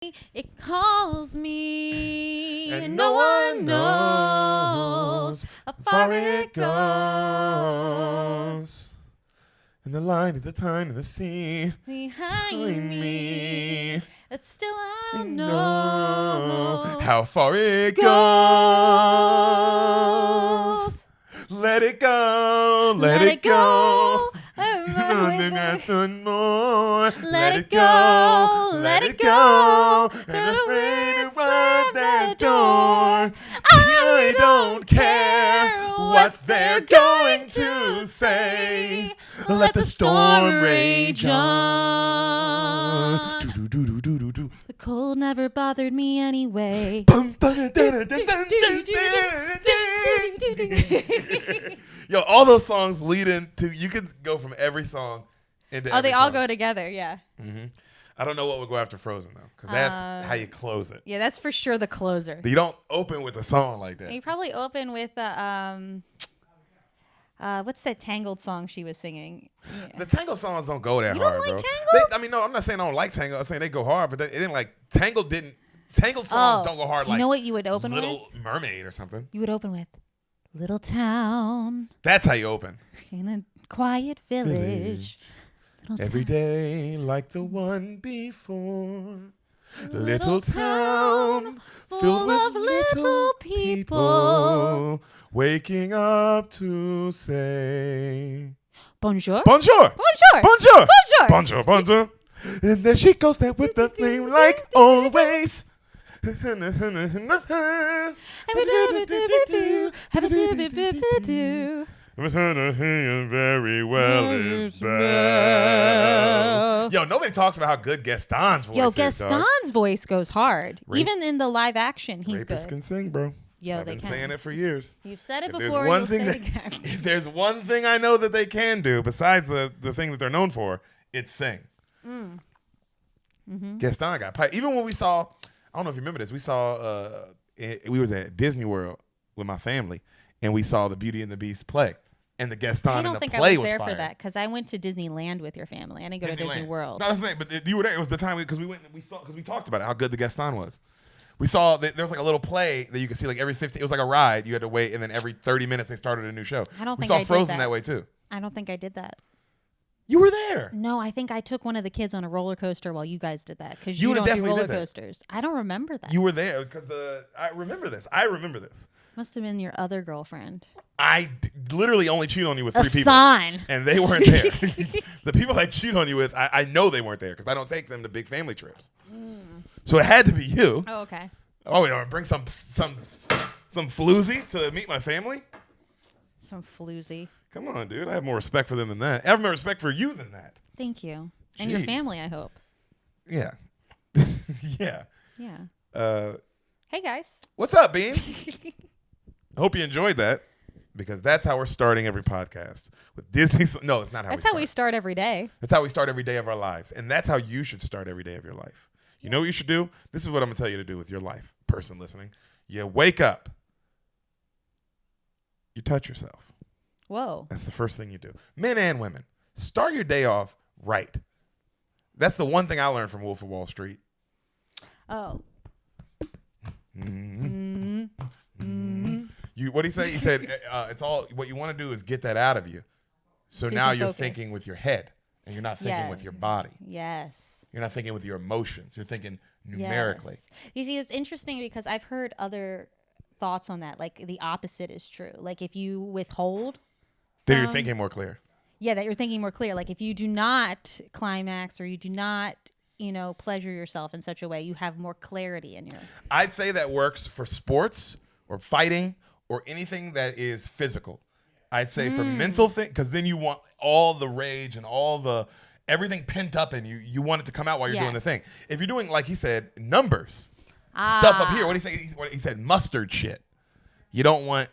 It calls me, and no one knows how far it goes. And the line at the time of the sea behind me. But still I know know how far it goes. Let it go, let it go. Nothing more. Let it go, let it go. And the rain is at that door. I don't care what they're going to say. Let the storm rage on. The cold never bothered me anyway. Yo, all those songs lead into, you could go from every song into every They all song. go together, yeah. Mm-hmm. I don't know what would go after Frozen, though, because that's how you close it. Yeah, that's for sure the closer. You don't open with a song like that. You probably open with, what's that Tangled song she was singing? Yeah. The Tangled songs don't go that You hard, don't like bro. Tangled? No, I'm not saying I don't like Tangled. I'm saying they go hard, but it didn't like, Tangled songs don't go hard like you know what you would open Little with? Mermaid or something. You would open with Little Town That's how you open. in a quiet village. Every day like the one before. Little town filled with little people waking up to say Bonjour. bonjour, Bonjour. bonjour, Bonjour. bonjour, bonjour. And there she goes there with the thing like always. Very well is bad. Yo, nobody talks about how good Gaston's voice is. Gaston's voice goes hard. Rape- Even in the live action, he's Rapists good. can sing, bro. Yo, I've they been can. saying it for years. You've said it If there's before, one you'll thing say it that- again. If there's one thing I know that they can do, besides the thing that they're known for, it's sing. Mm-hmm. Gaston got piped. Even when we saw, I don't know if you remember this, we saw, we was at Disney World with my family, and we saw the Beauty and the Beast play. And the Gaston I in don't the think play I was there fire. for that because I went to Disneyland with your family. I didn't go to Disney Disneyland. World. No, that's right. But you were there. It was the time because we went and we saw, because we talked about it, how good the Gaston was. We saw that there was like a little play that you could see like every 15. It was like a ride. You had to wait, and then every 30 minutes they started a new show. I don't we think saw I did Frozen that. that way too. I don't think I did that. You were there. No, I think I took one of the kids on a roller coaster while you guys did that because You you would've don't do definitely roller did that. coasters. I don't remember that. You were there because I remember this. Must have been your other girlfriend. Literally only cheat on you with 3 people. Sign. And they weren't there. The people I cheat on you with, I know they weren't there because I don't take them to big family trips. So it had to be you. Oh, okay. Oh, you know, bring some floozy to meet my family? Some floozy. Come on, dude. I have more respect for them than that. I have more respect for you than that. Thank you. And your Jeez. family, I hope. Yeah. Yeah. Yeah. Hey, guys. What's up, Beans? I hope you enjoyed that because that's how we're starting every podcast. With Disney. No, it's not how That's we start. how we start every day. That's how we start every day of our lives. And that's how you should start every day of your life. You know what you should do? This is what I'm going to tell you to do with your life, person listening. You wake up. You touch yourself. Whoa. That's the first thing you do. Men and women. Start your day off right. That's the one thing I learned from Wolf of Wall Street. Oh. Mm-hmm. Mm-hmm. What did he say? He said, it's all, what you want to do is get that out of you. So you now can you're focus. thinking with your head and you're not thinking with your body. Yes. You're not thinking with your emotions. You're thinking numerically. Yes. You see, it's interesting because I've heard other thoughts on that. Like the opposite is true. Like if you withhold. Then you're thinking more clear. Yeah, that you're thinking more clear. Like if you do not climax or you do not, pleasure yourself in such a way, you have more clarity in your. I'd say that works for sports or fighting or anything that is physical. I'd say for mental thing, because then you want all the rage and all the everything pent up in you. You want it to come out while you're doing the thing. If you're doing, like he said, numbers, stuff up here. What did he say? He said mustard shit. You want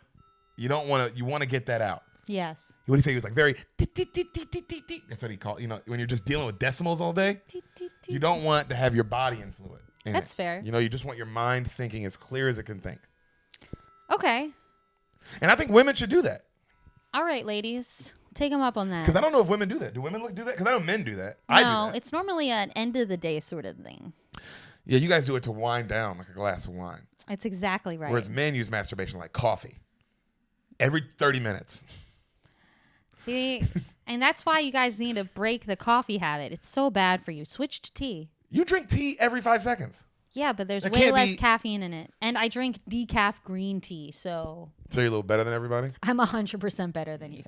to get that out. Yes. What did he say? He was like very. That's what he called. When you're just dealing with decimals all day, you don't want to have your body influence. That's fair. You just want your mind thinking as clear as it can think. Okay. And I think women should do that. All right, ladies. Take them up on that. Because I don't know if women do that. Do women do that? Because I know men do that. I do No, that. it's normally an end of the day sort of thing. Yeah, you guys do it to wind down like a glass of wine. It's exactly right. Whereas men use masturbation like coffee. Every 30 minutes. See, and that's why you guys need to break the coffee habit. It's so bad for you. Switch to tea. You drink tea every 5 seconds. Yeah, but there's way less caffeine in it. And I drink decaf green tea, so... So you're a little better than everybody? I'm 100% better than you.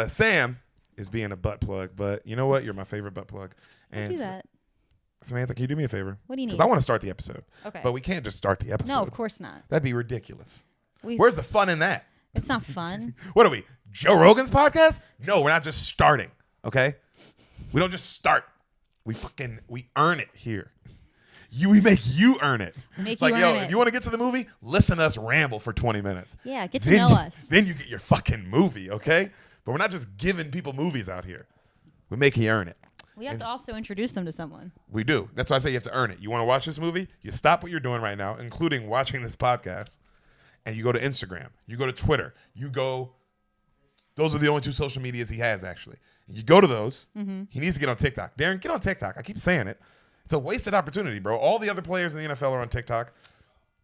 Sam is being a butt plug, but you know what? You're my favorite butt plug. And do that. Samantha, can you do me a favor? What do you need? Because I want to start the episode. Okay. But we can't just start the episode. No, of course not. That'd be ridiculous. Where's the fun in that? It's not fun. What are we? Joe Rogan's podcast? No, we're not just starting, okay? We don't just start. We earn it here. We make you earn it. If you want to get to the movie, listen to us ramble for 20 minutes. Yeah, get to know us. Then you get your fucking movie, okay? But we're not just giving people movies out here. We make you earn it. We have to also introduce them to someone. We do. That's why I say you have to earn it. You want to watch this movie? You stop what you're doing right now, including watching this podcast, and you go to Instagram. You go to Twitter. Those are the only 2 social medias he has, actually. You go to those. Mm-hmm. He needs to get on TikTok. Darren, get on TikTok. I keep saying it. It's a wasted opportunity, bro. All the other players in the NFL are on TikTok.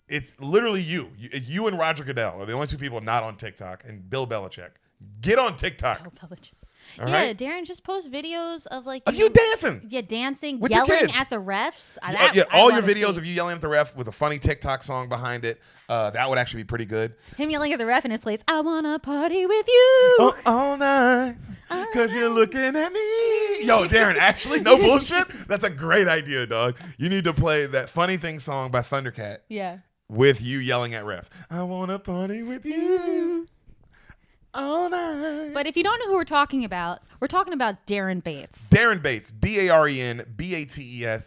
It's literally you. You and Roger Goodell are the only 2 people not on TikTok, and Bill Belichick. Get on TikTok. Bill Belichick. All right? Darren, just post videos of you dancing. Yeah, dancing, with yelling at the refs. All your videos of you yelling at the ref with a funny TikTok song behind it. That would actually be pretty good. Him yelling at the ref and it plays, I wanna party with you. All night. Because you're looking at me. Yo, Darren, actually, no bullshit. That's a great idea, dog. You need to play that Funny Thing song by Thundercat. Yeah. With you yelling at refs. I want to party with you all night. But if you don't know who we're talking about Darren Bates. Darren Bates, Daren Bates.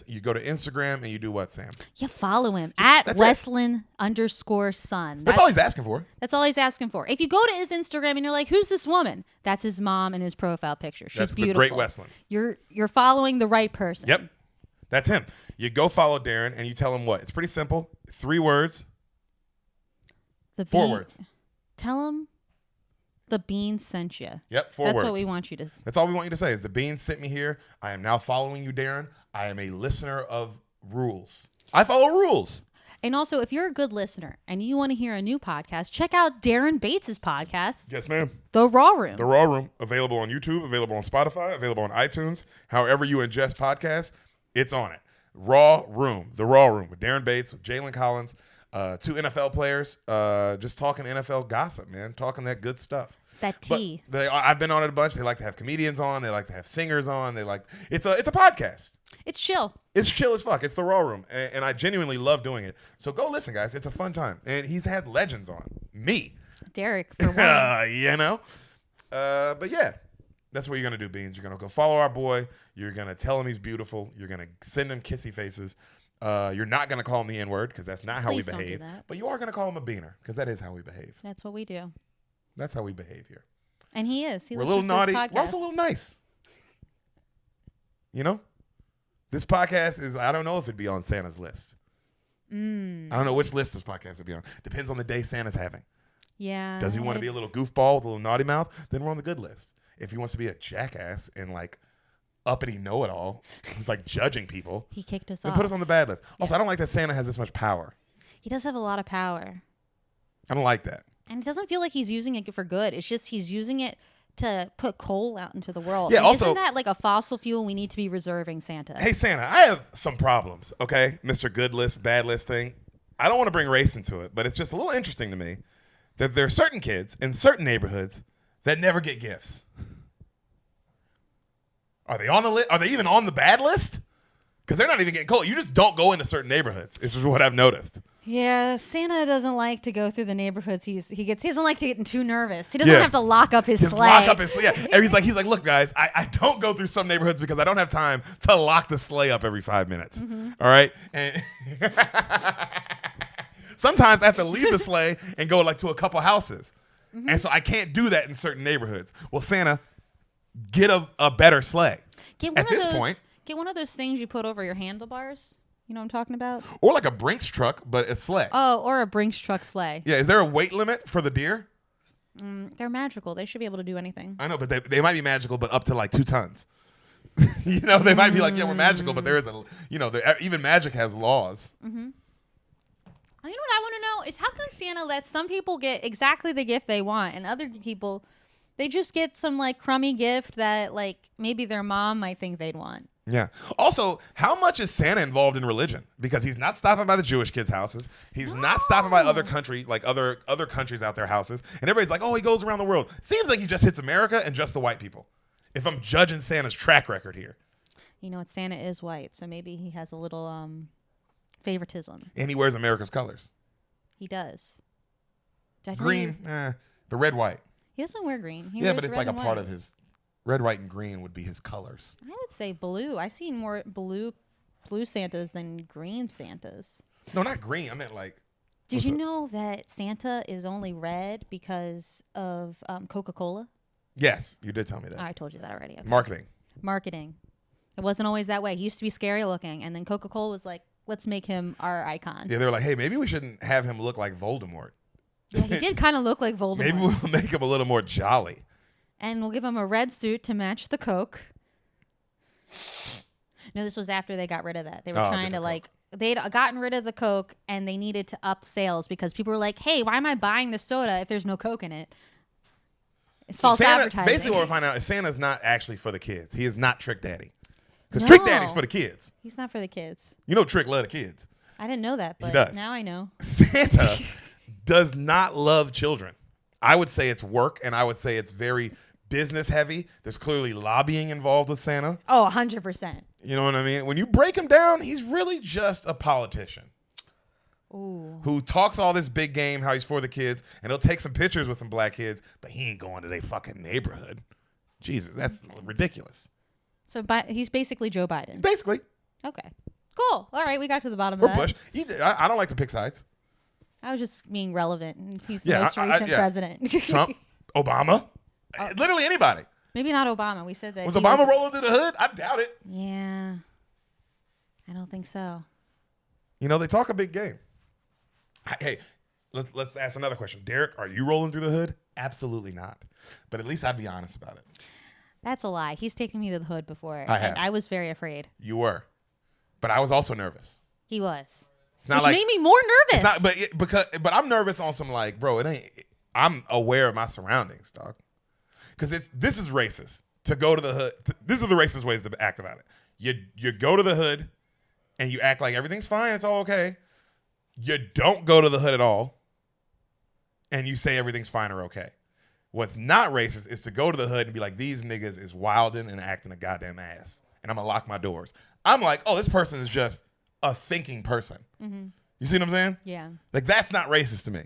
You go to Instagram and you do what, Sam? You follow him at Wesleyan_son. That's all he's asking for. That's all he's asking for. If you go to his Instagram and you're like, who's this woman? That's his mom in his profile picture. She's beautiful. The great Wesleyan. You're following the right person. Yep. That's him. You go follow Darren and you tell him what? It's pretty simple. 3 words. 4 words. Tell him the Bean sent you. Yep, 4 words. That's what we want you to. That's all we want you to say is the Bean sent me here. I am now following you, Darren. I am a listener of rules. I follow rules. And also, if you're a good listener and you want to hear a new podcast, check out Darren Bates' podcast. Yes, ma'am. The Raw Room. The Raw Room. Available on YouTube, available on Spotify, available on iTunes. However you ingest podcasts, it's on it. Raw Room. The Raw Room with Darren Bates, with Jalen Collins. 2 NFL players, just talking NFL gossip, man. Talking that good stuff. That tea. I've been on it a bunch. They like to have comedians on. They like to have singers on. It's a podcast. It's chill. It's chill as fuck. It's the Raw Room, and I genuinely love doing it. So go listen, guys. It's a fun time, and he's had legends on. Me, Deric, for one. But yeah, that's what you're gonna do, Beans. You're gonna go follow our boy. You're gonna tell him he's beautiful. You're gonna send him kissy faces. You're not going to call him the N-word because that's not how we behave. But you are going to call him a beaner because that is how we behave. That's what we do. That's how we behave here. And he is. We're a little naughty. We're also a little nice. You know? This podcast is, I don't know if it'd be on Santa's list. I don't know which list this podcast would be on. Depends on the day Santa's having. Yeah. Does he want to be a little goofball with a little naughty mouth? Then we're on the good list. If he wants to be a jackass and uppity know-it-all, he's judging people. He kicked us off. off. Put us on the bad list. Also, I don't like that Santa has this much power. He does have a lot of power. I don't like that. And it doesn't feel like he's using it for good. It's just he's using it to put coal out into the world. Yeah, also, isn't that like a fossil fuel we need to be reserving, Santa? Hey, Santa, I have some problems, okay? Mr. Good List, Bad List thing. I don't want to bring race into it, but it's just a little interesting to me that there are certain kids in certain neighborhoods that never get gifts. Are they on the list? Are they even on the bad list? Because they're not even getting cold. You just don't go into certain neighborhoods. This is what I've noticed. Yeah, Santa doesn't like to go through the neighborhoods he doesn't like to get too nervous. He doesn't have to lock up his sleigh. Lock up his sleigh. Yeah. And he's like, look, guys, I don't go through some neighborhoods because I don't have time to lock the sleigh up every 5 minutes. Mm-hmm. All right? And sometimes I have to leave the sleigh and go to a couple houses. Mm-hmm. And so I can't do that in certain neighborhoods. Well, Santa, get a better sleigh. Get one of those things you put over your handlebars. You know what I'm talking about? Or like a Brinks truck, but a sleigh. Oh, or a Brinks truck sleigh. Yeah, is there a weight limit for the deer? They're magical. They should be able to do anything. I know, but they might be magical, but up to 2 tons. You know, they might be like, yeah, we're magical, but there is a, you know, even magic has laws. Mm-hmm. You know what I want to know is how come Santa lets some people get exactly the gift they want and other people, they just get some like crummy gift that like maybe their mom might think they'd want. Yeah. Also, how much is Santa involved in religion? Because he's not stopping by the Jewish kids' houses. He's not stopping by other countries out their houses. And everybody's like, oh, he goes around the world. Seems like he just hits America and just the white people. If I'm judging Santa's track record here. You know what? Santa is white, so maybe he has a little favoritism. And he wears America's colors. He does. Green, but red, white. He doesn't wear green. He But it's like a part of his red, white, and green would be his colors. I would say blue. I've seen more blue Santas than green Santas. No, not green. I meant like. Did you know that Santa is only red because of Coca-Cola? Yes, you did tell me that. I told you that already. Okay. Marketing. It wasn't always that way. He used to be scary looking, and then Coca-Cola was like, let's make him our icon. Yeah, they were like, hey, maybe we shouldn't have him look like Voldemort. Yeah, he did kind of look like Voldemort. Maybe we'll make him a little more jolly. And we'll give him a red suit to match the Coke. No, this was after they got rid of that. They were trying to like, they'd gotten rid of the Coke and they needed to up sales because people were like, hey, why am I buying this soda if there's no Coke in it? It's false advertising. Basically what we find out is Santa's not actually for the kids. He is not Trick Daddy. Because Trick Daddy's for the kids. He's not for the kids. You know Trick love the kids. I didn't know that, but he does. Now I know. Santa does not love children. I would say it's work, and I would say it's very business heavy. There's clearly lobbying involved with Santa. Oh, 100%. You know what I mean? When you break him down, he's really just a politician. Ooh. Who talks all this big game, how he's for the kids, and he'll take some pictures with some black kids, but he ain't going to their fucking neighborhood. Jesus, that's ridiculous. So he's basically Joe Biden. Basically. Okay. Cool. All right, we got to the bottom of that. Bush. I don't like to pick sides. I was just being relevant. He's the most recent president. Trump, Obama, literally anybody. Maybe not Obama. We said that. Was Obama rolling through the hood? I doubt it. Yeah. I don't think so. You know, they talk a big game. Hey, let's ask another question. Deric, are you rolling through the hood? Absolutely not. But at least I'd be honest about it. That's a lie. He's taken me to the hood before. I have. I was very afraid. You were. But I was also nervous. He was. Which made me more nervous. But I'm nervous on some like, bro, it ain't. I'm aware of my surroundings, dog. Because this is racist to go to the hood. This is the racist ways to act about it. You go to the hood and you act like everything's fine. It's all okay. You don't go to the hood at all and you say everything's fine or okay. What's not racist is to go to the hood and be like, these niggas is wilding and acting a goddamn ass. And I'm going to lock my doors. I'm like, oh, this person is just a thinking person. Mm-hmm. You see what I'm saying? Yeah. Like, that's not racist to me.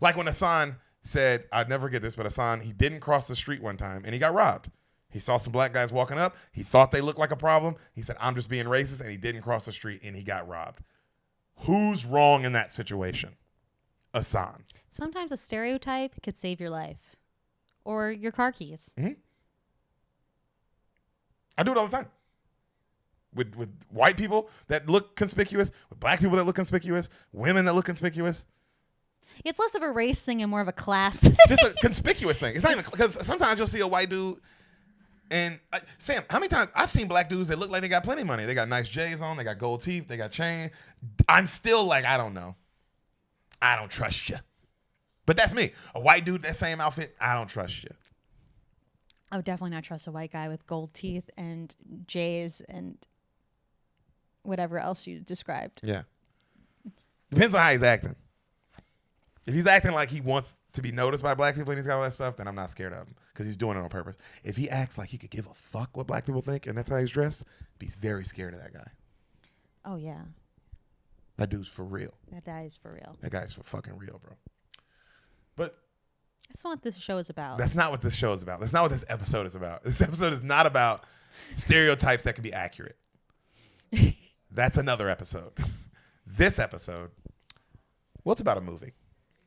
Like when Hassan said, I'd never forget this, but Hassan, he didn't cross the street one time and he got robbed. He saw some black guys walking up. He thought they looked like a problem. He said, I'm just being racist, and he didn't cross the street and he got robbed. Who's wrong in that situation? Hassan. Sometimes a stereotype could save your life or your car keys. Mm-hmm. I do it all the time. With white people that look conspicuous, with black people that look conspicuous, women that look conspicuous. It's less of a race thing and more of a class thing. Just a conspicuous thing. It's not even, because sometimes you'll see a white dude and Sam, how many times I've seen black dudes that look like they got plenty of money. They got nice J's on, they got gold teeth, they got chain. I'm still like, I don't know. I don't trust you. But that's me. A white dude, that same outfit, I don't trust you. I would definitely not trust a white guy with gold teeth and J's and whatever else you described. Yeah. Depends on how he's acting. If he's acting like he wants to be noticed by black people and he's got all that stuff, then I'm not scared of him because he's doing it on purpose. If he acts like he could give a fuck what black people think and that's how he's dressed, he's very scared of that guy. Oh, yeah. That dude's for real. That guy is for real. That guy's for fucking real, bro. But that's not what this show is about. That's not what this show is about. That's not what this episode is about. This episode is not about stereotypes that can be accurate. That's another episode. This episode, well, it's about a movie.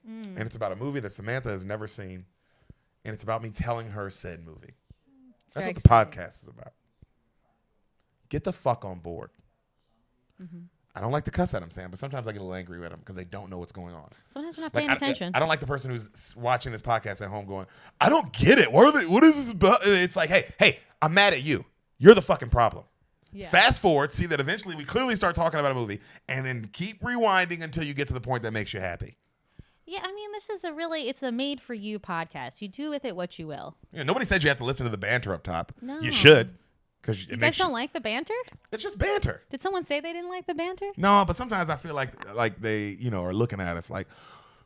And it's about a movie that Samantha has never seen. And it's about me telling her said movie. That's what the podcast is about. Get the fuck on board. Mm-hmm. I don't like to cuss at them, Sam, but sometimes I get a little angry with them because they don't know what's going on. Sometimes they're not paying attention. I don't like the person who's watching this podcast at home going, I don't get it. What is this about? It's like, hey, I'm mad at you. You're the fucking problem. Yeah. Fast forward, see that eventually we clearly start talking about a movie, and then keep rewinding until you get to the point that makes you happy. Yeah, I mean, this is it's a made-for-you podcast. You do with it what you will. Yeah, nobody said you have to listen to the banter up top. No. You should. Because You guys don't like the banter? It's just banter. Did someone say they didn't like the banter? No, but sometimes I feel like they, are looking at us like,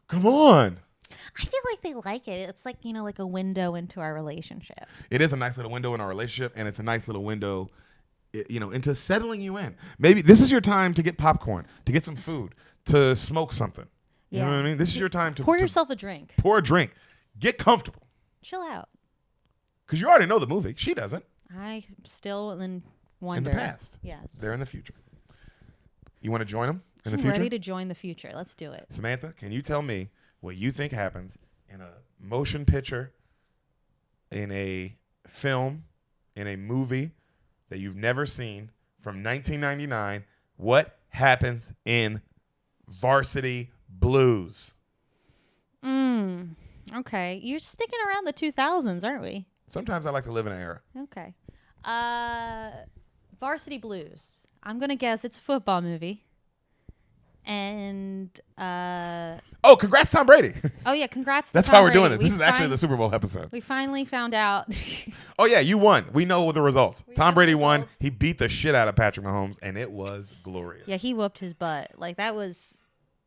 come on. I feel like they like it. It's like, like a window into our relationship. It is a nice little window in our relationship, and it's a nice little window, into settling you in. Maybe this is your time to get popcorn, to get some food, to smoke something. You know what I mean? This is your time to pour yourself a drink. Pour a drink. Get comfortable. Chill out. Because you already know the movie. She doesn't. I still wonder. In the past. Yes. They're in the future. You want to join them in the I'm future? ready to join the future. Let's do it. Samantha, can you tell me what you think happens in a motion picture, in a film, in a movie that you've never seen from 1999? What happens in Varsity Blues? Okay. You're sticking around the 2000s, aren't we? Sometimes I like to live in an era. Okay. Varsity Blues. I'm going to guess it's a football movie. And Oh, congrats, Tom Brady. oh yeah, congrats to That's Tom why we're Brady. doing this. This is actually the Super Bowl episode. We finally found out. Oh yeah, you won. We know the results. Tom know Brady the won. results. He beat the shit out of Patrick Mahomes, and it was glorious. Yeah, he whooped his butt. Like that was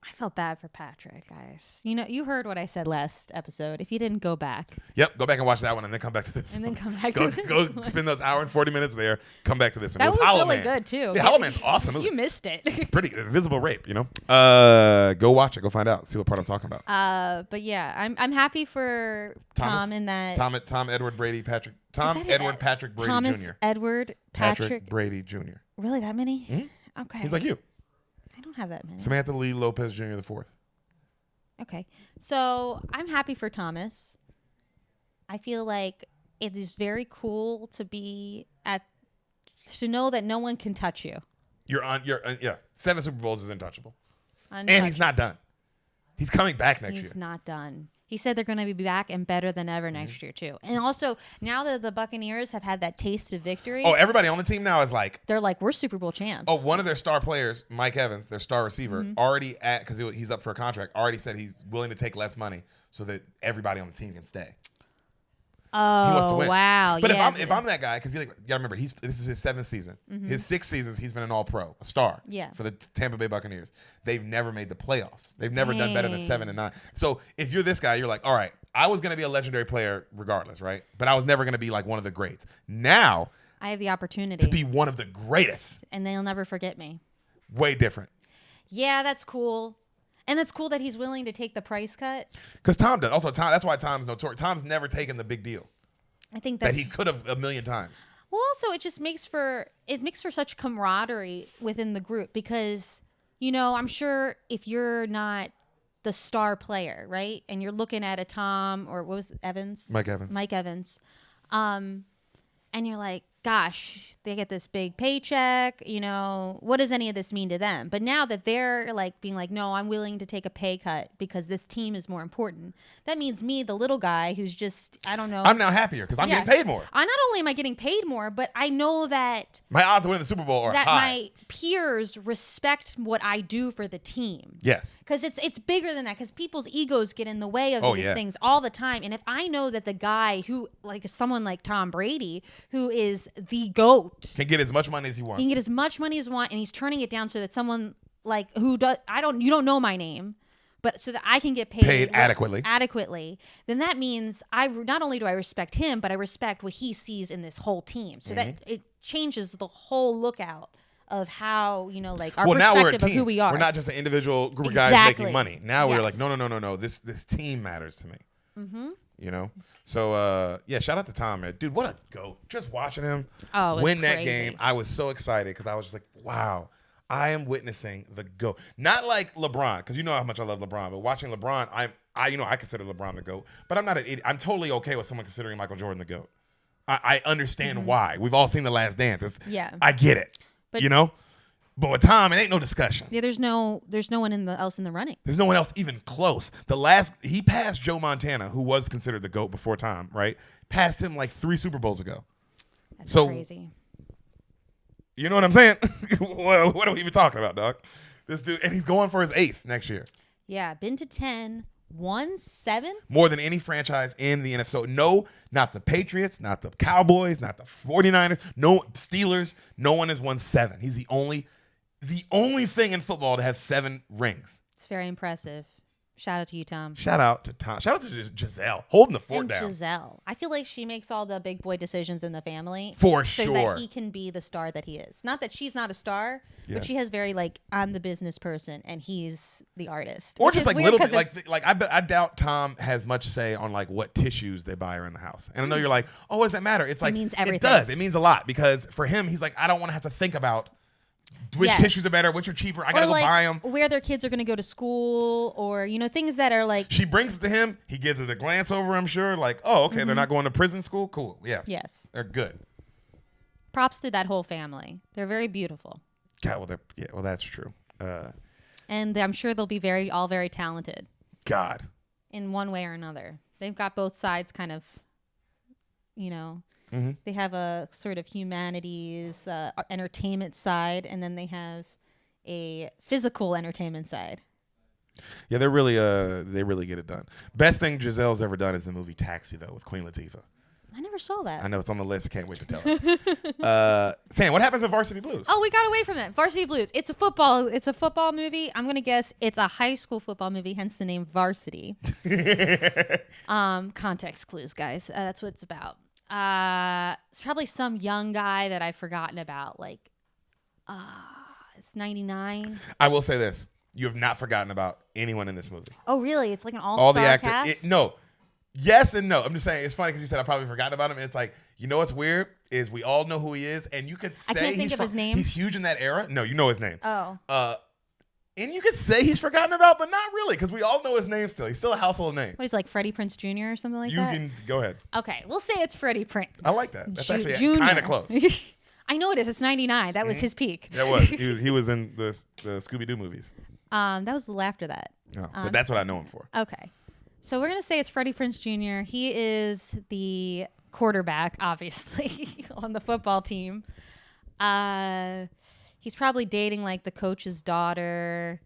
I felt bad for Patrick, guys. You heard what I said last episode. If you didn't go back. Yep, go back and watch that one, and then come back to this. And then come back go, to this Go one. spend those hour and 40 minutes there. Come back to this one. That It was Hollow really Man. good too. Yeah, Hollow Man's awesome movie. You missed it. Pretty invisible rape, Go watch it. Go find out. See what part I'm talking about. But yeah, I'm happy for Tom in that. Tom Edward Brady Patrick. Tom that Edward Patrick Brady Thomas Jr. Edward Patrick. Brady Jr. Really, that many? Hmm? Okay. He's like you. I don't have that many. Samantha Lee Lopez Jr. the fourth. Okay. So I'm happy for Thomas. I feel like it is very cool to know that no one can touch you. You're 7 Super Bowls is untouchable. And Untouchable. he's not done. He's coming back next year. He's not done. He said they're going to be back and better than ever next year too. And also, now that the Buccaneers have had that taste of victory, Oh, everybody on the team now is like, they're like, we're Super Bowl champs. oh, one of their star players, Mike Evans, their star receiver, already because he's up for a contract, already said he's willing to take less money so that everybody on the team can stay. Oh, He wants to win. wow. But yeah. if I'm that guy, because you gotta remember, this is his 7th season. His 6 seasons, he's been an All-Pro, a star. Yeah. For the Tampa Bay Buccaneers. They've never made the playoffs. They've never done better than 7 and 9. So if you're this guy, you're like, all right, I was gonna be a legendary player regardless, right? But I was never gonna be like one of the greats. Now, I have the opportunity to be one of the greatest, and they'll never forget me. way different. Yeah, that's cool. And that's cool that he's willing to take the price cut. Because Tom does. Also, that's why Tom's notorious. Tom's never taken the big deal I think that that's he could have a million times. Well, also it just makes for such camaraderie within the group because I'm sure if you're not the star player, right, and you're looking at a Tom or what was it, Evans, Mike Evans, and you're like, gosh, they get this big paycheck, what does any of this mean to them? But now that they're like being like, no, I'm willing to take a pay cut because this team is more important. That means me, the little guy who's just, I don't know. I'm now happier because I'm getting paid more. Not only am I getting paid more, but I know that My odds of winning the Super Bowl are that high. my peers respect what I do for the team. Yes. Because it's bigger than that. Because people's egos get in the way of these yeah. things all the time. And if I know that the guy who, like someone like Tom Brady, who is the GOAT, Can get as much money as he wants. he can get as much money as he wants, and he's turning it down so that someone like who does you don't know my name, but so that I can get paid adequately, then that means I not only do I respect him, but I respect what he sees in this whole team. So that it changes the whole lookout of how our now we're a perspective team. of who we are. We're not just an individual group of guys Exactly. making money. Now we're like, Yes. no. This team matters to me. So shout out to Tom, man. Dude, what a GOAT. Just watching him win that game, I was so excited because I was just like, wow, I am witnessing the GOAT. Not like LeBron, because you know how much I love LeBron, but watching LeBron, I consider LeBron the GOAT, but I'm not an idiot. I'm totally okay with someone considering Michael Jordan the GOAT. I understand why. We've all seen The Last Dance. I get it. But- But with Tom, it ain't no discussion. Yeah, there's no one else in the running. There's no one else even close. He passed Joe Montana, who was considered the GOAT before Tom, right? Passed him like 3 Super Bowls ago. That's So crazy. You know what I'm saying? What are we even talking about, dog? This dude, and he's going for his 8th next year. Yeah, been to 10, won 7. More than any franchise in the NFL. So no, not the Patriots, not the Cowboys, not the 49ers, no Steelers. No one has won 7. He's the only thing in football to have 7 rings. It's very impressive. Shout out to you, Tom. Shout out to Tom. Shout out to Giselle holding the fort And down. Giselle. I feel like she makes all the big boy decisions in the family. For so sure. that he can be the star that he is. Not that she's not a star, Yeah. but she has very like, I'm the business person and he's the artist. Or Which just is like weird little bit, 'cause I doubt Tom has much say on like what tissues they buy around the house. And I know you're like, oh, what does that matter? It's like means everything. It does. It means a lot because for him, he's like, I don't want to have to think about which Yes. tissues are better, which are cheaper. I gotta or go like buy them. where their kids are going to go to school or, things that are like, She brings it to him. He gives it a glance over. I'm sure, like, oh, okay, they're not going to prison school. Cool. Yes. They're good. props to that whole family. They're very beautiful. God, well, that's true. And I'm sure they'll be all very talented God. in one way or another. They've got both sides kind of, they have a sort of humanities, entertainment side, and then they have a physical entertainment side. Yeah, they really get it done. Best thing Giselle's ever done is the movie Taxi, though, with Queen Latifah. I never saw that. I know it's on the list. I can't wait to tell her. Sam, what happens in Varsity Blues? Oh, we got away from that. Varsity Blues. It's a football movie. I'm gonna guess it's a high school football movie, hence the name Varsity. Context clues, guys. That's what it's about. It's probably some young guy that I've forgotten about. Like, it's 99. I will say this: you have not forgotten about anyone in this movie. Oh, really? It's like an All the all-star actors. cast. No. Yes and no. I'm just saying it's funny because you said I probably forgotten about him. It's like, what's weird is we all know who he is, and you could say I can't think of his name. He's huge in that era. No, you know his name. Oh. And you could say he's forgotten about, but not really, because we all know his name still. He's still a household name. What, he's like Freddie Prinze Jr. or something like You that? can go ahead. Okay, we'll say it's Freddie Prinze. I like that. That's actually Junior. kind of close. I know it is. It's 99. That was his peak. That was. He was in the Scooby-Doo movies. That was a little after that. Oh, but that's what I know him for. Okay. So we're going to say it's Freddie Prinze Jr. He is the quarterback, obviously, on the football team. He's probably dating like the coach's daughter,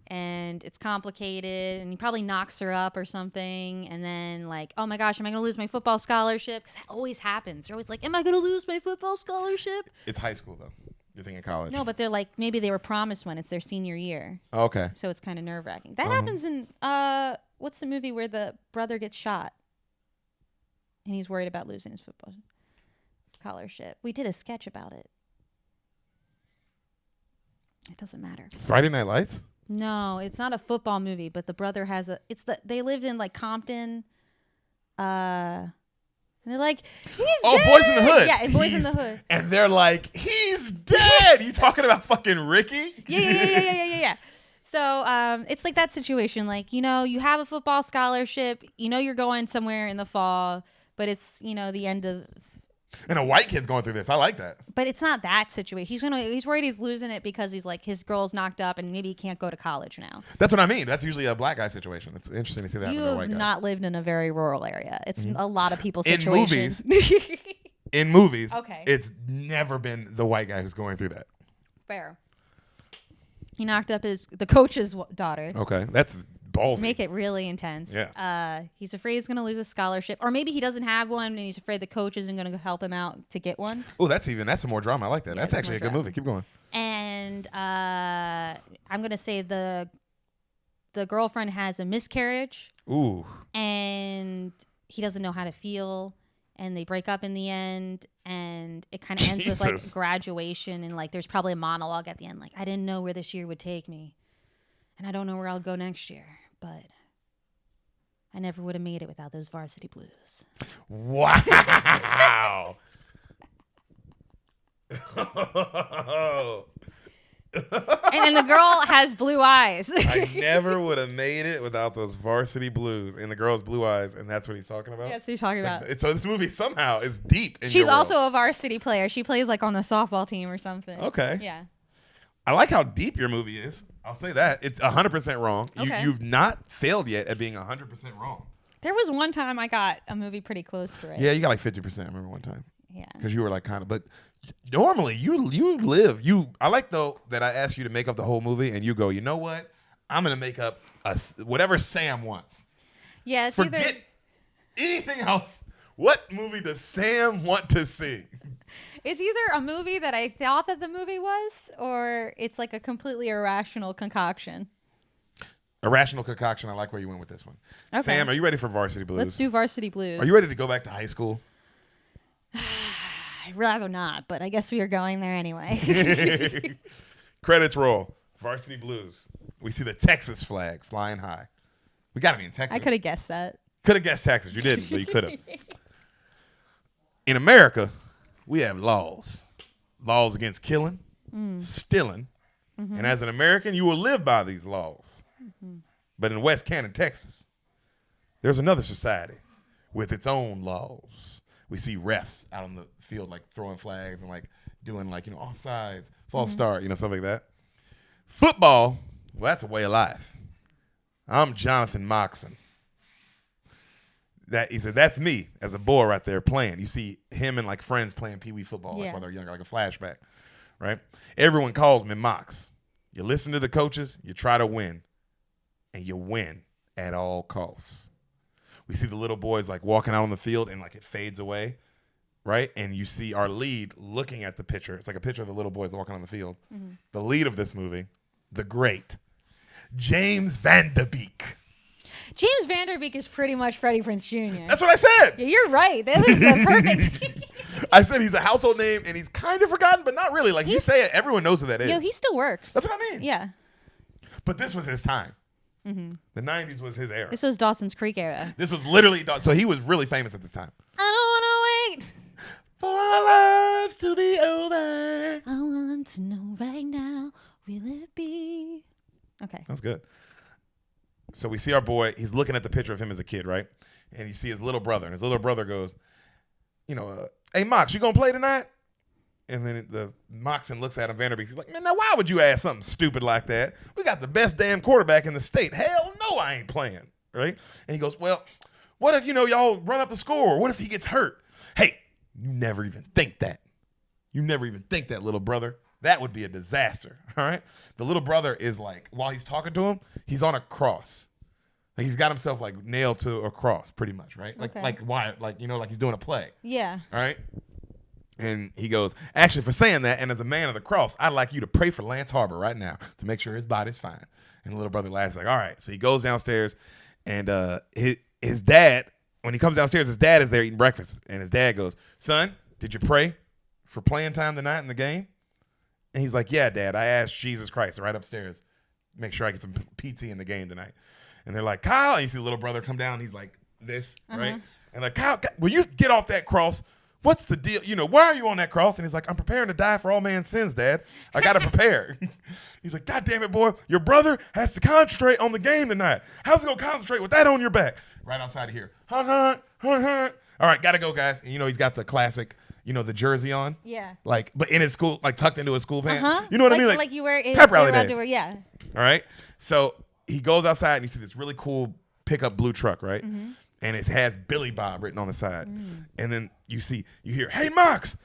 and it's complicated, and he probably knocks her up or something, and then like, oh my gosh, am I going to lose my football scholarship? Because that always happens. They're always like, am I going to lose my football scholarship? It's high school, though. You're thinking college. No, but they're like, maybe they were promised one. It's their senior year. Oh, okay. So it's kind of nerve-wracking. That happens in, what's the movie where the brother gets shot? And he's worried about losing his football scholarship. We did a sketch about it. It doesn't matter. Friday Night Lights? No, it's not a football movie, but the brother has they lived in like Compton. And they're like, he's dead. Boys in the Hood. Yeah, Boys in the Hood. And they're like, he's dead. You talking about fucking Ricky? Yeah. So it's like that situation. Like, you have a football scholarship. You're going somewhere in the fall, but it's, the end of... And a white kid's going through this. I like that. But it's not that situation. He's worried he's losing it because he's like, his girl's knocked up and maybe he can't go to college now. That's what I mean. That's usually a black guy situation. It's interesting to see that. You with a have white guy. not lived in a very rural area. It's a lot of people's In situations. In movies, Okay. It's never been the white guy who's going through that. Fair. He knocked up the coach's daughter. Okay, that's ballsy. Make it really intense. Yeah. He's afraid he's going to lose a scholarship, or maybe he doesn't have one, and he's afraid the coach isn't going to help him out to get one. Oh, that's some more drama. I like that. Yeah, That's it's actually a more good drama. movie. Keep going. And I'm going to say the girlfriend has a miscarriage, Ooh. and he doesn't know how to feel, and they break up in the end, and it kind of ends with like Jesus. graduation, and like there's probably a monologue at the end, like, I didn't know where this year would take me, and I don't know where I'll go next year, but I never would have made it without those Varsity Blues. Wow. And then the girl has blue eyes. I never would have made it without those Varsity Blues and the girl's blue eyes, and that's what he's talking about. That's what he's talking about. So this movie somehow is deep. In She's your world. also a varsity player. She plays like on the softball team or something. Okay. Yeah. I like how deep your movie is. I'll say that. It's 100% wrong. Okay. You've not failed yet at being 100% wrong. There was one time I got a movie pretty close to it. Yeah, you got like 50%. I remember one time. Yeah. Because you were like kind of, but normally you live. I like though that I asked you to make up the whole movie and you go, you know what? I'm going to make up whatever Sam wants. Yeah, it's Forget either anything else. What movie does Sam want to see? it's either a movie that I thought that the movie was, or it's like a completely irrational concoction. Irrational concoction. I like where you went with this one. Okay. Sam, are you ready for Varsity Blues? Let's do Varsity Blues. Are you ready to go back to high school? I'd rather not, but I guess we are going there anyway. Credits roll. Varsity Blues. We see the Texas flag flying high. We got to be in Texas. I could have guessed that. Could have guessed Texas. You didn't, but you could have. In America, we have laws. Laws against killing, stealing. Mm-hmm. And as an American, you will live by these laws. Mm-hmm. But in West Canton, Texas, there's another society with its own laws. We see refs out on the field like throwing flags and like doing like, offsides, false start, stuff like that. Football, well, that's a way of life. I'm Jonathan Moxon. He said, that's me as a boy right there playing. You see him and like friends playing pee-wee football like while they're younger, like a flashback, right? Everyone calls me Mox. You listen to the coaches, you try to win, and you win at all costs. We see the little boys like walking out on the field and like it fades away, right? And you see our lead looking at the picture. It's like a picture of the little boys walking on the field. Mm-hmm. The lead of this movie, the great James Van Der Beek. James Van Der Beek is pretty much Freddie Prinze Jr. That's what I said. Yeah, you're right. That was perfect. I said he's a household name and he's kind of forgotten, but not really. Like you say it, everyone knows who that is. Yo, he still works. That's what I mean. Yeah. But this was his time. Mm-hmm. The 90s was his era. This was Dawson's Creek era. This was literally, so he was really famous at this time. I don't want to wait for our lives to be over. I want to know right now, will it be? Okay. That was good. So we see our boy, he's looking at the picture of him as a kid, right? And you see his little brother, and his little brother goes, hey, Mox, you going to play tonight? And then the Moxon looks at him, Van Der Beek. He's like, man, now why would you ask something stupid like that? We got the best damn quarterback in the state. Hell no, I ain't playing, right? And he goes, well, what if, y'all run up the score? What if he gets hurt? Hey, you never even think that. You never even think that, little brother. That would be a disaster, all right? The little brother is like, while he's talking to him, he's on a cross. Like he's got himself like nailed to a cross pretty much, right? Like why? Like, like he's doing a play. Yeah. All right? And he goes, actually, for saying that, and as a man of the cross, I'd like you to pray for Lance Harbor right now to make sure his body's fine. And the little brother laughs like, all right. So he goes downstairs, and his dad, when he comes downstairs, his dad is there eating breakfast. And his dad goes, son, did you pray for playing time tonight in the game? And he's like, yeah, Dad, I asked Jesus Christ right upstairs, make sure I get some PT in the game tonight. And they're like, Kyle, and you see the little brother come down. He's like this, right? And like, Kyle, will you get off that cross? What's the deal? Why are you on that cross? And he's like, I'm preparing to die for all man's sins, Dad. I got to prepare. He's like, God damn it, boy. Your brother has to concentrate on the game tonight. How's he going to concentrate with that on your back? Right outside of here. Hunt, hunt, hunt, hunt. All right, got to go, guys. And, he's got the classic, the jersey on. Yeah. Like, but in his school, like tucked into his school pants. You know what I mean? Like you wear pep rally days. Yeah. All right. So he goes outside and you see this really cool pickup blue truck, right? Mm-hmm. And it has Billy Bob written on the side. Mm. And then you hear, hey, Mox,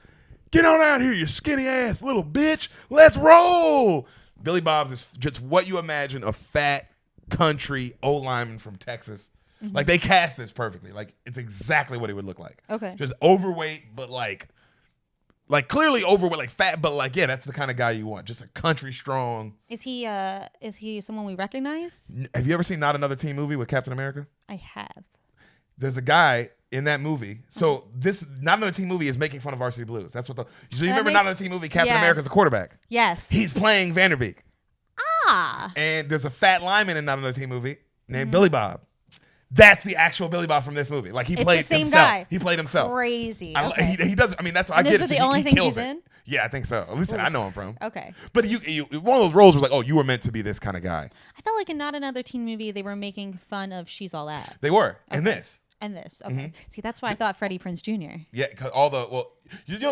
get on out here, you skinny ass little bitch. Let's roll. Billy Bob's is just what you imagine a fat country O-lineman from Texas. Mm-hmm. Like they cast this perfectly. Like it's exactly what he would look like. Okay. Just overweight, but like clearly overweight, like fat, but like, yeah, that's the kind of guy you want. Just a country strong. Is he someone we recognize? Have you ever seen Not Another Teen Movie with Captain America? I have. There's a guy in that movie. So this Not Another Teen Movie is making fun of Varsity Blues. That's what so you remember Not Another Teen Movie, Captain America's a quarterback. Yes. He's playing Van Der Beek. Ah. And there's a fat lineman in Not Another Teen Movie named Billy Bob. That's the actual Billy Bob from this movie. Like he played the same himself. Guy. He played himself. Crazy. Okay. He does. I mean, that's. And I get it. Those are the only things he's in. Yeah, I think so. At least that I know him from. Okay. But you, one of those roles was like, oh, you were meant to be this kind of guy. I felt like in Not Another Teen Movie, they were making fun of She's All That. They were. Okay. And this. Okay. Mm-hmm. See, that's why I thought Freddie Prinze Jr. Yeah, because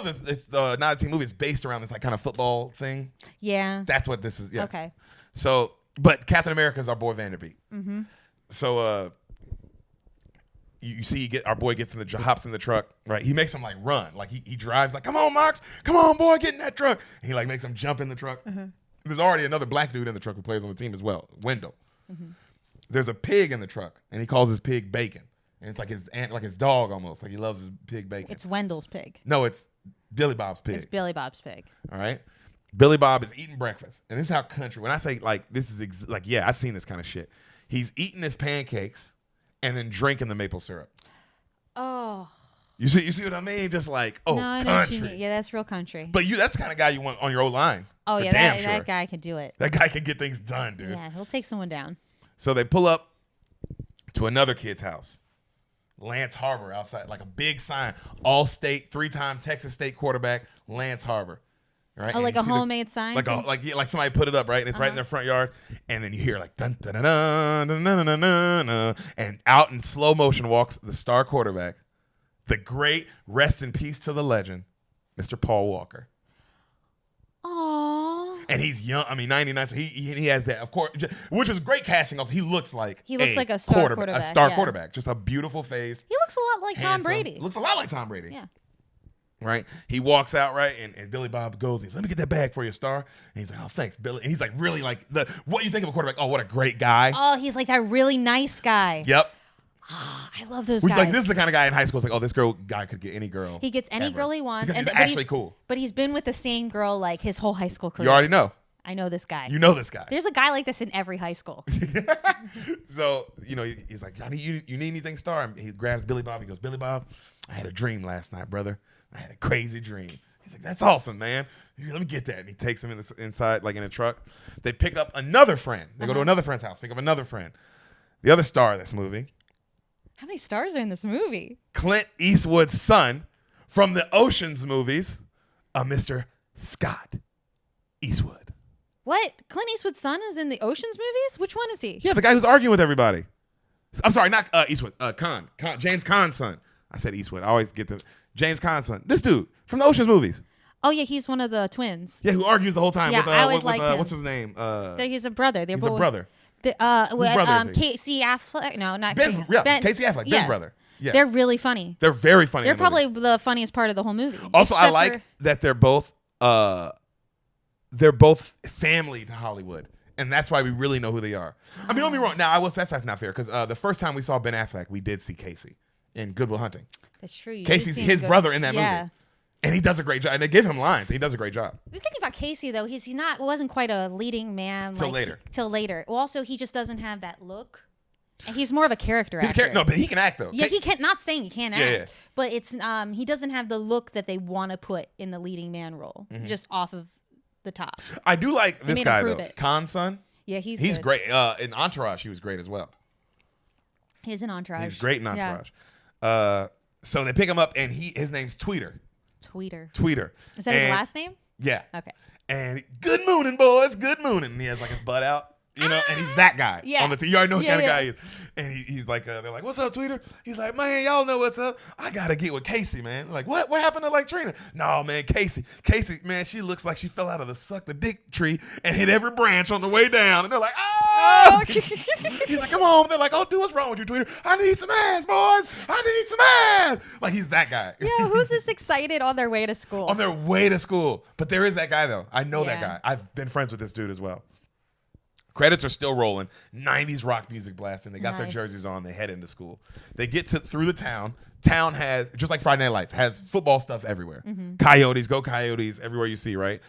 this. It's the Not a Teen Movie is based around this like kind of football thing. Yeah. That's what this is. Yeah. Okay. So, but Captain America is our boy Van Der Beek. Mm-hmm. So, you see our boy gets hops in the truck, right? He makes him like run. Like he drives like, come on, Mox. Come on, boy, get in that truck. And he like makes him jump in the truck. There's already another black dude in the truck who plays on the team as well, Wendell. There's a pig in the truck, and he calls his pig Bacon. And it's like his dog almost. Like he loves his pig Bacon. It's Wendell's pig. No, it's Billy Bob's pig. It's Billy Bob's pig. All right. Billy Bob is eating breakfast. And this is how country, when I say like this is yeah, I've seen this kind of shit. He's eating his pancakes and then drinking the maple syrup. Oh. You see what I mean? Just like, oh, no, I know what you country. mean. Yeah, that's real country. But that's the kind of guy you want on your old line. Oh, yeah, that guy can do it. That guy can get things done, dude. Yeah, he'll take someone down. So they pull up to another kid's house. Lance Harbor outside, like a big sign. All-state, 3-time Texas State quarterback, Lance Harbor. Right? Oh, like a homemade sign? Like somebody put it up, right? And it's right in their front yard. And then you hear like dun dun dun dun dun dun dun dun dun, and out in slow motion walks the star quarterback, the great, rest in peace to the legend, Mr. Paul Walker. Aww. And he's young. I mean, 99. So he has that, of course, which is great casting. Also, he looks like a star quarterback. A star quarterback. Just a beautiful face. He looks a lot like handsome. Tom Brady. Looks a lot like Tom Brady. Yeah. Right? He walks out, right? And Billy Bob goes, let me get that bag for you, star. And he's like, oh, thanks, Billy. And he's like, really like, what you think of a quarterback? Oh, what a great guy. Oh, he's like that really nice guy. Yep. I love those guys. Like, this is the kind of guy in high school. It's like, oh, this guy could get any girl. He gets any girl he wants. Because he's actually cool. But he's been with the same girl like his whole high school career. You already know. I know this guy. You know this guy. There's a guy like this in every high school. So, he's like, you need anything, star? And he grabs Billy Bob. He goes, Billy Bob, I had a dream last night, brother. I had a crazy dream. He's like, that's awesome, man. Here, let me get that. And he takes him inside, like in a truck. They pick up another friend. They go to another friend's house, pick up another friend. The other star of this movie. How many stars are in this movie? Clint Eastwood's son from the Ocean's movies, Mr. Scott Eastwood. What? Clint Eastwood's son is in the Ocean's movies? Which one is he? Yeah, the guy who's arguing with everybody. I'm sorry, not Eastwood. James Caan's son. I said Eastwood. I always get the James Caan's son. This dude from the Ocean's movies. Oh yeah, he's one of the twins. Yeah, who argues the whole time. Yeah, with, I always like him. What's his name? He's a brother. He's a brother. Whose brother is he? Casey Affleck. No, not Ben's, Casey. Yeah, Casey Affleck. Ben's brother. Yeah. They're really funny. They're very funny. They're probably the funniest part of the whole movie. Also, I like that they're both family to Hollywood. And that's why we really know who they are. I mean, don't be wrong. Now, that's not fair because the first time we saw Ben Affleck, we did see Casey in Good Will Hunting. That's true. Casey's his brother in that movie. And he does a great job. And they give him lines. He does a great job. The thing about Casey, though, wasn't quite a leading man. Till later. Well, also, he just doesn't have that look. And he's more of a character actor. No, but he can act, though. Yeah, he can't. Not saying he can't act. Yeah. But it's he doesn't have the look that they want to put in the leading man role. Just off of the top. I do like this guy, though. Khan's son. Yeah, he's good. Great. In Entourage, he was great as well. He's in Entourage. He's great in Entourage. Yeah. So they pick him up, and his name's Tweeter. Tweeter. Is that his last name? Yeah. Okay. And good mooning, boys. Good mooning. And he has like his butt out. And he's that guy on the team. You already know what kind of guy he is. And he's like, they're like, what's up, Tweeter? He's like, man, y'all know what's up. I got to get with Casey, man. They're like, what? What happened to like Trina? No, man, Casey, man, she looks like she fell out of the suck the dick tree and hit every branch on the way down. And they're like, oh. He's like, come on. They're like, oh, dude, what's wrong with you, Tweeter? I need some ass, boys. I need some ass. Like, he's that guy. Yeah, who's this excited on their way to school? On their way to school. But there is that guy, though. I know that guy. I've been friends with this dude as well. Credits are still rolling. 90s rock music blasting. They got their jerseys on. They head into school. They get through the town. Town has, just like Friday Night Lights, has football stuff everywhere. Coyotes, go Coyotes, everywhere you see, right?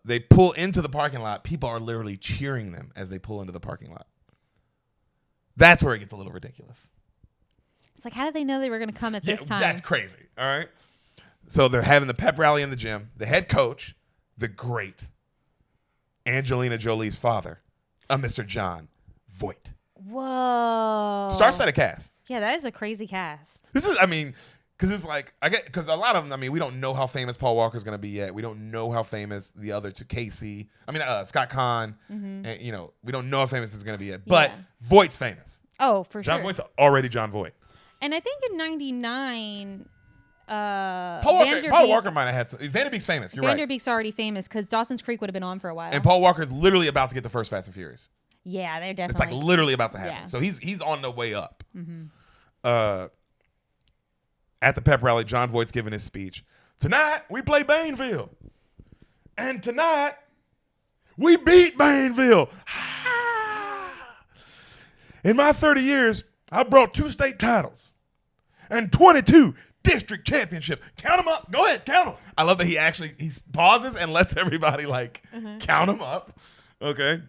They pull into the parking lot. People are literally cheering them as they pull into the parking lot. That's where it gets a little ridiculous. It's like, how did they know they were going to come at this time? That's crazy, all right? So they're having the pep rally in the gym. The head coach, the great Angelina Jolie's father, Mr. Jon Voight. Whoa. Star-studded cast. Yeah, that is a crazy cast. This is, because it's like, because a lot of them, we don't know how famous Paul Walker's going to be yet. We don't know how famous the other two, Scott Caan, and, we don't know how famous it's going to be yet. But Voight's famous. Oh, for sure. Jon Voight's already Jon Voight. And I think in 99... Paul Walker might have had some. Vanderbeek's famous. You're right. Vanderbeek's already famous because Dawson's Creek would have been on for a while. And Paul Walker's literally about to get the first Fast and Furious. Yeah, they're definitely. It's like literally about to happen. Yeah. So he's on the way up. at the pep rally, Jon Voight's giving his speech. Tonight, we play Bainville. And tonight, we beat Bainville. In my 30 years, I brought 2 state titles and 22 district championships. Count them up. Go ahead, count them. I love that he pauses and lets everybody count them up. Okay.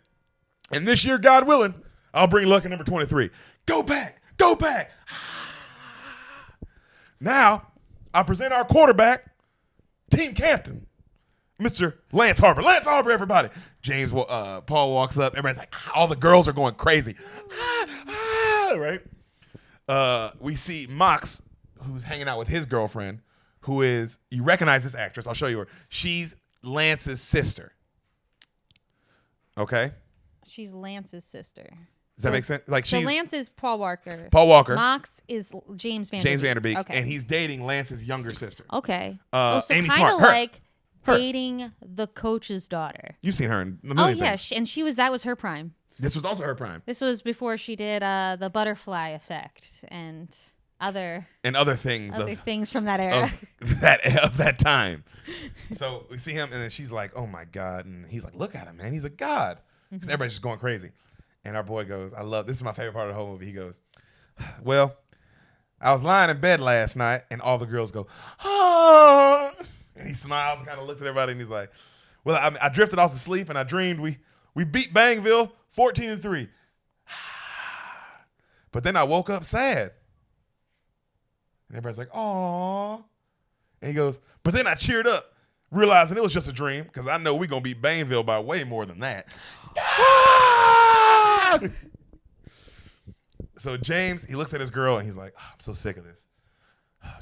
And this year, God willing, I'll bring luck at number 23. Go back. Go back. Now, I present our quarterback, team captain, Mr. Lance Harbor. Lance Harbor, everybody. Paul walks up. Everybody's like, all the girls are going crazy. Right? We see Mox, who's hanging out with his girlfriend, who is, you recognize this actress. I'll show you her. She's Lance's sister. Okay? She's Lance's sister. Does that make sense? So Lance is Paul Walker. Paul Walker. Mox is James Vanderbeek. James Vanderbeek. Okay. And he's dating Lance's younger sister. Okay. So Amy kind Smart. of Her. like Her. dating the coach's daughter. You've seen her in a million things. And that was her prime. This was also her prime. This was before she did the Butterfly Effect and other things things from that era. Of that time. So we see him, and then she's like, "Oh my God!" And he's like, "Look at him, man. He's a god." Because everybody's just going crazy. And our boy goes, this is my favorite part of the whole movie. He goes, "Well, I was lying in bed last night," and all the girls go, "Ah!" And he smiles and kind of looks at everybody, and he's like, "Well, I drifted off to sleep, and I dreamed we beat Bangville 14-3. But then I woke up sad." And everybody's like, "Aw." And he goes, "But then I cheered up, realizing it was just a dream, because I know we're going to beat Bainville by way more than that." So James, he looks at his girl, and he's like, "I'm so sick of this.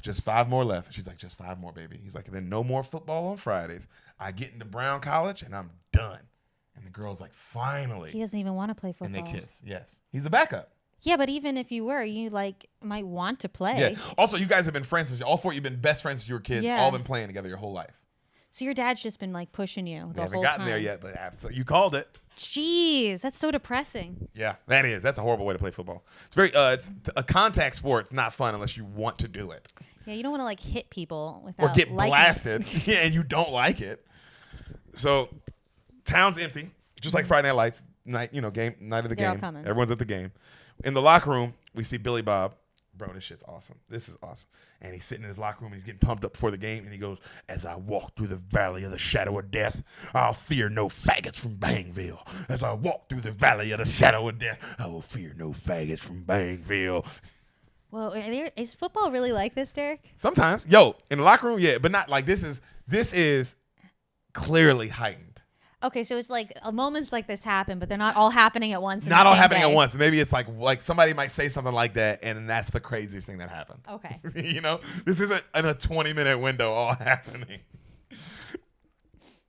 Just 5 more left." And she's like, "Just 5 more, baby." He's like, "And then no more football on Fridays. I get into Brown College, and I'm done." And the girl's like, "Finally." He doesn't even want to play football. And they kiss. Yes. He's the backup. Yeah, but even if you were, you might want to play. Yeah. Also, you guys have been friends all 4. You've been best friends since you were kids. Yeah. All been playing together your whole life. So your dad's just been pushing you the whole time. Haven't gotten there yet, but absolutely, you called it. Jeez, that's so depressing. Yeah, that is. That's a horrible way to play football. It's it's a contact sport. It's not fun unless you want to do it. Yeah, you don't want to hit people without Or get liking blasted. it. Yeah, and you don't like it. So, town's empty, just like Friday Night Lights night. Game night of the They're all game. coming. Everyone's at the game. In the locker room, we see Billy Bob. Bro, this shit's awesome. This is awesome. And he's sitting in his locker room and he's getting pumped up before the game. And he goes, "As I walk through the valley of the shadow of death, I'll fear no faggots from Bangville. As I walk through the valley of the shadow of death, I will fear no faggots from Bangville." Well, is football really like this, Deric? Sometimes. In the locker room, yeah. But not like this is clearly heightened. Okay, so it's moments like this happen, but they're not all happening at once. Not all happening at once. Maybe it's like somebody might say something like that, and that's the craziest thing that happened. Okay. This isn't in a 20-minute window all happening.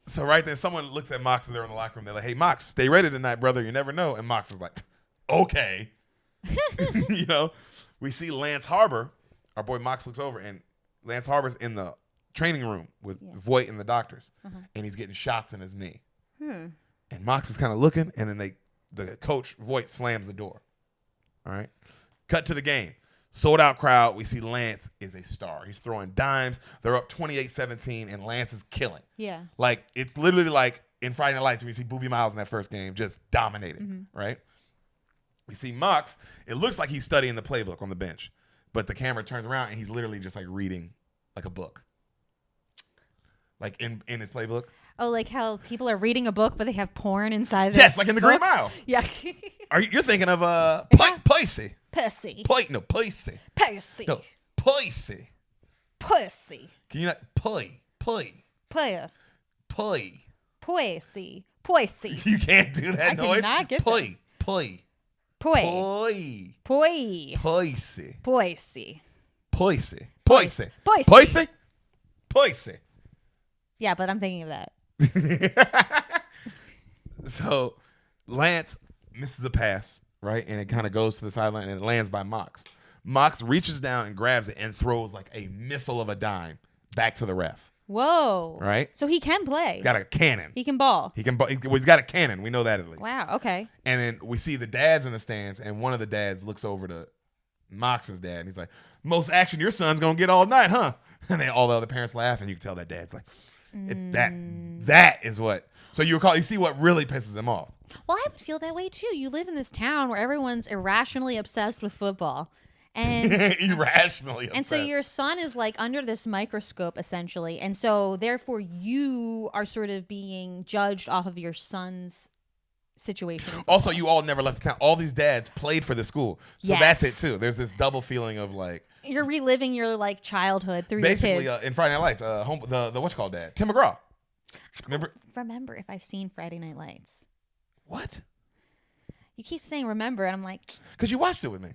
So right then, someone looks at Mox and they're in the locker room. They're like, "Hey, Mox, stay ready tonight, brother. You never know." And Mox is like, "Okay." We see Lance Harbor. Our boy Mox looks over, and Lance Harbor's in the training room with Voight and the doctors, and he's getting shots in his knee. And Mox is kind of looking, and then the coach, Voight, slams the door. All right. Cut to the game. Sold out crowd. We see Lance is a star. He's throwing dimes. They're up 28-17, and Lance is killing. Yeah. It's literally like in Friday Night Lights, we see Boobie Miles in that first game just dominating, right? We see Mox. It looks like he's studying the playbook on the bench, but the camera turns around, and he's literally just reading a book. In his playbook. Oh, like how people are reading a book, but they have porn inside. Yes, like in the Green book? Mile. Yeah. You're thinking of Pussy? Pussy. No, Pussy. Pussy. No, Pussy. Pussy. Can you not Pussy? Pussy. Pussy. You can't do that noise. I cannot get Pussy. Pussy. Pussy. Pussy. Pussy. Pussy. Pussy. Yeah, but I'm thinking of that. So Lance misses a pass, right? And it kind of goes to the sideline and it lands by Mox. Mox reaches down and grabs it and throws a missile of a dime back to the ref. Whoa. Right? So he can play. He's got a cannon. He can ball. He's got a cannon. We know that at least. Wow. Okay. And then we see the dads in the stands, and one of the dads looks over to Mox's dad. And he's like, most action your son's going to get all night, huh? And then all the other parents laugh, and you can tell that dad's like, that is what. So you see what really pisses him off. Well, I would feel that way too. You live in this town where everyone's irrationally obsessed with football. And irrationally obsessed. And so your son is like under this microscope essentially. And so therefore you are sort of being judged off of your son's situation. Also, you all never left the town. All these dads played for the school. So that's it too. There's this double feeling of like you're reliving your like childhood through basically, your kids. In Friday Night Lights, the what you call dad? Tim McGraw. Remember if I've seen Friday Night Lights. What? You keep saying remember, and I'm like, because you watched it with me.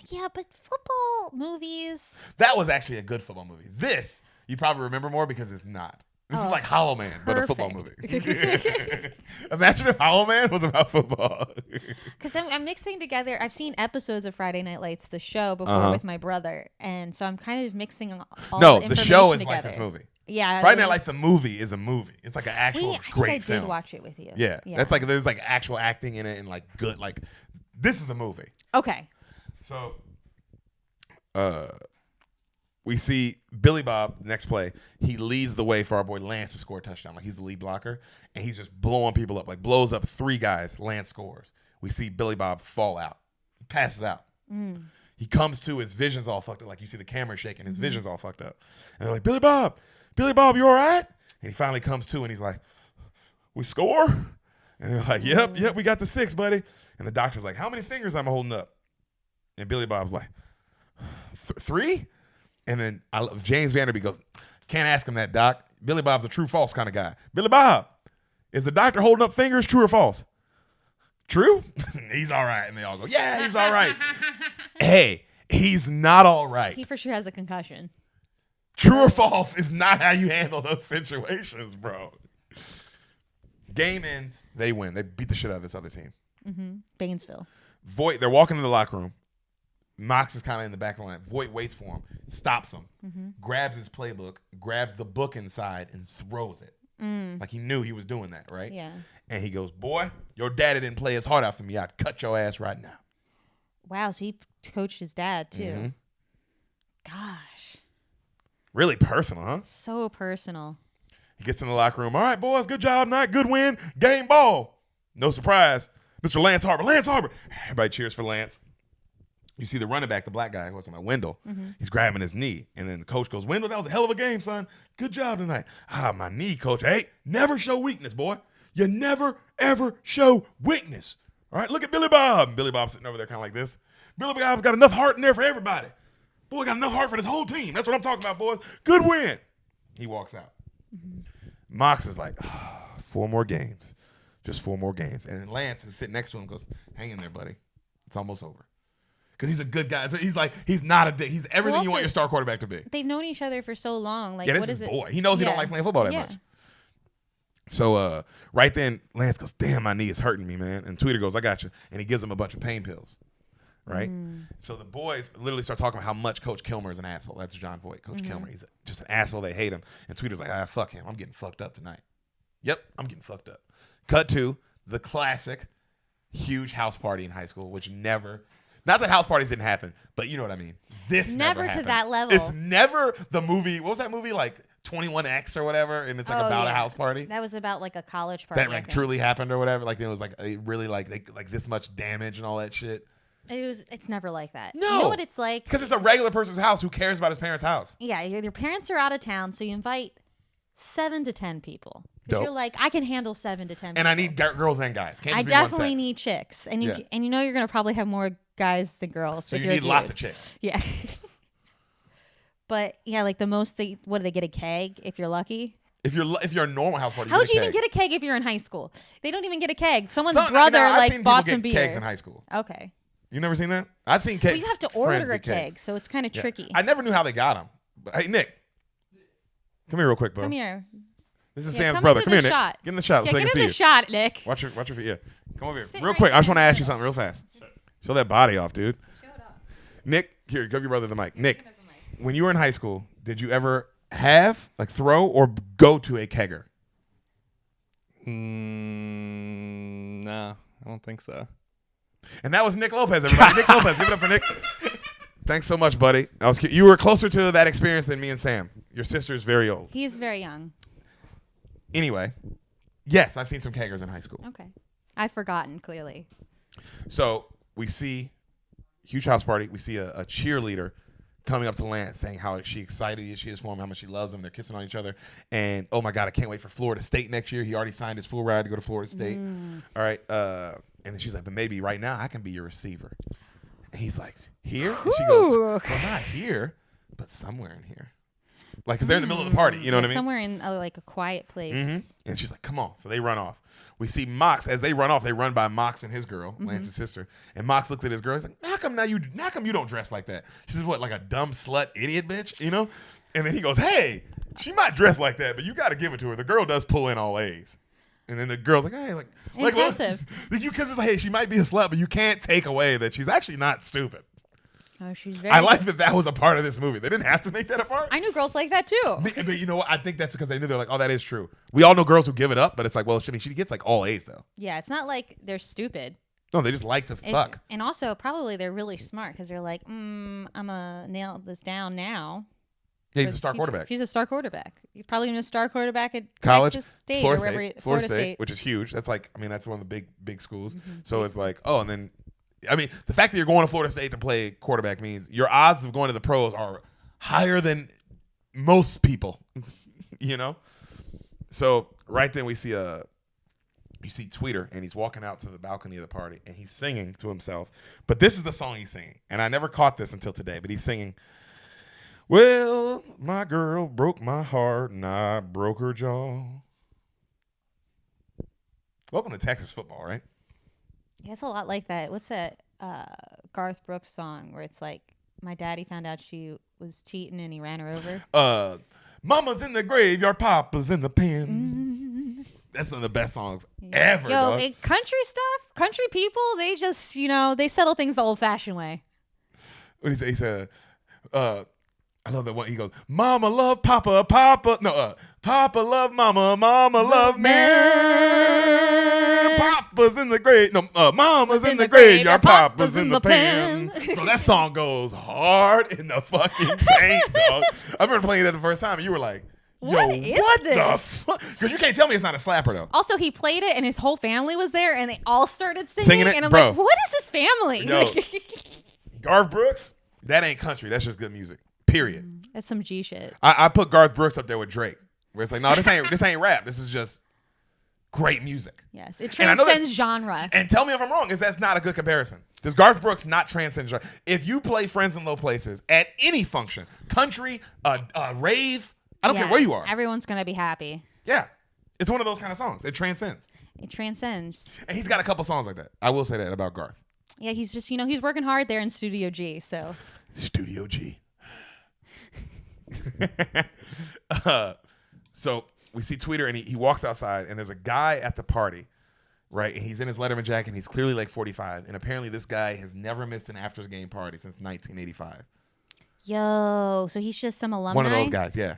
Yeah, but football movies. That was actually a good football movie. This you probably remember more because it's not. This is like Hollow Man, but a football movie. Imagine if Hollow Man was about football. Because I'm mixing together. I've seen episodes of Friday Night Lights, the show, before with my brother, and so I'm kind of mixing all the information the show is together. like this movie. Yeah, Friday Night Lights, the movie, is a movie. It's like an actual great film. I did watch it with you. Yeah, that's like there's like actual acting in it and like good. Like this is a movie. Okay. So, we see Billy Bob next play. He leads the way for our boy Lance to score a touchdown. Like he's the lead blocker, and he's just blowing people up. Like blows up 3 guys. Lance scores. We see Billy Bob fall out. He passes out. He comes to, his vision's all fucked up. Like you see the camera shaking. His vision's all fucked up. And they're like, Billy Bob, you all right? And he finally comes to, and he's like, we score? And they're like, yep, we got the 6, buddy. And the doctor's like, how many fingers am I holding up? And Billy Bob's like, 3? And then James Vanderbeek goes, can't ask him that, doc. Billy Bob's a true false kind of guy. Billy Bob, is the doctor holding up fingers, true or false? True? He's all right. And they all go, yeah, he's all right. Hey, he's not all right. He for sure has a concussion. True or false is not how you handle those situations, bro. Game ends. They win. They beat the shit out of this other team. Bainesville. Voight, they're walking to the locker room. Mox is kind of in the back of the line. Voight waits for him, stops him, grabs his playbook, grabs the book inside, and throws it. Like he knew he was doing that, right? Yeah. And he goes, boy, your daddy didn't play his heart out for me. I'd cut your ass right now. Wow, so he coached his dad, too. Gosh. Really personal, huh? So personal. He gets in the locker room. All right, boys, good job tonight. Good win. Game ball. No surprise. Mr. Lance Harbor. Lance Harbor. Everybody cheers for Lance. You see the running back, the black guy, what's my Wendell. He's grabbing his knee. And then the coach goes, Wendell, that was a hell of a game, son. Good job tonight. My knee, coach. Hey, never show weakness, boy. You never, ever show weakness. All right, look at Billy Bob. Billy Bob's sitting over there kind of like this. Billy Bob's got enough heart in there for everybody. Boy, got enough heart for this whole team. That's what I'm talking about, boys. Good win. He walks out. Mox is like, 4 more games. Just 4 more games. And then Lance, who's sitting next to him, goes, hang in there, buddy. It's almost over. Because he's a good guy. He's like, he's not a dick. He's everything you want your star quarterback to be. They've known each other for so long. Like, this what is is his it? boy. He knows he don't like playing football that much. So right then, Lance goes, damn, my knee is hurting me, man. And Tweeter goes, I got you. And he gives him a bunch of pain pills. Right? So the boys literally start talking about how much Coach Kilmer is an asshole. That's Jon Voight. Coach Kilmer. He's just an asshole. They hate him. And Tweeter's like, fuck him. I'm getting fucked up tonight. Yep, I'm getting fucked up. Cut to the classic huge house party in high school, which never... Not that house parties didn't happen, but you know what I mean. This never to happened. that level. It's never the movie. What was that movie, like 21X or whatever? And it's like about a house party. That was about like a college party. That like truly happened or whatever. Like it was like a really like this much damage and all that shit. It's never like that. No. You know what it's like? Because it's a regular person's house who cares about his parents' house. Yeah, your parents are out of town, so you invite 7 to 10 people. Dope. You're like, I can handle 7 to 10 people. And I need girls and guys. Can't I just be one definitely sex. need chicks. And you know you're going to probably have more guys than girls. So if you you're a need dude. lots of chicks. Yeah. But yeah, like the most, what do they get, a keg if you're lucky? If you're a normal house party, how would you even get a keg if you're in high school? They don't even get a keg. Someone's brother I've seen bought people some get beer. kegs in high school. Okay. You never seen that? I've seen kegs. Well, you have to order a keg, so it's kind of tricky. I never knew how they got them. But, hey, Nick, come here real quick, bro. Come here. This is Sam's brother. Come here, Nick. Shot. Get in the shot. Yeah, So get in the shot, Nick. Watch your feet. Yeah. Come over here. Sit Real right quick. I just want to in the ask you something real fast. Show that body off, dude. Show it up. Nick, here, give your brother the mic. Nick, when you were in high school, did you ever have, like, throw or go to a kegger? No, I don't think so. And that was Nick Lopez, everybody. Nick Lopez. Give it up for Nick. Thanks so much, buddy. I was you were closer to that experience than me and Sam. Your sister's very old. He is very young. Anyway, yes, I've seen some keggers in high school. Okay. I've forgotten, clearly. So we see huge house party. We see a cheerleader coming up to Lance saying how excited she is for him, how much she loves him. They're kissing on each other. And, oh, my God, I can't wait for Florida State next year. He already signed his full ride to go to Florida State. All right. And then she's like, but maybe right now I can be your receiver. And he's like, here? And she goes, well, not here, but somewhere in here. Like, because they're in the middle of the party. You know what I mean? Somewhere in a quiet place. And she's like, come on. So they run off. We see Mox. As they run off, they run by Mox and his girl, Lance's sister. And Mox looks at his girl. He's like, how come you don't dress like that? She says, what, like a dumb slut idiot bitch? You know? And then he goes, hey, she might dress like that, but you got to give it to her. The girl does pull in all A's. And then the girl's like, hey, impressive. Because it's like, hey, she might be a slut, but you can't take away that she's actually not stupid. Oh, she's very. I like that was a part of this movie. They didn't have to make that a part. I knew girls like that too. But you know what? I think that's because they knew. They're like, oh, that is true. We all know girls who give it up, but it's like, well, she gets like all A's though. Yeah, it's not like they're stupid. No, they just like to fuck. And also, probably they're really smart because they're like, I'm gonna nail this down now. Yeah, he's a star quarterback. He's a star quarterback. He's probably going to star quarterback at college, Texas State Florida or wherever. State, Florida State, which is huge. That's like, I mean, that's one of the big schools. So it's like, oh, and then. I mean, the fact that you're going to Florida State to play quarterback means your odds of going to the pros are higher than most people, you know? So right then you see Tweeter, and he's walking out to the balcony of the party, and he's singing to himself. But this is the song he's singing, and I never caught this until today, but he's singing, well, my girl broke my heart, and I broke her jaw. Welcome to Texas football, right? Yeah, it's a lot like that. What's that Garth Brooks song where it's like, my daddy found out she was cheating and he ran her over? Mama's in the graveyard, Papa's in the pen. That's one of the best songs ever. Yo, country stuff, country people, they just, they settle things the old-fashioned way. What did he say? He said, I love that one. He goes, Mama love Papa, Papa love Mama, Mama love man. Papa's in the grave. No, Mama's in the graveyard. Papa's in the pen. Bro, that song goes hard in the fucking paint, dog. I remember playing that the first time, and you were like, yo, what the fuck? Because you can't tell me it's not a slapper, though. Also, he played it, and his whole family was there, and they all started singing. It, and I'm bro. like, what is this family? Yo, Garth Brooks, that ain't country. That's just good music. Period. That's some G shit. I put Garth Brooks up there with Drake, where it's like, no, this ain't rap. This is just great music. Yes, it transcends genre. And tell me if I'm wrong, is that's not a good comparison. Does Garth Brooks not transcend genre? If you play Friends in Low Places at any function, country, rave, I don't care where you are. Everyone's going to be happy. Yeah. It's one of those kind of songs. It transcends. It transcends. And he's got a couple songs like that. I will say that about Garth. Yeah, he's just, he's working hard there in Studio G, so. Studio G. So we see Tweeter, and he walks outside, and there's a guy at the party, right? And he's in his Letterman jacket, and he's clearly like 45. And apparently this guy has never missed an after-game party since 1985. Yo, so he's just some alumni? One of those guys, yeah.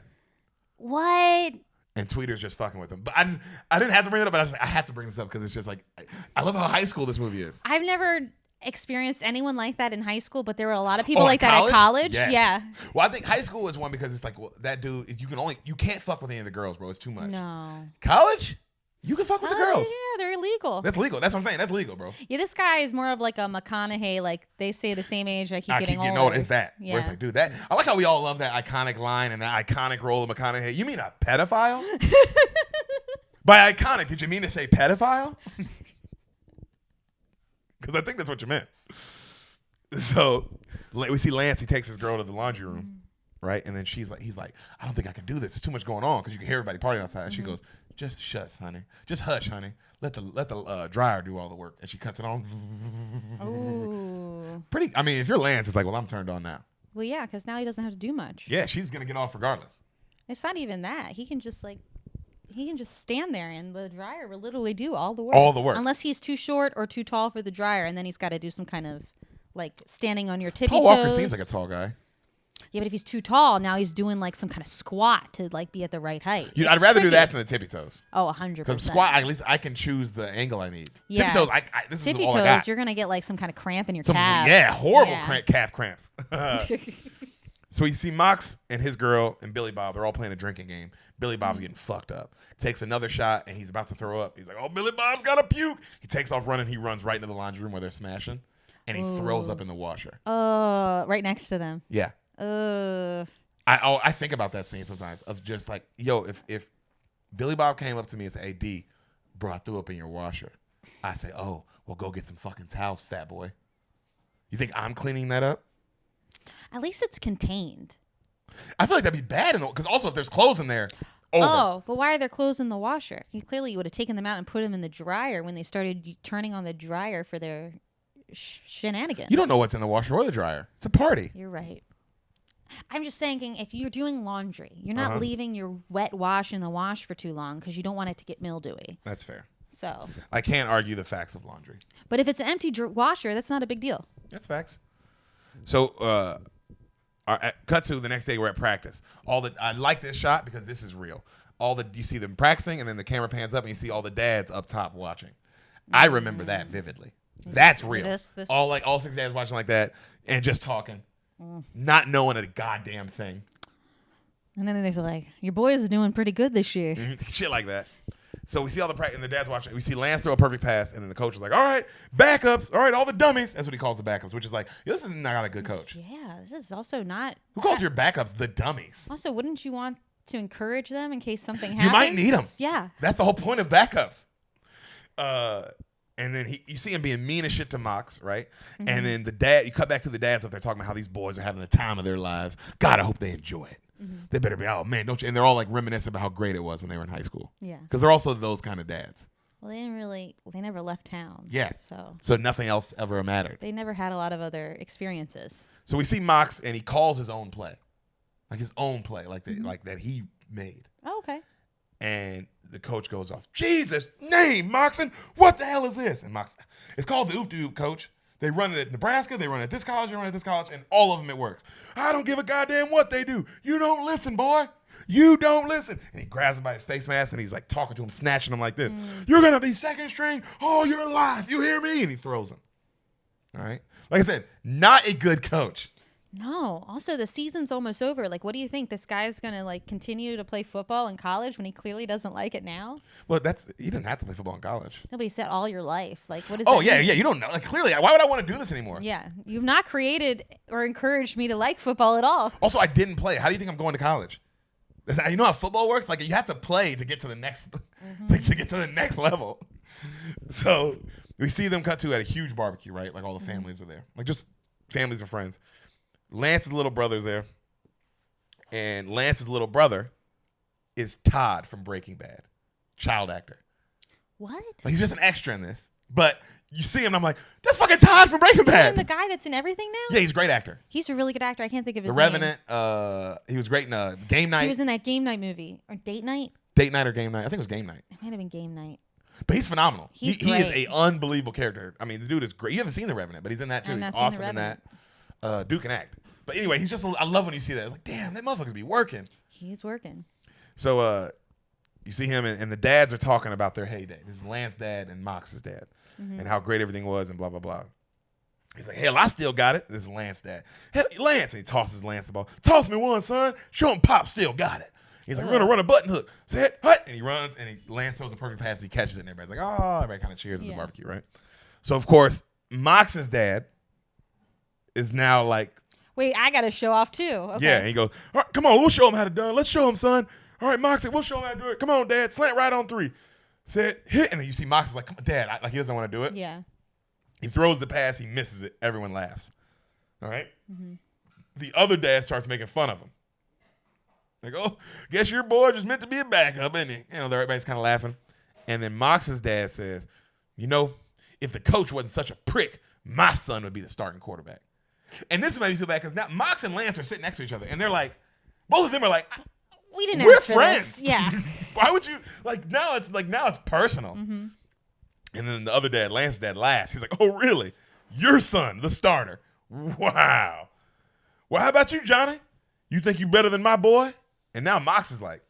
What? And Tweeter's just fucking with him. But I didn't have to bring it up, but I have to bring this up because it's just like, I love how high school this movie is. I've never experienced anyone like that in high school, but there were a lot of people like that at college. Yes. Yeah. Well, I think high school is one because it's like, well, that dude, you can't fuck with any of the girls, bro. It's too much. No. College? You can fuck with the girls. Yeah, they're illegal. That's legal. That's what I'm saying. That's legal, bro. Yeah, this guy is more of like a McConaughey, like they say the same age, I keep getting older. Older. It's that. Yeah. Where it's like, dude, that. I like how we all love that iconic line and that iconic role of McConaughey. You mean a pedophile? By iconic, did you mean to say pedophile? Because I think that's what you meant. So we see Lance. He takes his girl to the laundry room, right? And then he's like, I don't think I can do this. There's too much going on because you can hear everybody partying outside. And she goes, just shush, honey. Just hush, honey. Let the dryer do all the work. And she cuts it on. Ooh. Pretty. I mean, if you're Lance, it's like, well, I'm turned on now. Well, yeah, because now he doesn't have to do much. Yeah, she's gonna get off regardless. It's not even that. He can just stand there and the dryer will literally do all the work. All the work. Unless he's too short or too tall for the dryer, and then he's got to do some kind of like standing on your tippy Paul toes. Walker seems like a tall guy. Yeah, but if he's too tall, now he's doing like some kind of squat to like be at the right height. I'd rather do that than the tippy toes. Oh, 100%. Because squat, at least I can choose the angle I need. Yeah. Tippy toes, this tippy is all toes, I got. you're gonna get like some kind of cramp in your calves. Yeah, horrible Yeah. calf cramps. So you see Mox and his girl and Billy Bob. They're all playing a drinking game. Billy Bob's getting fucked up. Takes another shot and he's about to throw up. He's like, "Oh, Billy Bob's got a puke." He takes off running. He runs right into the laundry room where they're smashing, and he throws up in the washer. Right next to them. Yeah. I think about that scene sometimes of just like, yo, if Billy Bob came up to me and said, "Hey D, bro, I threw up in your washer," I say, "Oh, well, go get some fucking towels, fat boy." You think I'm cleaning that up? At least it's contained. I feel like that'd be bad, because also if there's clothes in there, over. Oh, but why are there clothes in the washer? You would have taken them out and put them in the dryer when they started turning on the dryer for their shenanigans. You don't know what's in the washer or the dryer. It's a party. You're right. I'm just saying, if you're doing laundry, you're not leaving your wet wash in the wash for too long because you don't want it to get mildewy. That's fair. So I can't argue the facts of laundry. But if it's an empty washer, that's not a big deal. That's facts. So, cut to the next day, we're at practice. I like this shot because this is real. You see them practicing, and then the camera pans up, and you see all the dads up top watching. I remember that vividly. That's real. All 6 dads watching like that and just talking, not knowing a goddamn thing. And then there's like, "Your boy is doing pretty good this year." Shit like that. So we see all the practice, and the dad's watching. We see Lance throw a perfect pass, and then the coach is like, "All right, backups. All right, all the dummies." That's what he calls the backups, which is like, this is not a good coach. Yeah, this is also not. Who calls your backups the dummies? Also, wouldn't you want to encourage them in case something happens? You might need them. Yeah. That's the whole point of backups. And then you see him being mean as shit to Mox, right? Mm-hmm. And then you cut back to the dads up there talking about how these boys are having the time of their lives. God, I hope they enjoy it. Mm-hmm. They better be, oh man, don't you? And they're all like reminiscing about how great it was when they were in high school. Yeah. Because they're also those kind of dads. Well, they never left town. Yeah. So nothing else ever mattered. They never had a lot of other experiences. So we see Mox, and he calls his own play. Like his own play, like that he made. Oh, okay. And the coach goes off, "Jesus name, Moxon, what the hell is this?" And Mox, "It's called the Oop Doop, coach. They run it at Nebraska, they run it at this college, they run it at this college, and all of them it works. I don't give a goddamn what they do. You don't listen, boy. You don't listen." And he grabs him by his face mask, and he's like talking to him, snatching him like this. "You're going to be second string all your life. You hear me?" And he throws him. All right? Like I said, not a good coach. No. Also, the season's almost over. Like, what do you think? This guy's going to, like, continue to play football in college when he clearly doesn't like it now? Well, he didn't have to play football in college. Nobody said all your life. Like, what is Oh, that yeah, mean? yeah. You don't know. Like, clearly, why would I want to do this anymore? Yeah. You've not created or encouraged me to like football at all. Also, I didn't play. How do you think I'm going to college? You know how football works? Like, you have to play to get to the next to get to the next level. So we see them cut to at a huge barbecue, right? Like all the families are there. Like just families and friends. Lance's little brother's there. And Lance's little brother is Todd from Breaking Bad. Child actor. What? Like he's just an extra in this. But you see him and I'm like, that's fucking Todd from Breaking Bad. The guy that's in everything now? Yeah, he's a great actor. He's a really good actor. I can't think of his name. The Revenant. He was great in Game Night. He was in that Game Night movie. Or Date Night? Date Night or Game Night. I think it was Game Night. It might have been Game Night. But he's phenomenal. He is an unbelievable character. I mean, the dude is great. You haven't seen The Revenant, but he's in that too. He's awesome in that. Duke can act. But anyway, he's just, I love when you see that. It's like, damn, that motherfucker's be working. He's working. So you see him and the dads are talking about their heyday. This is Lance's dad and Mox's dad and how great everything was and blah, blah, blah. He's like, hell, I still got it. This is Lance's dad. Hell, Lance. And he tosses Lance the ball. Toss me one, son. Show him Pop still got it. He's like, we're going to run a button hook. Set, hut. And he runs and Lance throws a perfect pass. He catches it and everybody's like, oh, everybody kind of cheers at the barbecue, right? So, of course, Mox's dad is now like, wait, I got to show off too. Okay. Yeah, and he goes, all right, come on, we'll show him how to do it. Let's show him, son. All right, Moxie, we'll show him how to do it. Come on, Dad. Slant right on 3. Set, hit. And then you see Moxie's like, come on, Dad. Like he doesn't want to do it. Yeah. He throws the pass. He misses it. Everyone laughs. All right? The other dad starts making fun of him. Like, oh, guess your boy just meant to be a backup, isn't he? You know, everybody's kind of laughing. And then Mox's dad says, you know, if the coach wasn't such a prick, my son would be the starting quarterback. And this made me feel bad because now Mox and Lance are sitting next to each other. And they're like, both of them are like, we didn't we're ask for friends. This. Yeah. Why would you now it's personal. And then the other dad, Lance's dad, laughs. He's like, oh, really? Your son, the starter. Wow. Well, how about you, Johnny? You think you better than my boy? And now Mox is like,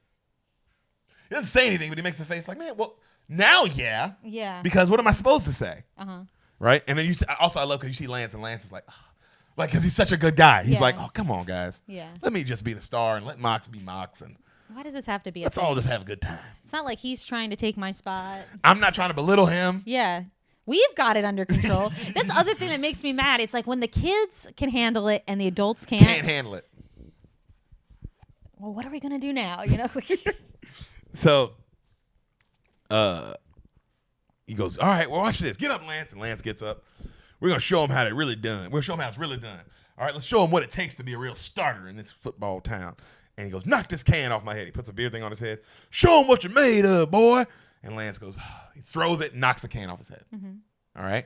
he doesn't say anything, but he makes a face like, man, well, now yeah. Yeah. Because what am I supposed to say? Uh-huh. Right? And then you see, also I love because you see Lance, and Lance is like, oh. Like, because he's such a good guy. He's Yeah. like, oh, come on, guys. Yeah. Let me just be the star and let Mox be Mox. And Why does this have to be let's a thing? all just have a good time. It's not like he's trying to take my spot. I'm not trying to belittle him. Yeah. We've got it under control. That's the other thing that makes me mad. It's like when the kids can handle it and the adults can't. Can't handle it. Well, what are we going to do now? You know? So, he goes, all right, well, watch this. Get up, Lance. And Lance gets up. We're going to show him how it's really done. We're going to show him how it's really done. All right, let's show him what it takes to be a real starter in this football town. And he goes, knock this can off my head. He puts a beer thing on his head. Show him what you're made of, boy. And Lance goes, he throws it and knocks the can off his head. All right.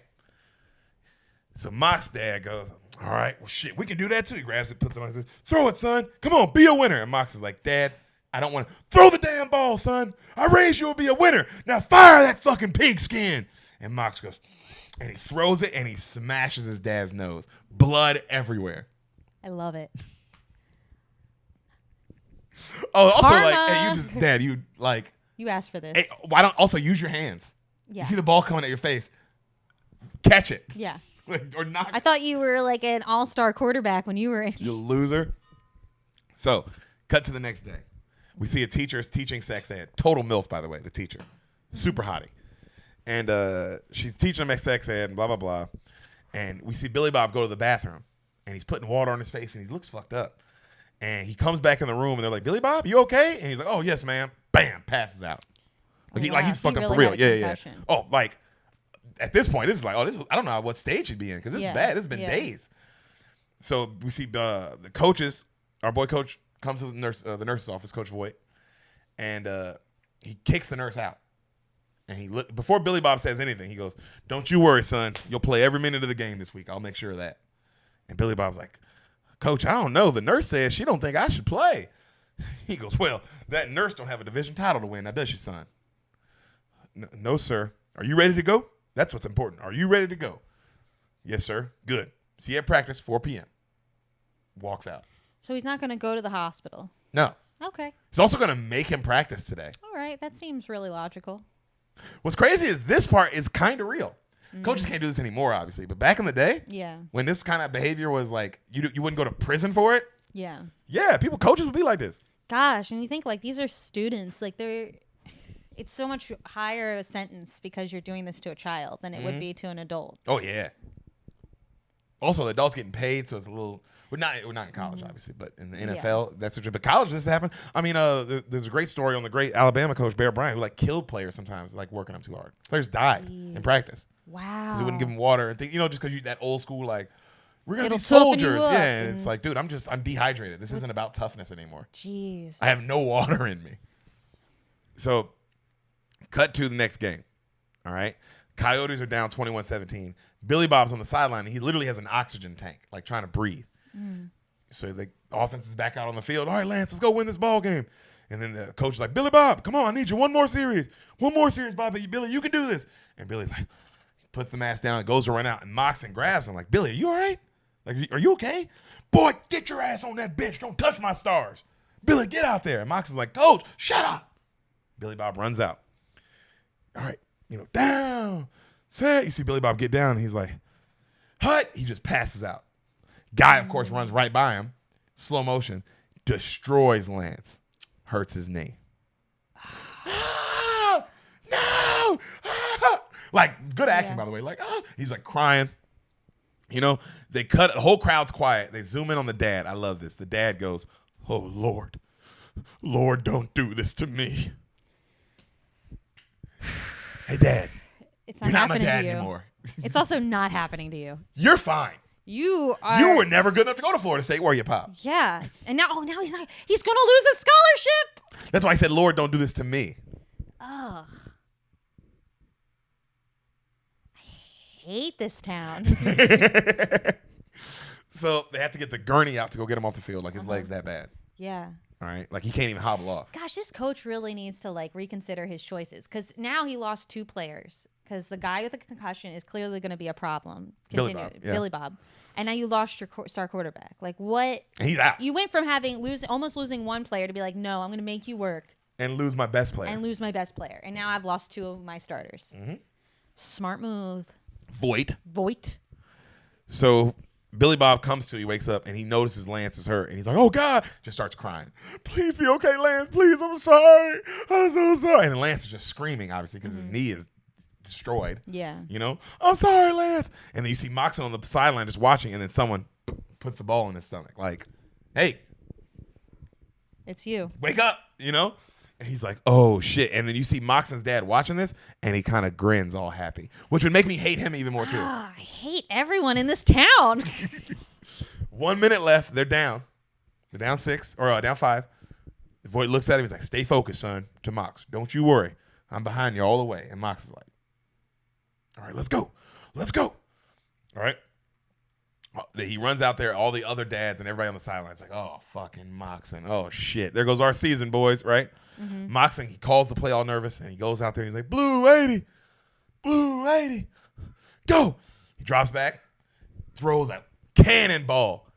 So Mox's dad goes, all right, well, shit, we can do that too. He grabs it, puts it on his head. Throw it, son. Come on, be a winner. And Mox is like, Dad, I don't want to. Throw the damn ball, son. I raised you to be a winner. Now fire that fucking pigskin. And Mox goes, and he throws it and he smashes his dad's nose. Blood everywhere. I love it. Oh, also, Karma. like, hey, you just, Dad, you, like. You asked for this. Hey, why don't also use your hands? Yeah. You see the ball coming at your face. Catch it. Yeah. Or not. I thought you were like an all-star quarterback when you were in. You loser. So, cut to the next day. We see a teacher is teaching sex ed. Total MILF, by the way, the teacher. Super hottie. And she's teaching them sex ed and blah, blah, blah. And we see Billy Bob go to the bathroom. And he's putting water on his face and he looks fucked up. And he comes back in the room and they're like, Billy Bob, you okay? And he's like, oh, yes, ma'am. Bam, passes out. Like, Wow. he's fucked up really for real. had a Yeah, yeah. concussion. Oh, like, at this point, this is like, I don't know what stage he'd be in because this is bad. This has been days. So we see the coaches, our boy coach comes to the nurse's office, Coach Voight, and he kicks the nurse out. And before Billy Bob says anything, he goes, don't you worry, son. You'll play every minute of the game this week. I'll make sure of that. And Billy Bob's like, Coach, I don't know. The nurse says she don't think I should play. He goes, well, that nurse don't have a division title to win. Now, does she, son? No, sir. Are you ready to go? That's what's important. Are you ready to go? Yes, sir. Good. See you at practice, 4 p.m. Walks out. So he's not going to go to the hospital. No. Okay. He's also going to make him practice today. All right. That seems really logical. What's crazy is this part is kind of real. Coaches can't do this anymore, obviously. But back in the day, when this kind of behavior was like, you wouldn't go to prison for it. Yeah. Yeah, coaches would be like this. Gosh, and you think like these are students, like it's so much higher a sentence because you're doing this to a child than it would be to an adult. Oh yeah. Also, the adults getting paid, so it's a little. We're not in college, obviously, but in the NFL, that's what. But college, this happened. I mean, there's a great story on the great Alabama coach Bear Bryant who like killed players sometimes, like working them too hard. Players died in practice. Wow. Because they wouldn't give them water and just because you that old school like. We're gonna It'll be toughen you soldiers, up, yeah. And it's like, dude, I'm dehydrated. This isn't about toughness anymore. Jeez. I have no water in me. So, cut to the next game. All right, Coyotes are down 21-17. Billy Bob's on the sideline. And he literally has an oxygen tank, like trying to breathe. So the offense is back out on the field. All right, Lance, let's go win this ball game. And then the coach is like, Billy Bob, come on, I need you. One more series, Bobby. Billy, you can do this. And Billy's like, puts the mask down and goes to run out. And Moxon grabs him like, Billy, are you all right? Like, are you okay? Boy, get your ass on that bench. Don't touch my stars. Billy, get out there. And Moxon's like, Coach, shut up. Billy Bob runs out. All right, down. Set. You see Billy Bob get down. And he's like, hut. He just passes out. Guy, of course, runs right by him. Slow motion. Destroys Lance. Hurts his knee. Ah, no. Ah. Like, good acting, by the way. Like, he's like crying. They cut. The whole crowd's quiet. They zoom in on the dad. I love this. The dad goes, oh, Lord. Lord, don't do this to me. Hey, Dad. It's not you're not my happening dad to you. anymore. It's also not happening to you. You're fine. You were never good enough to go to Florida State, were you, Pop? Yeah. And now he's not. He's going to lose a scholarship. That's why I said, Lord, don't do this to me. Ugh. I hate this town. So they have to get the gurney out to go get him off the field. Like his leg's that bad. Yeah. All right. Like he can't even hobble off. Gosh, this coach really needs to like reconsider his choices because now he lost 2 players because the guy with the concussion is clearly going to be a problem. Billy Bob, yeah. Billy Bob. And now you lost your star quarterback. Like, what? He's out. You went from almost losing one player to be like, no, I'm going to make you work. And lose my best player. And now I've lost 2 of my starters. Mm-hmm. Smart move. Voight. So Billy Bob comes to, he wakes up, and he notices Lance is hurt. And he's like, oh, God. Just starts crying. Please be okay, Lance. Please, I'm sorry. I'm so sorry. And then Lance is just screaming, obviously, because his knee is destroyed. Yeah. You know? I'm sorry, Lance. And then you see Moxon on the sideline just watching, and then someone puts the ball in his stomach. Like, hey. It's you. Wake up, you know? And he's like, oh, shit. And then you see Moxon's dad watching this, and he kind of grins all happy, which would make me hate him even more, too. I hate everyone in this town. 1 minute left. They're down. They're down 6, or down 5. Voight looks at him. He's like, stay focused, son, to Mox. Don't you worry. I'm behind you all the way. And Mox is like, all right, let's go. All right. He runs out there, all the other dads and everybody on the sidelines like, oh, fucking Moxon. Oh, shit. There goes our season, boys, right? Mm-hmm. Moxon, he calls the play all nervous, and he goes out there and he's like, Blue 80. Go. He drops back, throws a cannonball.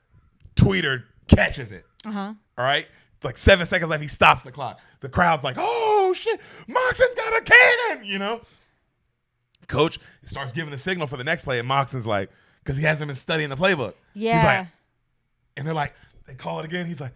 Tweeter catches it. Uh-huh. All right? Like 7 seconds left, he stops the clock. The crowd's like, oh, shit. Moxon's got a cannon, you know? Coach starts giving the signal for the next play, and Moxon's like, because he hasn't been studying the playbook. Yeah. He's like, and they're like, they call it again. He's like,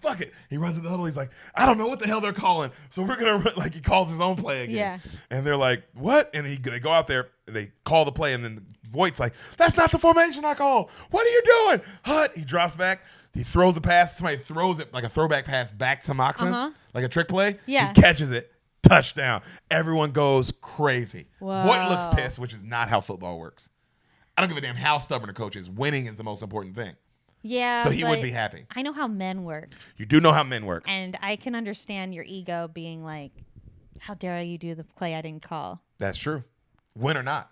fuck it. He runs in the huddle. He's like, I don't know what the hell they're calling. So we're going to run, like, he calls his own play again. Yeah. And they're like, what? And they go out there, and they call the play, and then Voight's like, that's not the formation I called. What are you doing? Hut. He drops back. He throws a pass. Somebody throws it like a throwback pass back to Moxon, like a trick play. Yeah. He catches it. Touchdown. Everyone goes crazy. Whoa. Voight looks pissed, which is not how football works. I don't give a damn how stubborn a coach is. Winning is the most important thing. Yeah. So he would be happy. I know how men work. You do know how men work. And I can understand your ego being like, how dare you do the play I didn't call? That's true. Win or not.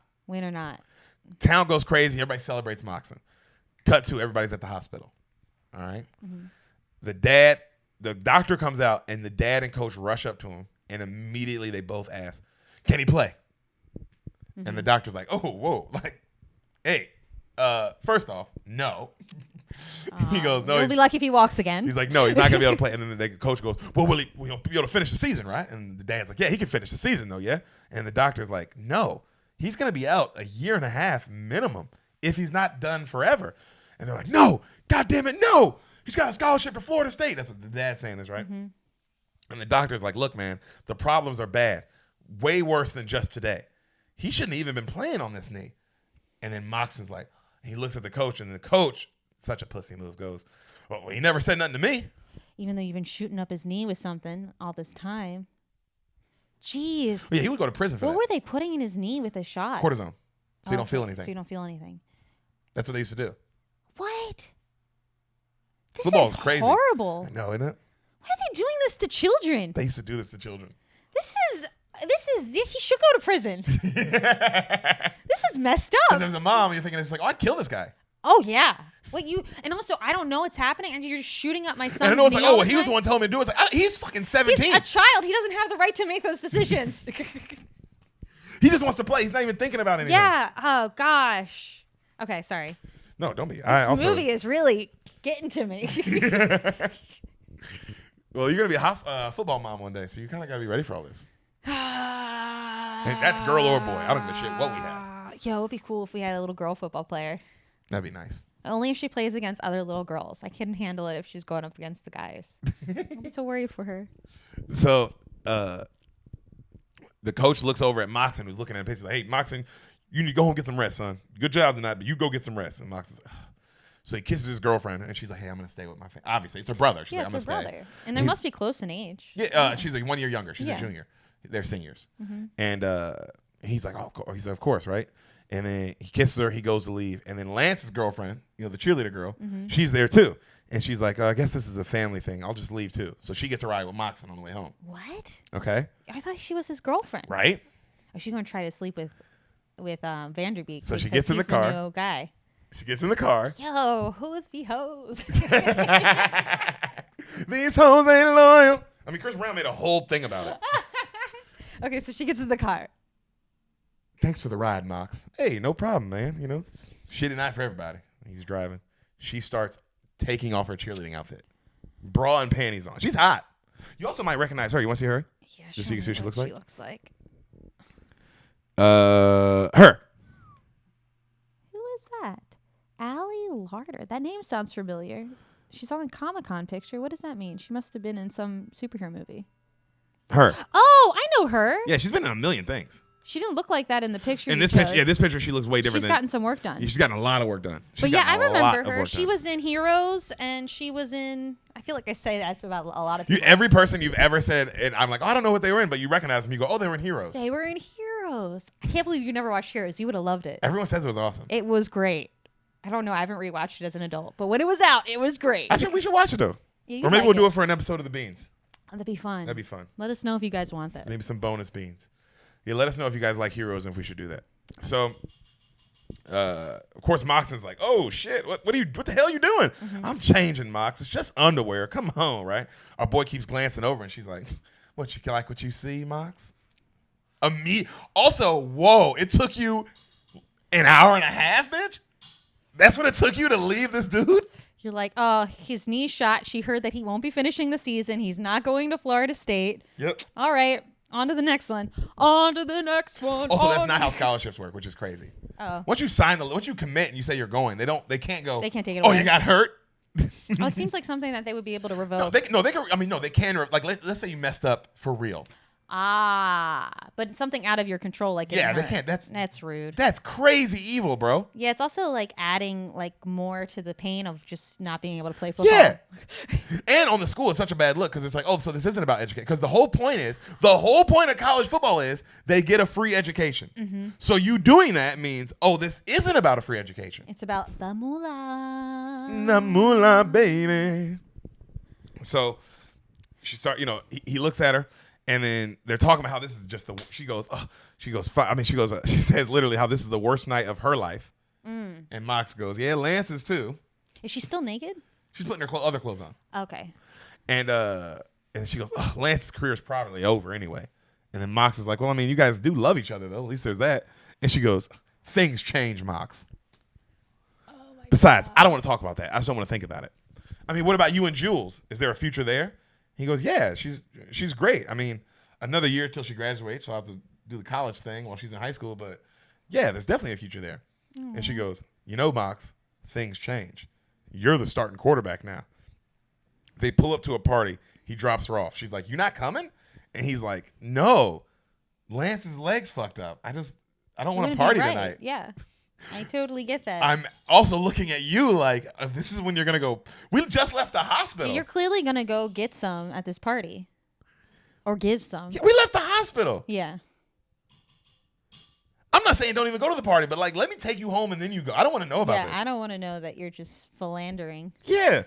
Town goes crazy. Everybody celebrates Moxon. Cut to everybody's at the hospital. All right? Mm-hmm. The doctor comes out, and the dad and coach rush up to him, and immediately they both ask, can he play? Mm-hmm. And the doctor's like, oh, whoa. Like, hey, first off, no. He goes, no. He'll be lucky if he walks again. He's like, no, he's not going to be able to play. And then the coach goes, well, will he be able to finish the season, right? And the dad's like, yeah, he can finish the season, though, yeah? And the doctor's like, no, he's going to be out 1.5 years minimum if he's not done forever. And they're like, no, God damn it, no. He's got a scholarship to Florida State. That's what the dad's saying this, right? Mm-hmm. And the doctor's like, look, man, the problems are bad. Way worse than just today. He shouldn't have even been playing on this knee. And then Moxon's like, he looks at the coach, and the coach, such a pussy move, goes, well, he never said nothing to me. Even though you've been shooting up his knee with something all this time. Jeez. Well, yeah, he would go to prison for that. What were they putting in his knee with a shot? Cortisone. So you don't feel anything. So you don't feel anything. That's what they used to do. What? This Football is crazy. Horrible. I know, isn't it? Why are they doing this to children? They used to do this to children. This is he should go to prison. This is messed up. Because there's a mom, you're thinking it's like, oh, I'd kill this guy. Oh yeah. And also I don't know what's happening, and you're just shooting up my son's And I know it's like, knee oh, well, he was the one telling me to do it. It's like, he's fucking 17. He's a child. He doesn't have the right to make those decisions. He just wants to play. He's not even thinking about anything. Yeah. Oh gosh. Okay, sorry. No, don't be. This movie is really getting to me. Well, you're gonna be a football mom one day, so you kind of gotta be ready for all this. And that's girl or boy. I don't give a shit what we have. Yo, it would be cool if we had a little girl football player. That'd be nice. Only if she plays against other little girls. I couldn't handle it if she's going up against the guys. I'm so worried for her. So, the coach looks over at Moxon, who's looking at him. He's like, hey, Moxon, you need to go home and get some rest, son. Good job tonight, but you go get some rest. And Moxon's like, so he kisses his girlfriend, and she's like, hey, I'm going to stay with my family. Obviously, it's her brother. She's like, I'm going to stay. Brother. And they must be close in age. Yeah, she's like 1 year younger. She's a junior. They're seniors. Mm-hmm. And he's like, oh, he's like, of course, right? And then he kisses her. He goes to leave. And then Lance's girlfriend, the cheerleader girl, she's there too. And she's like, I guess this is a family thing. I'll just leave too. So she gets a ride with Moxon on the way home. What? Okay. I thought she was his girlfriend. Right. Is she going to try to sleep with Vanderbeek? So she gets in the car. The new guy. She gets in the car. Yo, hoes be hoes. These hoes ain't loyal. I mean, Chris Brown made a whole thing about it. Okay, so she gets in the car. Thanks for the ride, Mox. Hey, no problem, man. You know, it's a shitty night for everybody. He's driving. She starts taking off her cheerleading outfit. Bra and panties on. She's hot. You also might recognize her. You want to see her? Yeah, Just so you can see what she looks like? She looks like. Her. Who is that? Allie Larder. That name sounds familiar. She's on a Comic-Con picture. What does that mean? She must have been in some superhero movie. Her. Oh, I know her. Yeah, she's been in a million things. She didn't look like that in the picture. In this picture, this picture, she looks way different. She's gotten some work done. She's gotten a lot of work done. But yeah, I remember her. She was in Heroes, and she was in. I feel like I say that about a lot of people. Every person you've ever said, and I'm like, oh, I don't know what they were in, but you recognize them. You go, oh, they were in Heroes. They were in Heroes. I can't believe you never watched Heroes. You would have loved it. Everyone says it was awesome. It was great. I don't know. I haven't rewatched it as an adult, but when it was out, it was great. I think we should watch it though, Yeah, or maybe we'll do it for an episode of the Beans. That'd be fun. That'd be fun. Let us know if you guys want that. Maybe some bonus beans. Yeah, let us know if you guys like Heroes and if we should do that. So, of course, Moxon's like, "Oh shit, what the hell are you doing?" Mm-hmm. I'm changing, Mox. It's just underwear. Come on, right? Our boy keeps glancing over, and she's like, "What you like? What you see, Mox?" Also, whoa! It took you an hour and a half, bitch. That's what it took you to leave this dude. You're like, oh, his knee shot. She heard that he won't be finishing the season. He's not going to Florida State. Yep. All right. On to the next one. On to the next one. Also, that's not how scholarships work, which is crazy. Oh. Once you commit and you say you're going, they can't go. They can't take it away. Oh, you got hurt? Oh, it seems like something that they would be able to revoke. They can. Like, let's say you messed up for real. But something out of your control, like yeah, they can't. That's rude. That's crazy evil, bro. Yeah, it's also like adding like more to the pain of just not being able to play football. Yeah, and on the school, it's such a bad look because it's like, oh, so this isn't about education. Because the whole point of college football is they get a free education. Mm-hmm. So you doing that means, oh, this isn't about a free education. It's about the moolah. The moolah, baby. So she he looks at her. And then they're talking about how this is just she says literally how this is the worst night of her life. Mm. And Mox goes, yeah, Lance's too. Is she still naked? She's putting her other clothes on. Okay. And she goes, oh, Lance's career is probably over anyway. And then Mox is like, well, I mean, you guys do love each other though. At least there's that. And she goes, things change, Mox. Oh my Besides, God. I don't want to talk about that. I just don't want to think about it. I mean, what about you and Jules? Is there a future there? He goes, yeah, she's great. I mean, another year till she graduates, so I'll have to do the college thing while she's in high school. But yeah, there's definitely a future there. Aww. And she goes, Mox, things change. You're the starting quarterback now. They pull up to a party. He drops her off. She's like, you not coming? And he's like, no, Lance's leg's fucked up. I don't want to party tonight. Yeah. I totally get that. I'm also looking at you like, this is when you're going to go. We just left the hospital. You're clearly going to go get some at this party. Or give some. Yeah, we left the hospital. Yeah. I'm not saying don't even go to the party, but like, let me take you home and then you go. I don't want to know about this. Yeah, I don't want to know that you're just philandering. Yeah.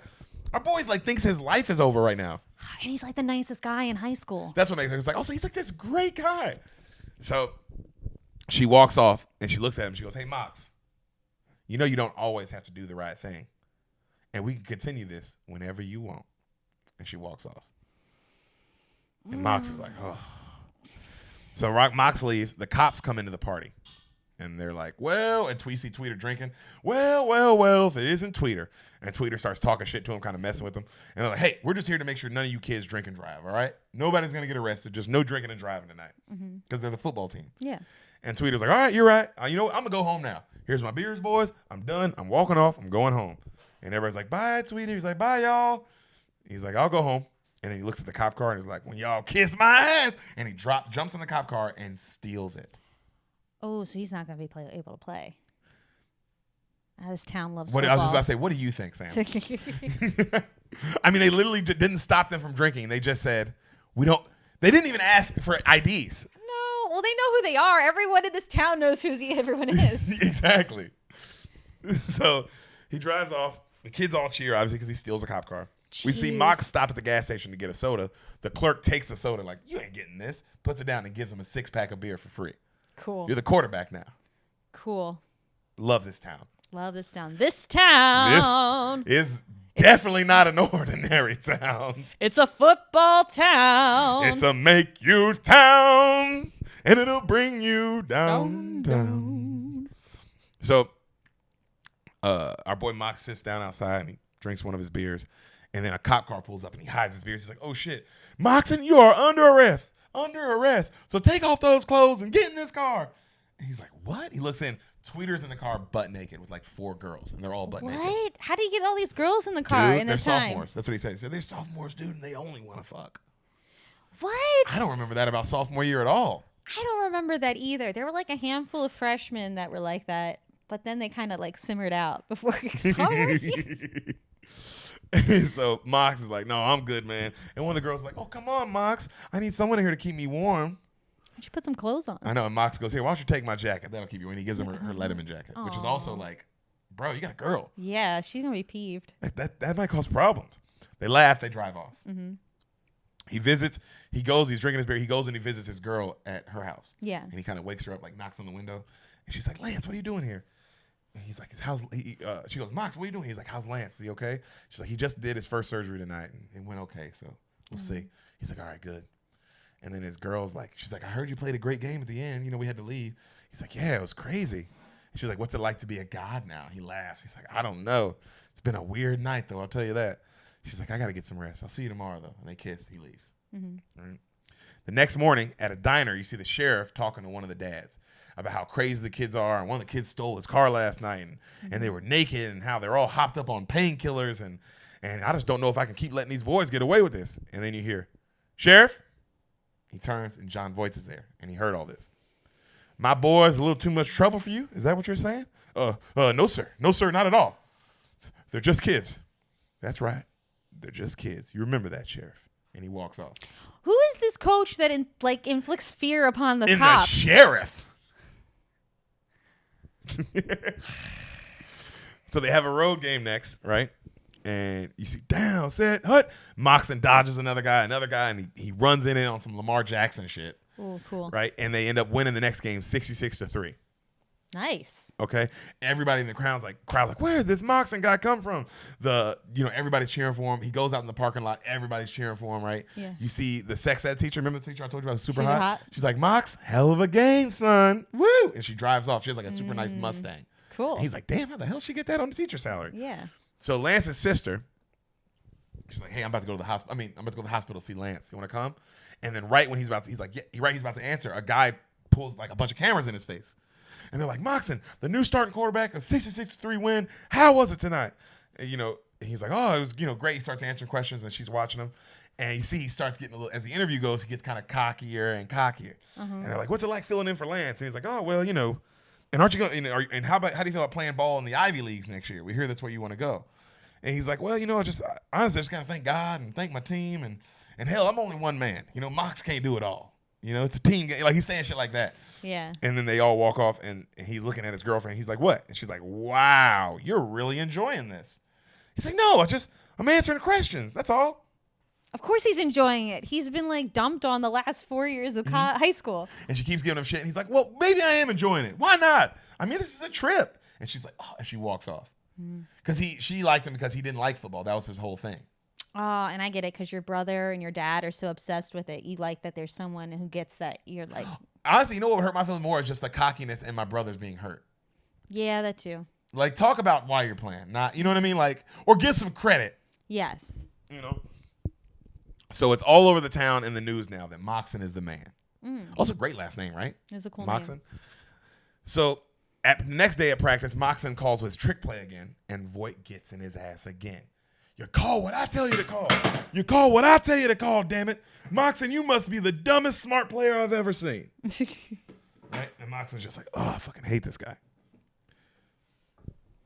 Our boy like thinks his life is over right now. And he's like the nicest guy in high school. That's what makes it. It's like, also, he's like this great guy. So she walks off and she looks at him. She goes, hey, Mox, you know you don't always have to do the right thing. And we can continue this whenever you want. And she walks off. And Mox is like, oh. So Mox leaves. The cops come into the party. And they're like, well, and you see Tweeter drinking. Well, if it isn't Tweeter. And Tweeter starts talking shit to him, kind of messing with him. And they're like, hey, we're just here to make sure none of you kids drink and drive, all right? Nobody's going to get arrested. Just no drinking and driving tonight. Because they're the football team. Yeah. And Tweeter's like, all right, you're right. You know what? I'm going to go home now. Here's my beers, boys. I'm done. I'm walking off. I'm going home. And everybody's like, bye, Tweeter. He's like, bye, y'all. He's like, I'll go home. And then he looks at the cop car and he's like, when y'all kiss my ass. And he jumps in the cop car and steals it. Oh, so he's not going to be able to play. This town loves football. I was just about to say, what do you think, Sam? I mean, they literally didn't stop them from drinking. They just said, they didn't even ask for IDs. No, well, they know who they are. Everyone in this town knows who everyone is. Exactly. So he drives off. The kids all cheer, obviously, because he steals a cop car. Jeez. We see Mox stop at the gas station to get a soda. The clerk takes the soda like, you ain't getting this. Puts it down and gives him a 6-pack of beer for free. Cool. You're the quarterback now. Cool. Love this town. Love this town. This town. This is definitely not an ordinary town. It's a football town. It's a make-you town. and it'll bring you down. So our boy Mox sits down outside and he drinks one of his beers, and then a cop car pulls up and he hides his beers. He's like, oh shit, Moxon, you are under arrest. So take off those clothes and get in this car. And he's like, what? He looks in. Tweeter's in the car butt naked with like 4 girls, and they're all butt naked. What? How do you get all these girls in the car Dude, in they're this time? sophomores. That's what he said. He said, they're sophomores, dude, and they only want to fuck. What? I don't remember that about sophomore year at all. I don't remember that either. There were like a handful of freshmen that were like that, but then they kind of like simmered out before sophomore year. So Mox is like, no, I'm good, man. And one of the girls is like, oh, come on, Mox. I need someone in here to keep me warm. You should put some clothes on. I know. And Mox goes, here, why don't you take my jacket? That'll keep you warm. And he gives him her Letterman jacket, which is also like, bro, you got a girl. Yeah, she's going to be peeved. That might cause problems. They laugh. They drive off. Mm-hmm. He visits. He's drinking his beer. He goes and he visits his girl at her house. Yeah. And he kind of wakes her up, like knocks on the window. And she's like, Lance, what are you doing here? And he's like, she goes, Mox, what are you doing? He's like, how's Lance? Is he okay? She's like, he just did his first surgery tonight and it went okay. So we'll see. He's like, all right, good. And then his girl's like, she's like, I heard you played a great game at the end. You know, we had to leave. He's like, yeah, it was crazy. And she's like, what's it like to be a god now? He laughs. He's like, I don't know. It's been a weird night, though. I'll tell you that. She's like, I got to get some rest. I'll see you tomorrow, though. And they kiss. He leaves. Mm-hmm. Right? The next morning at a diner, you see the sheriff talking to one of the dads about how crazy the kids are. And one of the kids stole his car last night. And they were naked and how they're all hopped up on painkillers. And I just don't know if I can keep letting these boys get away with this. And then you hear, Sheriff? He turns and Jon Voight is there, and he heard all this. My boy's a little too much trouble for you? Is that what you're saying? No, sir. No, sir, not at all. They're just kids. That's right. They're just kids. You remember that, Sheriff. And he walks off. Who is this coach that inflicts fear upon the And cops? the sheriff. So they have a road game next, right? And you see, down, set, hut. Moxon dodges another guy, and he runs in it on some Lamar Jackson shit. Oh, cool. Right? And they end up winning the next game 66-3. Nice. Okay? Everybody in the crowd's like, where's this Moxon guy come from? Everybody's cheering for him. He goes out in the parking lot. Everybody's cheering for him, right? Yeah. You see the sex ed teacher. Remember the teacher I told you about? Super She's hot? She's like, Mox, hell of a game, son. Woo! And she drives off. She has like a super nice Mustang. Cool. And he's like, damn, how the hell did she get that on the teacher salary? Yeah. So Lance's sister, she's like, hey, I'm about to go to the hospital. I'm about to go to the hospital to see Lance. You want to come? And then right when he's about to answer, a guy pulls like a bunch of cameras in his face. And they're like, Moxon, the new starting quarterback, a 66-3 win. How was it tonight? And, he's like, oh, it was, great. He starts answering questions and she's watching him. And you see he starts getting a little, as the interview goes, he gets kind of cockier and cockier. And they're like, what's it like filling in for Lance? And he's like, oh, well, and aren't you going, and how do you feel about playing ball in the Ivy Leagues next year? We hear that's where you want to go. And he's like, well, honestly, I just got to thank God and thank my team. And hell, I'm only one man. Mox can't do it all. It's a team game. Like, he's saying shit like that. Yeah. And then they all walk off, and he's looking at his girlfriend. He's like, what? And she's like, wow, you're really enjoying this. He's like, no, I'm answering questions. That's all. Of course he's enjoying it. He's been dumped on the last 4 years of high school. And she keeps giving him shit. And he's like, well, maybe I am enjoying it. Why not? I mean, this is a trip. And she's like, oh, and she walks off. Because she liked him because he didn't like football. That was his whole thing. Oh, and I get it because your brother and your dad are so obsessed with it. You like that there's someone who gets that. You're like, honestly, what would hurt my feelings more is just the cockiness and my brothers being hurt. Yeah, that too. Like, talk about why you're playing, not, you know what I mean? Like, or give some credit. Yes. So it's all over the town in the news now that Moxon is the man. Also, great last name, right? It's a cool Moxon. name. So the next day at practice, Moxon calls his trick play again, and Voight gets in his ass again. You call what I tell you to call. You call what I tell you to call, damn it. Moxon, you must be the dumbest smart player I've ever seen. Right? And Moxon's just like, oh, I fucking hate this guy.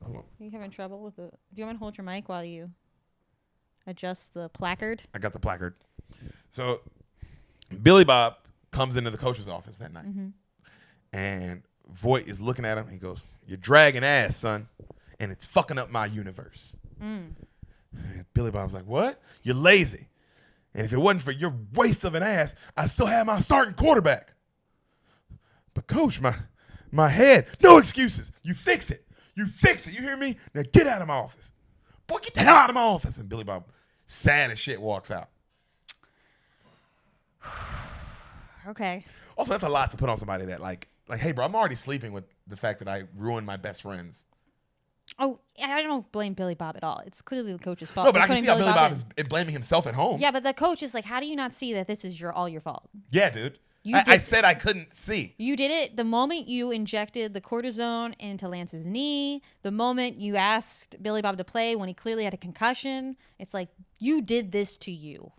Are you having trouble with it? Do you want me to hold your mic while you adjust the placard? I got the placard. So Billy Bob comes into the coach's office that night. And Voight is looking at him. He goes, you're dragging ass, son. And it's fucking up my universe. And Billy Bob's like, what? You're lazy. And if it wasn't for your waste of an ass, I'd still have my starting quarterback. But coach, my head, no excuses. You fix it. You fix it. You hear me? Now get out of my office. Boy, get the hell out of my office. And Billy Bob, sad as shit, walks out. Okay. Also, that's a lot to put on somebody that like, hey, bro, I'm already sleeping with the fact that I ruined my best friends. Oh, I don't blame Billy Bob at all. It's clearly the coach's fault. No, but for I can putting see how Billy Bob in. is blaming himself at home. Yeah, but the coach is like, how do you not see that this is all your fault? Yeah, dude. I said I couldn't see. You did it the moment you injected the cortisone into Lance's knee, the moment you asked Billy Bob to play when he clearly had a concussion. It's like, you did this to you.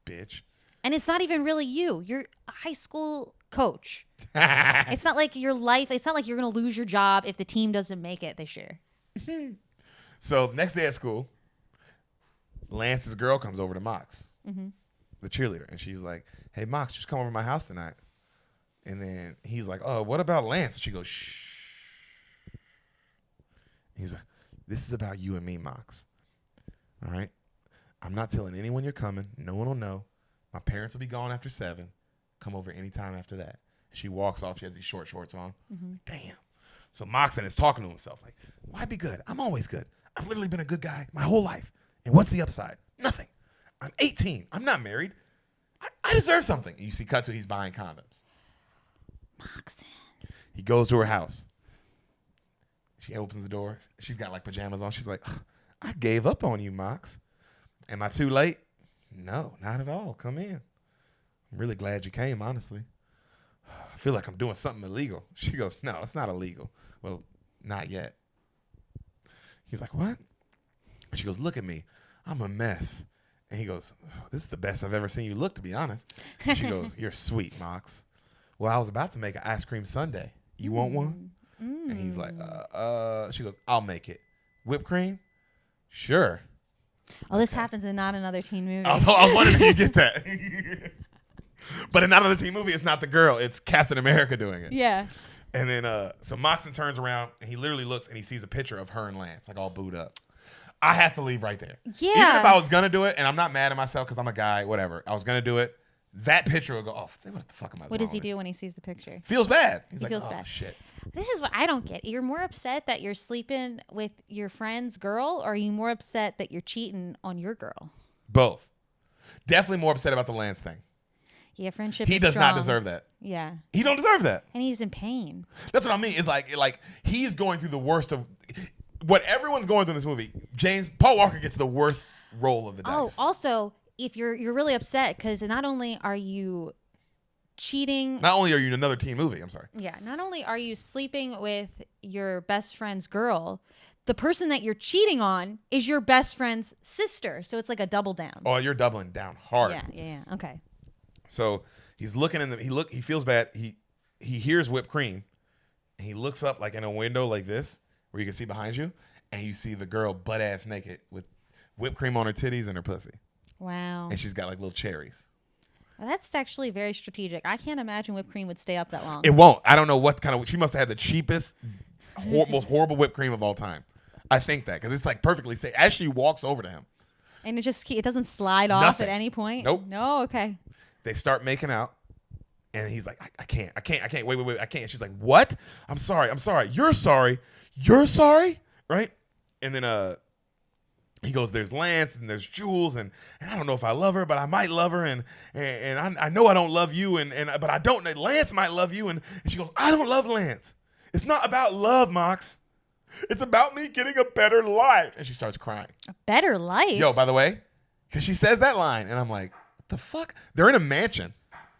Bitch. And it's not even really you. You're a high school coach. It's not like your life. It's not like you're going to lose your job if the team doesn't make it this year. So next day at school, Lance's girl comes over to Mox, the cheerleader. And she's like, hey, Mox, just come over to my house tonight. And then he's like, oh, what about Lance? And she goes, shh. He's like, this is about you and me, Mox. All right? I'm not telling anyone you're coming. No one will know. My parents will be gone after 7. Come over anytime after that. She walks off. She has these short shorts on. Damn. So Moxon is talking to himself like, why be good? I'm always good. I've literally been a good guy my whole life. And what's the upside? Nothing. I'm 18. I'm not married. I deserve something. You see, cut to he's buying condoms. Moxon. He goes to her house. She opens the door. She's got like pajamas on. She's like, I gave up on you, Mox. Am I too late? No, not at all. Come in. I'm really glad you came, honestly. I feel like I'm doing something illegal. She goes, no, it's not illegal. Well, not yet. He's like, what? And she goes, look at me. I'm a mess. And he goes, this is the best I've ever seen you look, to be honest. And she goes, you're sweet, Mox. Well, I was about to make an ice cream sundae. You want one? And he's like, she goes, I'll make it. Whipped cream? Sure. Oh, this happens in not another teen movie. I was wondering if you get that. But in not another teen movie, it's not the girl. It's Captain America doing it. Yeah. And then, so Moxon turns around, and he literally looks, and he sees a picture of her and Lance, like all booed up. I have to leave right there. Yeah. Even if I was going to do it, and I'm not mad at myself because I'm a guy, whatever. I was going to do it. That picture will go, oh, what the fuck am I doing? What does he do when he sees the picture? Feels bad. He's like, feels oh, bad. Shit. This is what I don't get. You're more upset that you're sleeping with your friend's girl, or are you more upset that you're cheating on your girl? Both. Definitely more upset about the Lance thing. Yeah, friendship He is does strong. not deserve that. Yeah. He don't deserve that. And he's in pain. That's what I mean. It's like he's going through the worst of what everyone's going through in this movie. Paul Walker gets the worst roll of the dice. Oh, also, if you're really upset because not only are you cheating. Not only are you in another teen movie, I'm sorry. Yeah, not only are you sleeping with your best friend's girl, the person that you're cheating on is your best friend's sister. So it's like a double down. Oh, you're doubling down hard. Yeah. Okay. So he's looking he feels bad. He hears whipped cream, and he looks up like in a window like this where you can see behind you, and you see the girl butt ass naked with whipped cream on her titties and her pussy. Wow. And she's got like little cherries. Well, that's actually very strategic. I can't imagine whipped cream would stay up that long. It won't. I don't know what kind of. She must have had the cheapest, most horrible whipped cream of all time. I think that because it's like perfectly safe. As she walks over to him, and it doesn't slide off Nothing. at any point. Nope. No. Okay. they start making out, and he's like, I can't. Wait, I can't. She's like, what? I'm sorry. You're sorry. Right? And then he goes, there's Lance and there's Jules, and I don't know if I love her, but I might love her, and I know I don't love you, but I don't. Lance might love you, and she goes, I don't love Lance. It's not about love, Mox. It's about me getting a better life. And she starts crying. A better life? Yo, by the way, because she says that line, and I'm like, what the fuck? They're in a mansion.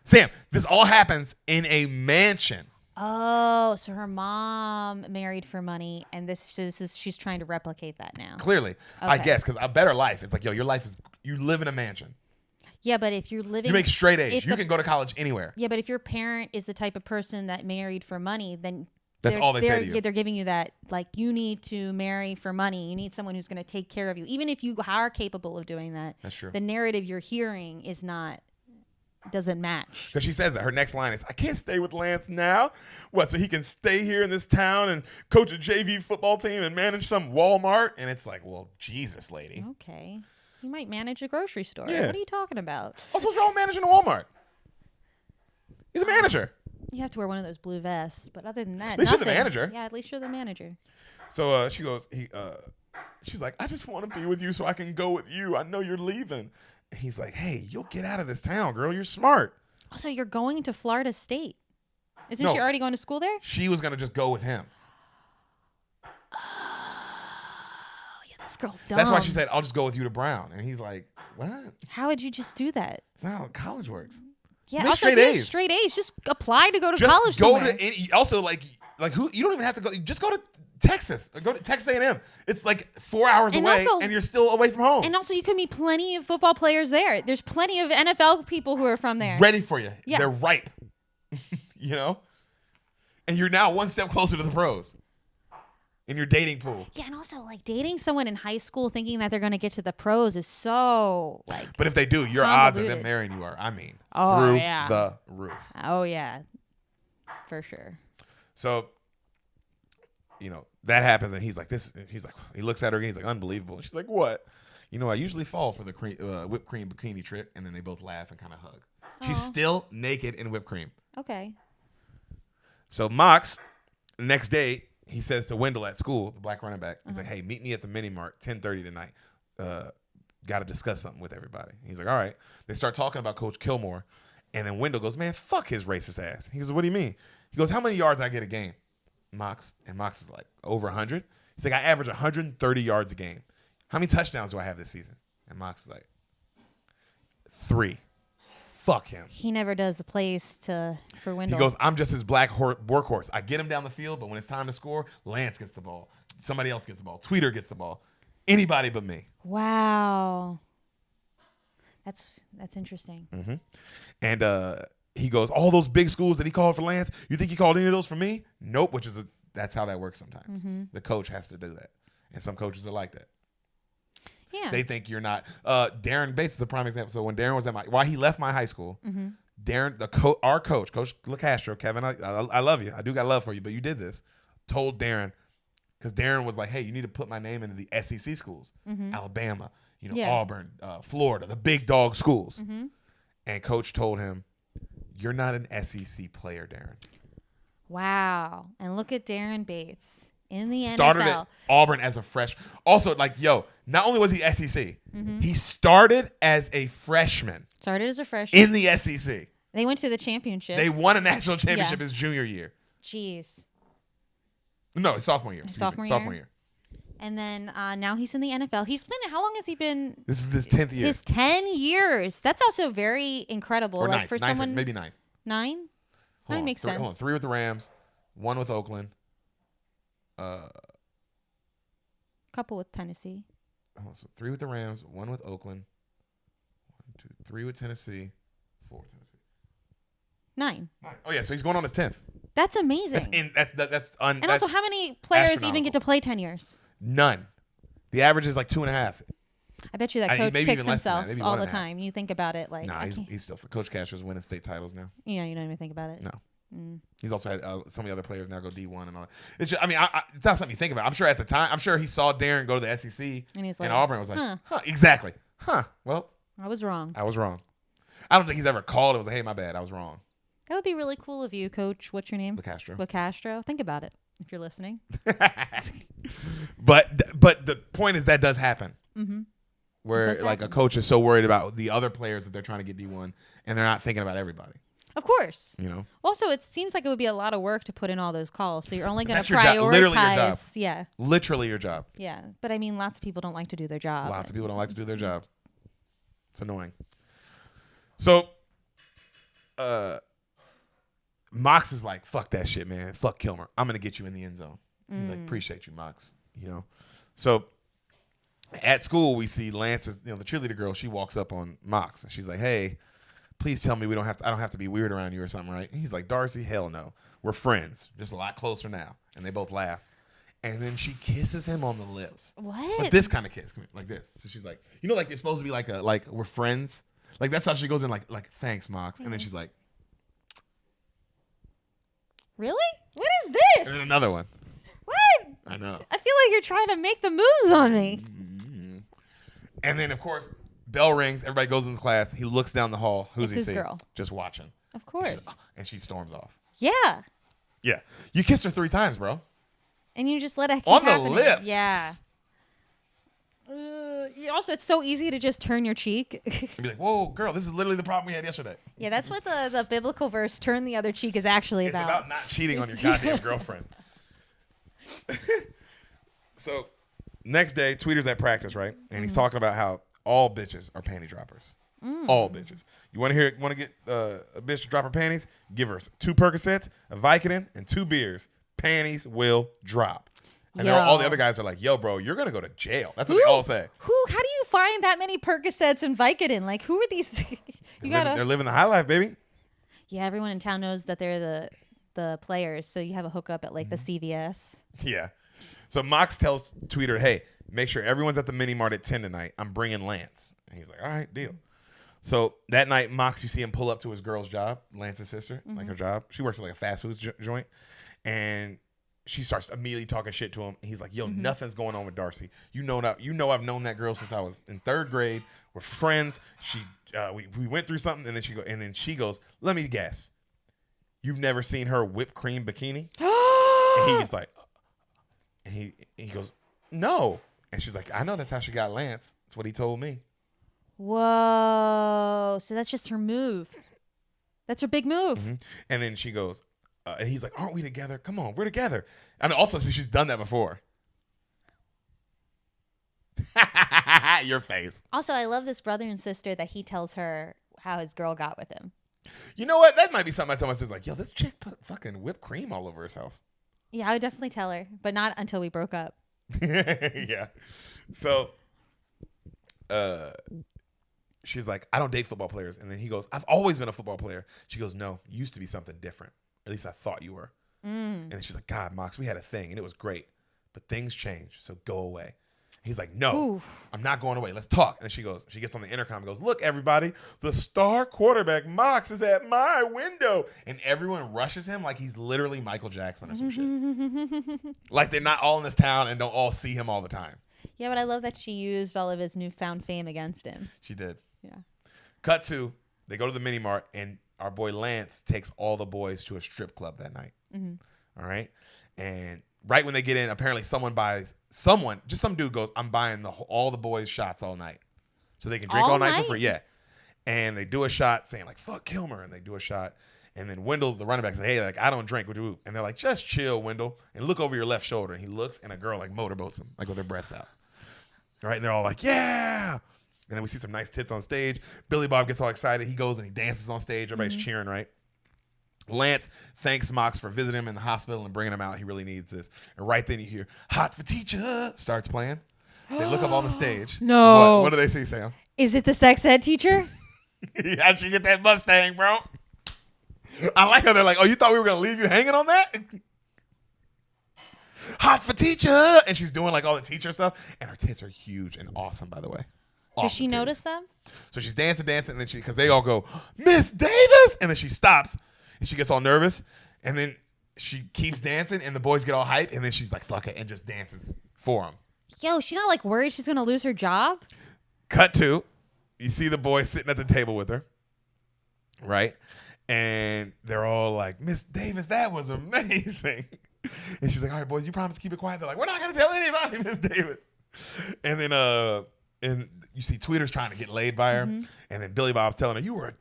Sam, this all happens in a mansion. Oh, so her mom married for money, and she's trying to replicate that now. Clearly, I guess, because a better life. It's like, yo, your life is, you live in a mansion. Yeah, but if you're living... You make straight A's. You can go to college anywhere. Yeah, but if your parent is the type of person that married for money, then... That's all they say to you. They're giving you that, like, you need to marry for money. You need someone who's going to take care of you. Even if you are capable of doing that, that's true. The narrative you're hearing doesn't match. Because she says that. Her next line is, I can't stay with Lance now. What, so he can stay here in this town and coach a JV football team and manage some Walmart? And it's like, well, Jesus, lady. Okay. He might manage a grocery store. Yeah. What are you talking about? Also, what's wrong with managing a Walmart? He's a manager. You have to wear one of those blue vests, but other than that, at least you're the manager. Yeah, at least you're the manager. So she goes, she's like, I just want to be with you so I can go with you. I know you're leaving. And he's like, hey, you'll get out of this town, girl. You're smart. Also, you're going to Florida State. Isn't No. she already going to school there? She was gonna just go with him. Oh, yeah, this girl's dumb. That's why she said, "I'll just go with you to Brown." And he's like, "What? How would you just do that? That's not how college works." Yeah, Make also straight he has A's. straight A's. Just apply to go to Just college go somewhere. to any, also like who? You don't even have to go. Just go to Texas. Or go to Texas A&M. It's like 4 hours And away, also- and you're still away from home. And also, you can meet plenty of football players there. There's plenty of NFL people who are from there. Ready for you. Yeah. They're ripe. You know? And you're now one step closer to the pros in your dating pool. Yeah, and also, like, dating someone in high school thinking that they're going to get to the pros is so, like, But if they do, your odds of them Convoluted. marrying you are, Oh, through yeah. the roof. oh, yeah, for sure. So, that happens, and he's like, he looks at her again, he's like, unbelievable. And she's like, what? I usually fall for the whipped cream bikini trick, and then they both laugh and kind of hug. She's Aw. still naked in whipped cream. Okay. So Mox, the next day, he says to Wendell at school, the black running back, he's like, hey, meet me at the mini mart, 10:30 tonight. Got to discuss something with everybody. He's like, all right. They start talking about Coach Kilmore, and then Wendell goes, man, fuck his racist ass. He goes, what do you mean? He goes, how many yards I get a game? Mox. And Mox is like, over 100. He's like, I average 130 yards a game. How many touchdowns do I have this season? And Mox is like, 3. Fuck him. He never does the plays for Wendell. He goes, I'm just his black workhorse. I get him down the field, but when it's time to score, Lance gets the ball. Somebody else gets the ball. Tweeter gets the ball. Anybody but me. Wow. That's interesting. Mm-hmm. And he goes, all those big schools that he called for Lance, you think he called any of those for me? Nope, that's how that works sometimes. Mm-hmm. The coach has to do that. And some coaches are like that. Yeah. They think you're not. Darren Bates is a prime example. So when Darren was why he left my high school, Mm-hmm. Darren, our coach, Coach LaCastro, Kevin, I love you. I do got love for you, but you did this. Told Darren, because Darren was like, hey, you need to put my name into the SEC schools, Alabama, Yeah. Auburn, Florida, the big dog schools. Mm-hmm. And Coach told him, you're not an SEC player, Darren. Wow. And look at Darren Bates in the Started NFL. at Auburn as a freshman. Also, not only was he SEC, he started as a freshman Started as a freshman. in the SEC. They went to the championship. They won a national championship Yeah. his junior year. Jeez. No, his sophomore year. His Excuse me, sophomore year? And then now he's in the NFL. He's been, how long has he been? This is his 10th year. His 10 years. That's also very incredible. Or like ninth, for ninth, someone. maybe 9th. 9? Hold 9 on, makes sense. Hold on. 3 with the Rams, 1 with Oakland. Couple with Tennessee. So 3 with the Rams, 1 with Oakland, 1, 2, 3 with Tennessee, 4 with Tennessee. 9. 9. Oh yeah, so he's going on his 10th. That's amazing. And Also, how many players even get to play 10 years? None. The average is like 2.5. I bet you that I- coach maybe kicks even less than that, himself maybe all 1.5. the time. You think about it like, Nah, I can't- he's still Coach Castro's winning state titles now. you don't even think about it. No. Mm. He's also had some of the other players now go D1 and all that. It's just, it's not something you think about. I'm sure at the time, he saw Darren go to the SEC And he's like, Auburn was like, huh. Exactly. Well, I was wrong. I was wrong. I don't think he's ever called. It was like, hey, my bad. I was wrong. That would be really cool of you, Coach. What's your name? LaCastro. LaCastro. Think about it if you're listening. But the point is that does happen. Mm-hmm. Where does like a happen. coach is so worried about the other players that they're trying to get D1 and they're not thinking about everybody. Of course. You know? Also, it seems like it would be a lot of work to put in all those calls. So you're only going That's to your job. prioritize. Literally your job. Yeah. Literally your job. Yeah. But I mean, lots of people don't like to do their job. Lots of people don't like to do their jobs. It's annoying. So, Mox is like, fuck that shit, man. Fuck Kilmer. I'm going to get you in the end zone. He's like, appreciate you, Mox. You know? So, at school, we see Lance's, the cheerleader girl, she walks up on Mox and she's like, hey, please tell me I don't have to be weird around you or something, right? And he's like, Darcy, hell no. We're friends. Just a lot closer now. And they both laugh. And then she kisses him on the lips. What? But this kind of kiss. Come here, like this. So she's like, like it's supposed to be like we're friends. Like that's how she goes in like thanks, Mox. And then she's like, Really? What is this? and then another one. What? I know. I feel like you're trying to make the moves on me. And then of course, bell rings. Everybody goes into class. He looks down the hall. Who's It's he his see? girl. Just watching. Of course. And she storms off. Yeah. Yeah. You kissed her 3 times, bro. And you just let it keep On the happening. lips. Yeah. Also, it's so easy to just turn your cheek. And be like, whoa, girl, this is literally the problem we had yesterday. Yeah, that's what the biblical verse "turn the other cheek" is actually It's about not cheating on your goddamn girlfriend. So, next day, Tweeter's at practice, right? And he's talking about how all bitches are panty droppers. All bitches. You want to get a bitch to drop her panties? Give her 2 Percocets, a Vicodin, and 2 beers. Panties will drop. And all the other guys are like, yo, bro, you're going to go to jail. That's what they all say. How do you find that many Percocets and Vicodin? Like, who are these? They're living the high life, baby. Yeah, everyone in town knows that they're the players, so you have a hookup at, like, the CVS. Yeah. So Mox tells Tweeter, hey, make sure everyone's at the mini mart at 10 tonight. I'm bringing Lance. And he's like, all right, deal. So that night, Mox, you see him pull up to his girl's job, Lance's sister, like her job. She works at like a fast food joint. And she starts immediately talking shit to him. And he's like, yo, nothing's going on with Darcy. You know I've known that girl since I was in 3rd grade. We're friends. We went through something. And then she goes, let me guess. You've never seen her whipped cream bikini? And he's like, and he goes, no. And she's like, I know that's how she got Lance. That's what he told me. Whoa. So that's just her move. That's her big move. Mm-hmm. And then she goes, and he's like, aren't we together? Come on, we're together. And also, so she's done that before. Your face. Also, I love this brother and sister that he tells her how his girl got with him. You know what? That might be something I tell my sister, like, yo, this chick put fucking whipped cream all over herself. Yeah, I would definitely tell her, but not until we broke up. Yeah. So, she's like, I don't date football players. And then he goes, I've always been a football player. She goes, no, you used to be something different. At least I thought you were. And then she's like, God, Mox, we had a thing and it was great, but things changed. So go away. He's like, no, I'm not going away. Let's talk. And then she gets on the intercom and goes, look, everybody, the star quarterback Mox is at my window. And everyone rushes him like he's literally Michael Jackson or some shit. Like they're not all in this town and don't all see him all the time. Yeah, but I love that she used all of his newfound fame against him. She did. Yeah. Cut to, they go to the mini mart and our boy Lance takes all the boys to a strip club that night. All right. And right when they get in, apparently some dude goes, I'm buying all the boys shots all night. So they can drink all night for free. Yeah. And they do a shot saying like, fuck Kilmer. And they do a shot. And then Wendell's the running back says, hey, like, I don't drink. And they're like, just chill, Wendell. And look over your left shoulder. And he looks and a girl like motorboats him, like with her breasts out. All right. And they're all like, yeah. And then we see some nice tits on stage. Billy Bob gets all excited. He goes and he dances on stage. Everybody's cheering, right? Lance thanks Mox for visiting him in the hospital and bringing him out. He really needs this. And right then you hear Hot for Teacher starts playing. They look up on the stage. No. What do they see, Sam? Is it the sex ed teacher? How'd she get that Mustang, bro? I like how they're like, oh, you thought we were going to leave you hanging on that? Hot for Teacher. And she's doing like all the teacher stuff. And her tits are huge and awesome, by the way. Does she notice them? So she's dancing, and then because they all go, Miss Davis, and then she stops, and she gets all nervous, and then she keeps dancing, and the boys get all hyped, and then she's like, fuck it, and just dances for them. Yo, she's not like worried she's gonna lose her job? Cut to, you see the boys sitting at the table with her, right? And they're all like, Miss Davis, that was amazing. And she's like, all right, boys, you promise to keep it quiet? They're like, we're not gonna tell anybody, Miss Davis. And then and you see Tweeter's trying to get laid by her. And then Billy Bob's telling her, you were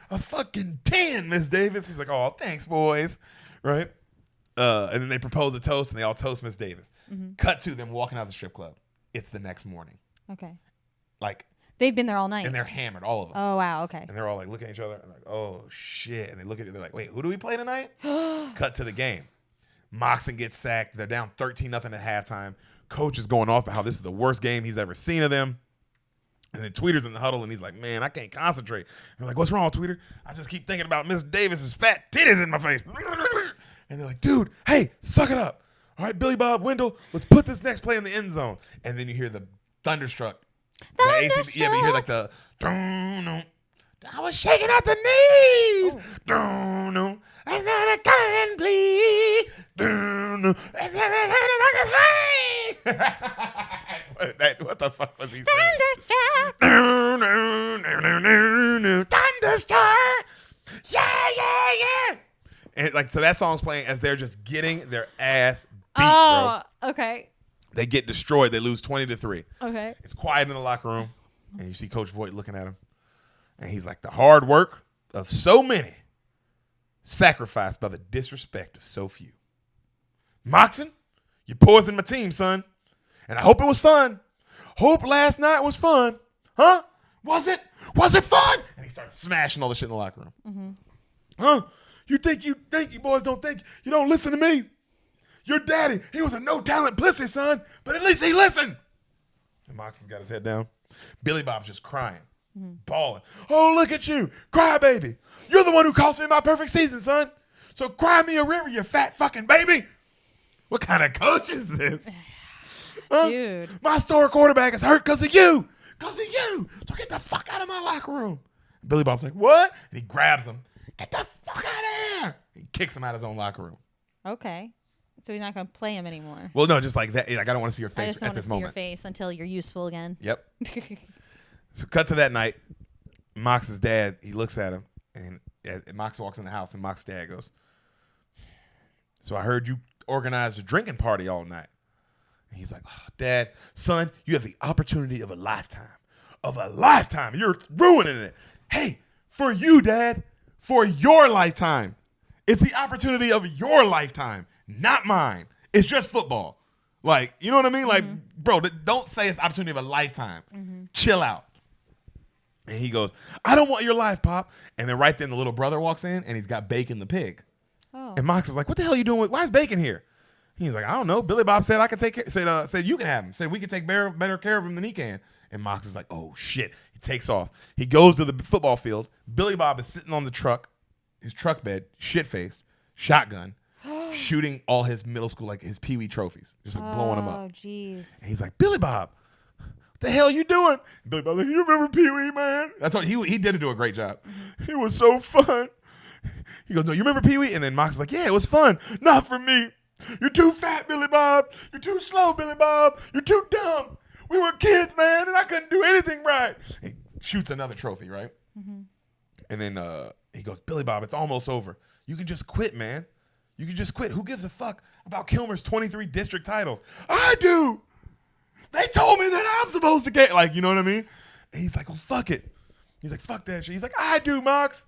a fucking 10, Miss Davis. He's like, oh, thanks, boys. Right? And then they propose a toast, and they all toast Miss Davis. Cut to them walking out of the strip club. It's the next morning. Okay. Like. They've been there all night. And they're hammered, all of them. Oh, wow. Okay. And they're all like looking at each other and like, oh, shit. And they look at it. They're like, wait, who do we play tonight? Cut to the game. Moxon gets sacked. They're down 13-0 at halftime. Coach is going off about how this is the worst game he's ever seen of them. And then Tweeter's in the huddle, and he's like, man, I can't concentrate. And they're like, what's wrong, Tweeter? I just keep thinking about Miss Davis's fat titties in my face. And they're like, dude, hey, suck it up. All right, Billy Bob, Wendell, let's put this next play in the end zone. And then you hear the Thunderstruck. Thunderstruck. Yeah, but you hear like the, I was shaking at the knees. Oh. And then I got and bleed. What the fuck was he saying? Thunderstruck. Yeah. And like, so that song's playing as they're just getting their ass beat, bro. Okay. They get destroyed. They lose 20-3. Okay. It's quiet in the locker room, and you see Coach Voight looking at him, and he's like, the hard work of so many sacrificed by the disrespect of so few. Moxon, you poisoned my team, son, and I hope it was fun. Hope last night was fun. Huh? Was it? Was it fun? And he starts smashing all the shit in the locker room. Mm-hmm. Huh? You think you boys don't think you don't listen to me? Your daddy, he was a no-talent pussy, son, but at least he listened. And Moxon's got his head down. Billy Bob's just crying, bawling. Oh, look at you, cry baby. You're the one who cost me my perfect season, son. So cry me a river, you fat fucking baby. What kind of coach is this? Huh? Dude. My star quarterback is hurt because of you. Because of you. So get the fuck out of my locker room. Billy Bob's like, what? And he grabs him. Get the fuck out of here. He kicks him out of his own locker room. Okay. So he's not going to play him anymore. Well, no, just like that. Like, I don't want to see your I face just don't at want to this see moment. your face until you're useful again. Yep. So cut to that night. Mox's dad, he looks at him, and Mox walks in the house, and Mox's dad goes, so I heard you organized a drinking party all night. And he's like, oh, Dad, son, you have the opportunity of a lifetime. Of a lifetime. You're ruining it. Hey, for you, Dad, for your lifetime. It's the opportunity of your lifetime, not mine. It's just football. Like, you know what I mean? Like, bro, don't say it's opportunity of a lifetime. Chill out. And he goes, I don't want your life, Pop. And then right then the little brother walks in, and he's got Bacon the pig. Oh. And Mox is like, what the hell are you doing? Why is Bacon here? He's like, I don't know. Billy Bob said I could take care. Said you can have him. Said we could take better care of him than he can. And Mox is like, oh shit. He takes off. He goes to the football field. Billy Bob is sitting on the truck, his truck bed, shit-faced, shotgun, shooting all his middle school, like his Pee Wee trophies, just like blowing them up. Oh, jeez. And he's like, Billy Bob, what the hell you doing? And Billy Bob's like, you remember Pee Wee, man? That's what he did do a great job. It was so fun. He goes, no, you remember Pee Wee? And then Mox is like, yeah, it was fun. Not for me. You're too fat, Billy Bob. You're too slow, Billy Bob. You're too dumb. We were kids, man, and I couldn't do anything right. He shoots another trophy, right? And then he goes, Billy Bob, it's almost over. You can just quit, man. You can just quit. Who gives a fuck about Kilmer's 23 district titles? I do. They told me that I'm supposed to get, like, you know what I mean? And he's like, oh, fuck it. He's like, fuck that shit. He's like, I do, Mox.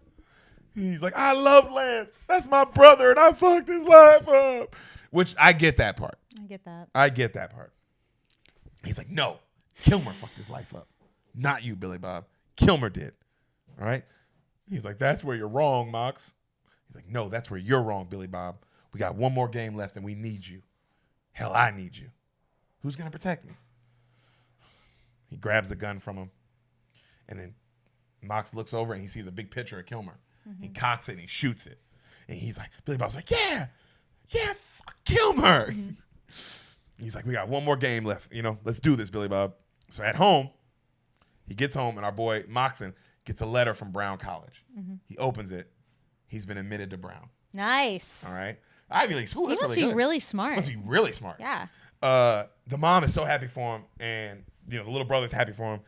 He's like, I love Lance. That's my brother, and I fucked his life up. Which I get that part. I get that part. He's like, no, Kilmer fucked his life up. Not you, Billy Bob. Kilmer did. All right? He's like, that's where you're wrong, Mox. He's like, no, that's where you're wrong, Billy Bob. We got one more game left, and we need you. Hell, I need you. Who's going to protect me? He grabs the gun from him, and then Mox looks over, and he sees a big picture of Kilmer. He cocks it, and he shoots it. And he's like, Billy Bob's like, yeah, fuck Kilmer. He's like, we got one more game left. You know, let's do this, Billy Bob. So at home, he gets home, and our boy Moxon gets a letter from Brown College. He opens it. He's been admitted to Brown. Nice. All right. Ivy League school. He That's must really be good. really smart. Must be really smart. Yeah. The mom is so happy for him, and the little brother's happy for him.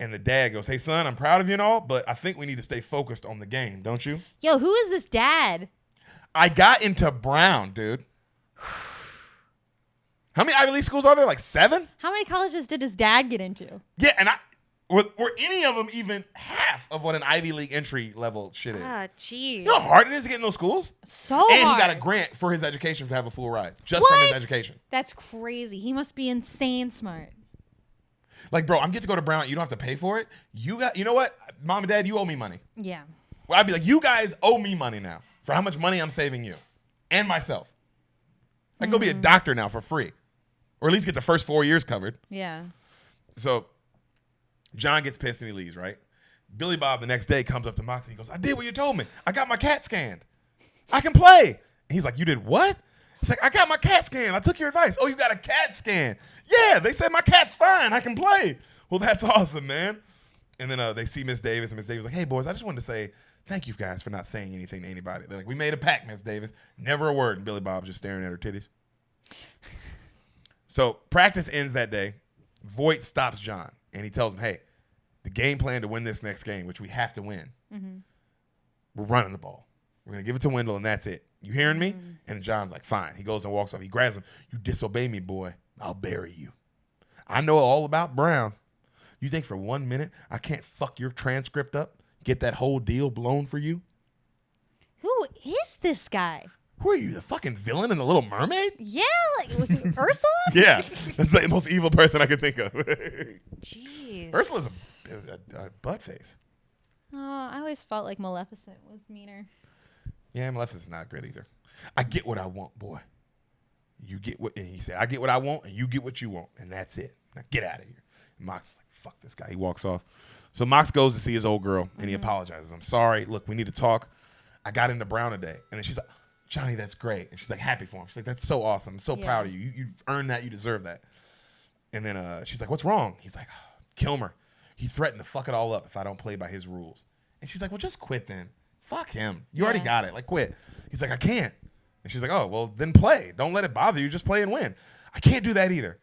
And the dad goes, hey, son, I'm proud of you and all, but I think we need to stay focused on the game, don't you? Yo, who is this dad? I got into Brown, dude. How many Ivy League schools are there? Like 7? How many colleges did his dad get into? Yeah, and were any of them even half of what an Ivy League entry level shit is? Ah, jeez. You know how hard it is to get in those schools? So and hard. he got a grant for his education to have a full ride, just from his education. That's crazy. He must be insane smart. Like, bro, I'm getting to go to Brown. You don't have to pay for it. You know what? Mom and Dad, you owe me money. Yeah. Well, I'd be like, you guys owe me money now for how much money I'm saving you and myself. I can go be a doctor now for free, or at least get the first 4 years covered. Yeah. So John gets pissed and he leaves, right? Billy Bob the next day comes up to Moxie. He goes, I did what you told me. I got my CAT scanned. I can play. And he's like, you did what? He's like, I got my CAT scan. I took your advice. Oh, you got a CAT scan. Yeah, they said my cat's fine. I can play. Well, that's awesome, man. And then they see Miss Davis, and Miss Davis is like, hey, boys, I just wanted to say thank you guys for not saying anything to anybody. They're like, we made a pact, Miss Davis. Never a word. And Billy Bob's just staring at her titties. So practice ends that day. Voight stops John, and he tells him, hey, the game plan to win this next game, which we have to win, we're running the ball. We're going to give it to Wendell, and that's it. You hearing me? And John's like, fine. He goes and walks off. He grabs him. You disobey me, boy. I'll bury you. I know all about Brown. You think for 1 minute I can't fuck your transcript up, get that whole deal blown for you? Who is this guy? Who are you, the fucking villain in The Little Mermaid? Yeah, like Ursula? Yeah, that's the most evil person I could think of. Jeez. Ursula's a butt face. Oh, I always felt like Maleficent was meaner. Yeah, Maleficent's not great either. I get what I want, boy. You get what, and he said, I get what I want, and you get what you want, and that's it. Now get out of here. And Mox is like, fuck this guy. He walks off. So Mox goes to see his old girl, and he apologizes. I'm sorry. Look, we need to talk. I got into Brown today. And then she's like, Johnny, that's great. And she's like, happy for him. She's like, that's so awesome. I'm so proud of you. You earned that. You deserve that. And then she's like, what's wrong? He's like, Kilmer. He threatened to fuck it all up if I don't play by his rules. And she's like, well, just quit then. Fuck him. You already got it. Like, quit. He's like, I can't. And she's like, oh, well, then play. Don't let it bother you. Just play and win. I can't do that either.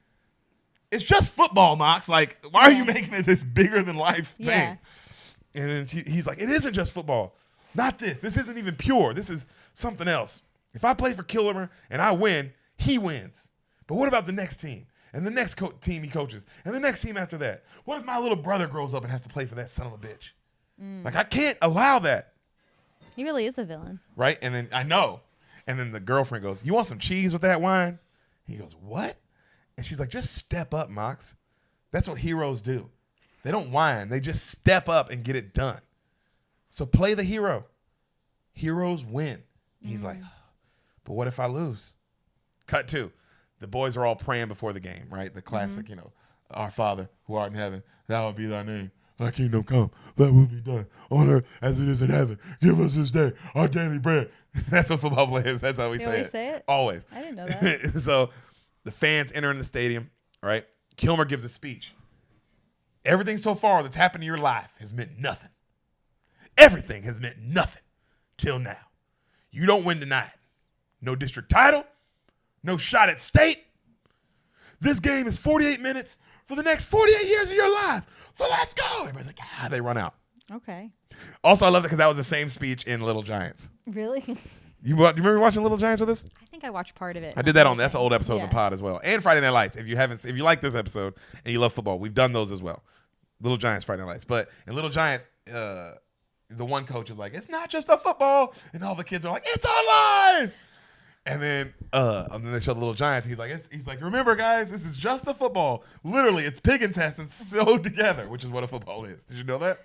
It's just football, Mox. Like, why are you making it this bigger than life thing? Yeah. And then he's like, it isn't just football. Not this. This isn't even pure. This is something else. If I play for Kilmer and I win, he wins. But what about the next team? And the next team he coaches? And the next team after that? What if my little brother grows up and has to play for that son of a bitch? Like, I can't allow that. He really is a villain. Right? And then, I know. And then the girlfriend goes, you want some cheese with that wine? He goes, what? And she's like, just step up, Mox. That's what heroes do. They don't whine. They just step up and get it done. So play the hero. Heroes win. He's like, but what if I lose? Cut 2. The boys are all praying before the game, right? The classic, our Father who art in heaven, that will be thy name. Thy kingdom come, thy will be done on earth as it is in heaven. Give us this day our daily bread. That's what football players, that's how we say it. Always. I didn't know that. So the fans enter in the stadium, right? Kilmer gives a speech. Everything so far that's happened in your life has meant nothing. Everything has meant nothing till now. You don't win tonight. No district title, no shot at state. This game is 48 minutes for the next 48 years of your life. So let's go. Everybody's like, they run out. Okay. Also, I love that because that was the same speech in Little Giants. Really? You remember watching Little Giants with us? I think I watched part of it. I did that that's an old episode of the pod as well. And Friday Night Lights. If you like this episode and you love football, we've done those as well. Little Giants, Friday Night Lights. But in Little Giants, the one coach is like, it's not just a football. And all the kids are like, it's our lives. And then they show the Little Giants. He's like, remember, guys, this is just a football. Literally, it's pig intestines sewed together, which is what a football is. Did you know that?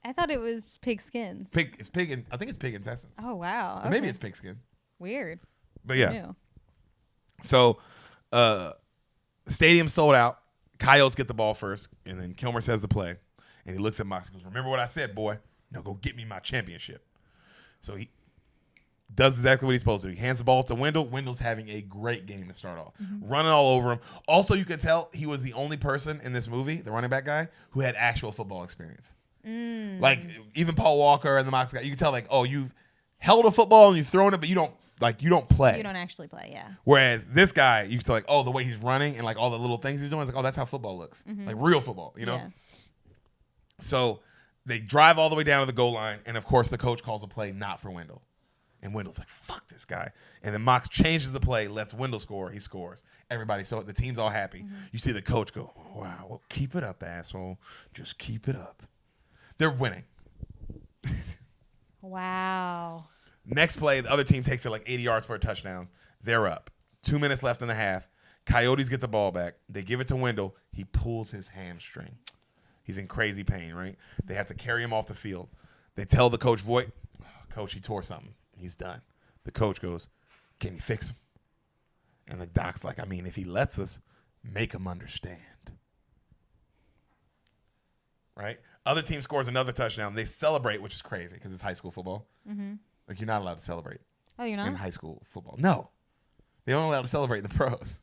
I thought it was pig skins. I think it's pig intestines. Oh, wow. Okay. Maybe it's pig skin. Weird. But yeah. So, stadium sold out. Coyotes get the ball first, and then Kilmer says the play. And he looks at Mox and goes, remember what I said, boy? Now go get me my championship. So he does exactly what he's supposed to. He hands the ball to Wendell. Wendell's having a great game to start off. Running all over him. Also, you can tell he was the only person in this movie, the running back guy, who had actual football experience. Like, even Paul Walker and the Mox guy, you can tell, like, oh, you've held a football and you've thrown it, but you don't play. You don't actually play, yeah. Whereas this guy, you can tell, like, oh, the way he's running and, like, all the little things he's doing, it's like, oh, that's how football looks. Like, real football, you know? Yeah. So they drive all the way down to the goal line, and, of course, the coach calls a play not for Wendell. And Wendell's like, fuck this guy. And then Mox changes the play, lets Wendell score. He scores. Everybody, so the team's all happy. You see the coach go, wow, well, keep it up, asshole. Just keep it up. They're winning. Wow. Next play, the other team takes it like 80 yards for a touchdown. They're up. 2 minutes left in the half. Coyotes get the ball back. They give it to Wendell. He pulls his hamstring. He's in crazy pain, right? They have to carry him off the field. They tell the coach, Voight, coach, he tore something. He's done. The coach goes, can you fix him? And the doc's like, I mean, if he lets us, make him understand. Right? Other team scores another touchdown. They celebrate, which is crazy because it's high school football. Like, you're not allowed to celebrate. Oh, you're not? In high school football. No. They're only allowed to celebrate in the pros.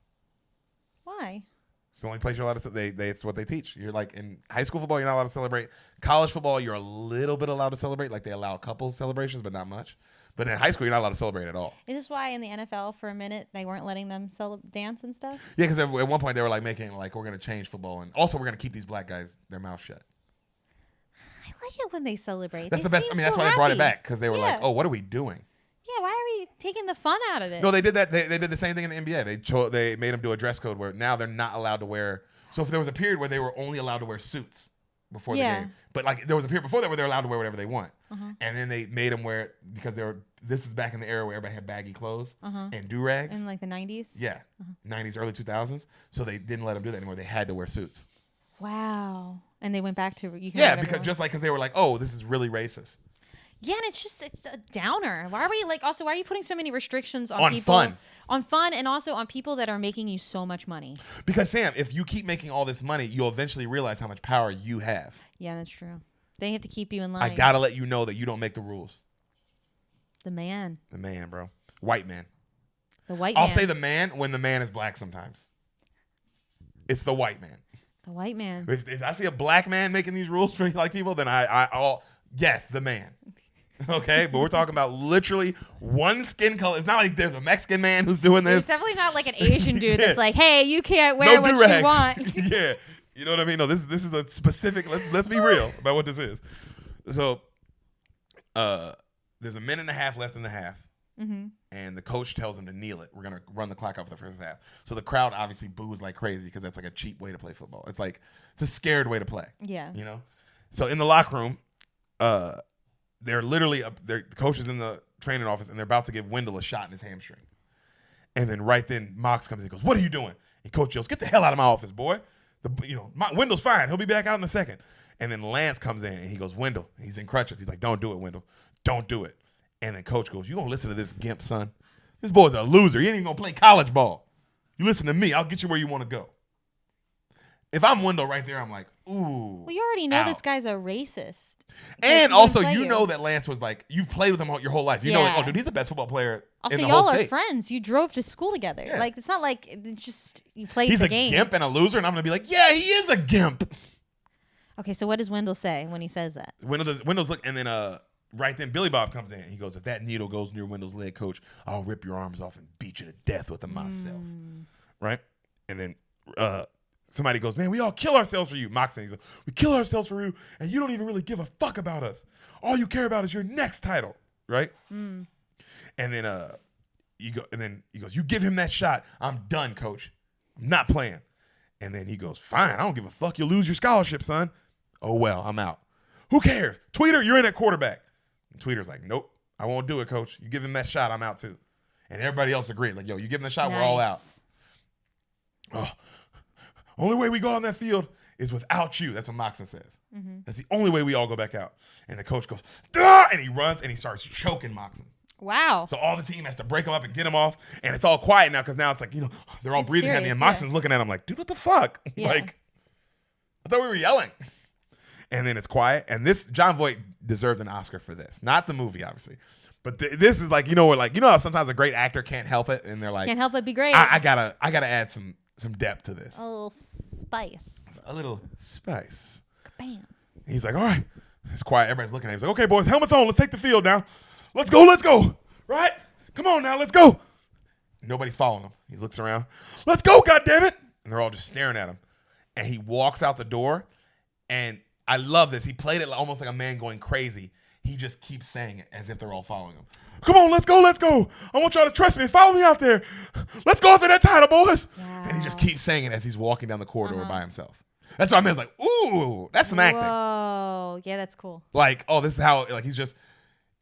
Why? It's the only place you're allowed to it's what they teach. You're like, in high school football, you're not allowed to celebrate. College football, you're a little bit allowed to celebrate. Like, they allow a couple celebrations, but not much. But in high school, you're not allowed to celebrate at all. Is this why in the NFL for a minute they weren't letting them dance and stuff? Yeah, because at one point they were like making, like, we're going to change football. And also, we're going to keep these black guys, their mouth shut. I like it when they celebrate. That's the best. I mean, that's why they brought it back, because they were like, oh, what are we doing? Yeah, why are we taking the fun out of it. No, they did that. They did the same thing in the NBA. They made them do a dress code where now they're not allowed to wear. So if there was a period where they were only allowed to wear suits before the game, but like there was a period before that where they're allowed to wear whatever they want, and then they made them wear because they were. This is back in the era where everybody had baggy clothes and do-rags. In like the 90s? Yeah. 90s, early 2000s. So they didn't let them do that anymore. They had to wear suits. Wow. And they went back to because they were like, oh, this is really racist. Yeah, and it's a downer. Why are you putting so many restrictions on people? Fun. On fun and also on people that are making you so much money. Because Sam, if you keep making all this money, you'll eventually realize how much power you have. Yeah, that's true. They have to keep you in line. I gotta let you know that you don't make the rules. The man, bro. White man. The white man. I'll say the man when the man is black sometimes. It's the white man. The white man. If I see a black man making these rules for like people, then yes, the man. Okay, but we're talking about literally one skin color. It's not like there's a Mexican man who's doing this. It's definitely not like an Asian dude that's like, hey, you can't wear what you want. Yeah, you know what I mean? No, this is a specific. Let's be real about what this is. So, there's a minute and a half left in the half, and the coach tells him to kneel it. We're gonna run the clock out for the first half. So the crowd obviously boos like crazy because that's like a cheap way to play football. It's like it's a scared way to play. Yeah, you know. So in the locker room, they're literally the coach is in the training office and they're about to give Wendell a shot in his hamstring. And then right then Mox comes in and goes, "What are you doing?" And coach yells, "Get the hell out of my office, boy. Wendell's fine. He'll be back out in a second." And then Lance comes in and he goes, "Wendell," he's in crutches. He's like, "Don't do it, Wendell. Don't do it." And then coach goes, "You gonna listen to this gimp, son? This boy's a loser. He ain't even gonna play college ball. You listen to me. I'll get you where you want to go." If I'm Wendell right there, I'm like, ooh. Well, you already know this guy's a racist. And also, you know that Lance was like, you've played with him your whole life. You know, like, oh, dude, he's the best football player also, in the whole state. y'all are friends. You drove to school together. Yeah. Like, it's not like it's just you played the game. He's a gimp and a loser, and I'm going to be like, yeah, he is a gimp. Okay, so what does Wendell say when he says that? Wendell's look, and then right then Billy Bob comes in. He goes, "If that needle goes near Wendell's leg, coach, I'll rip your arms off and beat you to death with them myself." Right? And then somebody goes, "Man, we all kill ourselves for you." Moxon, he's like, "We kill ourselves for you, and you don't even really give a fuck about us. All you care about is your next title." Right? And then he goes, "You give him that shot. I'm done, coach. I'm not playing." And then he goes, "Fine, I don't give a fuck. You'll lose your scholarship, son." "Oh, well, I'm out." "Who cares? Tweeter, you're in at quarterback." And Tweeter's like, "Nope, I won't do it, coach. You give him that shot, I'm out too." And everybody else agreed. Like, yo, you give him the shot, we're all out. Oh, only way we go on that field is without you. That's what Moxon says. That's the only way we all go back out. And the coach goes, "Duh!" And he runs and he starts choking Moxon. Wow. So all the team has to break him up and get him off. And it's all quiet now because now it's like, they're all breathing heavy. And Moxon's looking at him like, "Dude, what the fuck?" Yeah. Like, I thought we were yelling. And then it's quiet. And Jon Voight deserved an Oscar for this. Not the movie, obviously. But this is like, how sometimes a great actor can't help it. And they're like, can't help but be great. I gotta add some depth to this. A little spice. A little spice. Bam. He's like, "All right." It's quiet. Everybody's looking at him. He's like, "Okay, boys, helmets on. Let's take the field now. Let's go. Right? Come on now, let's go." Nobody's following him. He looks around. "Let's go, goddammit." And they're all just staring at him. And he walks out the door. And I love this. He played it almost like a man going crazy. He just keeps saying it as if they're all following him. "Come on, let's go. I want y'all to trust me and follow me out there. Let's go after that title, boys." Wow. And he just keeps saying it as he's walking down the corridor by himself. That's why I mean, like, ooh, that's some acting. Whoa, yeah, that's cool. Like, oh, this is how, like, he's just,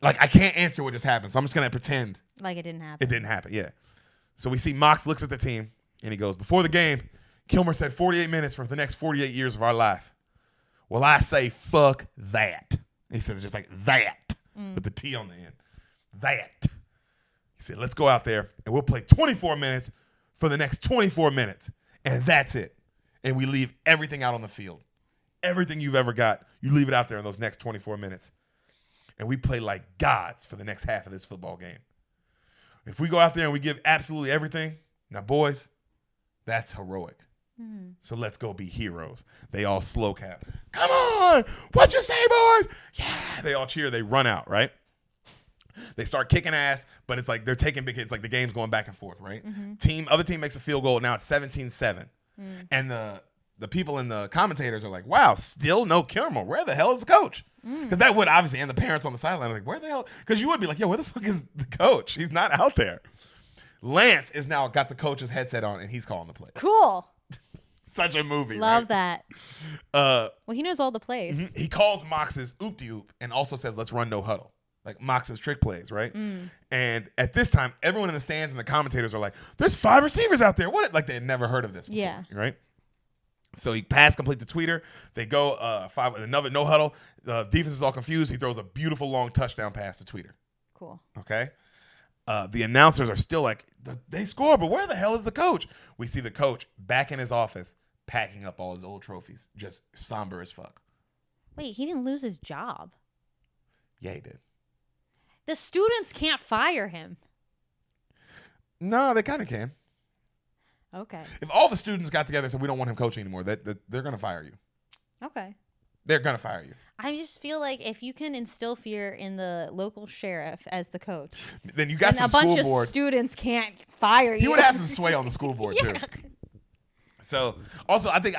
like, I can't answer what just happened, so I'm just going to pretend. Like it didn't happen. It didn't happen, yeah. So we see Mox looks at the team, and he goes, "Before the game, Kilmer said 48 minutes for the next 48 years of our life. Well, I say fuck that." He said it's just like that, with the T on the end. That. He said, "Let's go out there, and we'll play 24 minutes for the next 24 minutes, and that's it. And we leave everything out on the field. Everything you've ever got, you leave it out there in those next 24 minutes. And we play like gods for the next half of this football game. If we go out there and we give absolutely everything, now, boys, that's heroic. So let's go be heroes." They all slow clap. "Come on! What you say, boys?" Yeah. They all cheer. They run out, right? They start kicking ass, but it's like they're taking big hits. Like the game's going back and forth, right? Other team makes a field goal. Now it's 17-7. And the the people in the commentators are like, wow, still no Kilmer. Where the hell is the coach? Because that would obviously, and the parents on the sideline are like, where the hell? Because you would be like, yo, where the fuck is the coach? He's not out there. Lance is now got the coach's headset on and he's calling the play. Cool. Such a movie. Love right? that. Well, he knows all the plays. He calls Mox's oop-de-oop and also says, let's run no huddle. Like Mox's trick plays, right? And at this time, everyone in the stands and the commentators are like, there's 5 receivers out there. What? Like they had never heard of this before, Yeah. right? So he pass complete to Tweeter. They go 5 another no huddle. The defense is all confused. He throws a beautiful long touchdown pass to Tweeter. Cool. Okay? The announcers are still like, they scored, but where the hell is the coach? We see the coach back in his office packing up all his old trophies, just somber as fuck. Wait, he didn't lose his job. Yeah, he did. The students can't fire him. No, they kind of can. Okay. If all the students got together and said, we don't want him coaching anymore, they're going to fire you. Okay. They're going to fire you. I just feel like if you can instill fear in the local sheriff as the coach, Then you got some a school bunch board. of students can't fire you. He would have some sway on the school board, Yeah. too. So, also, I think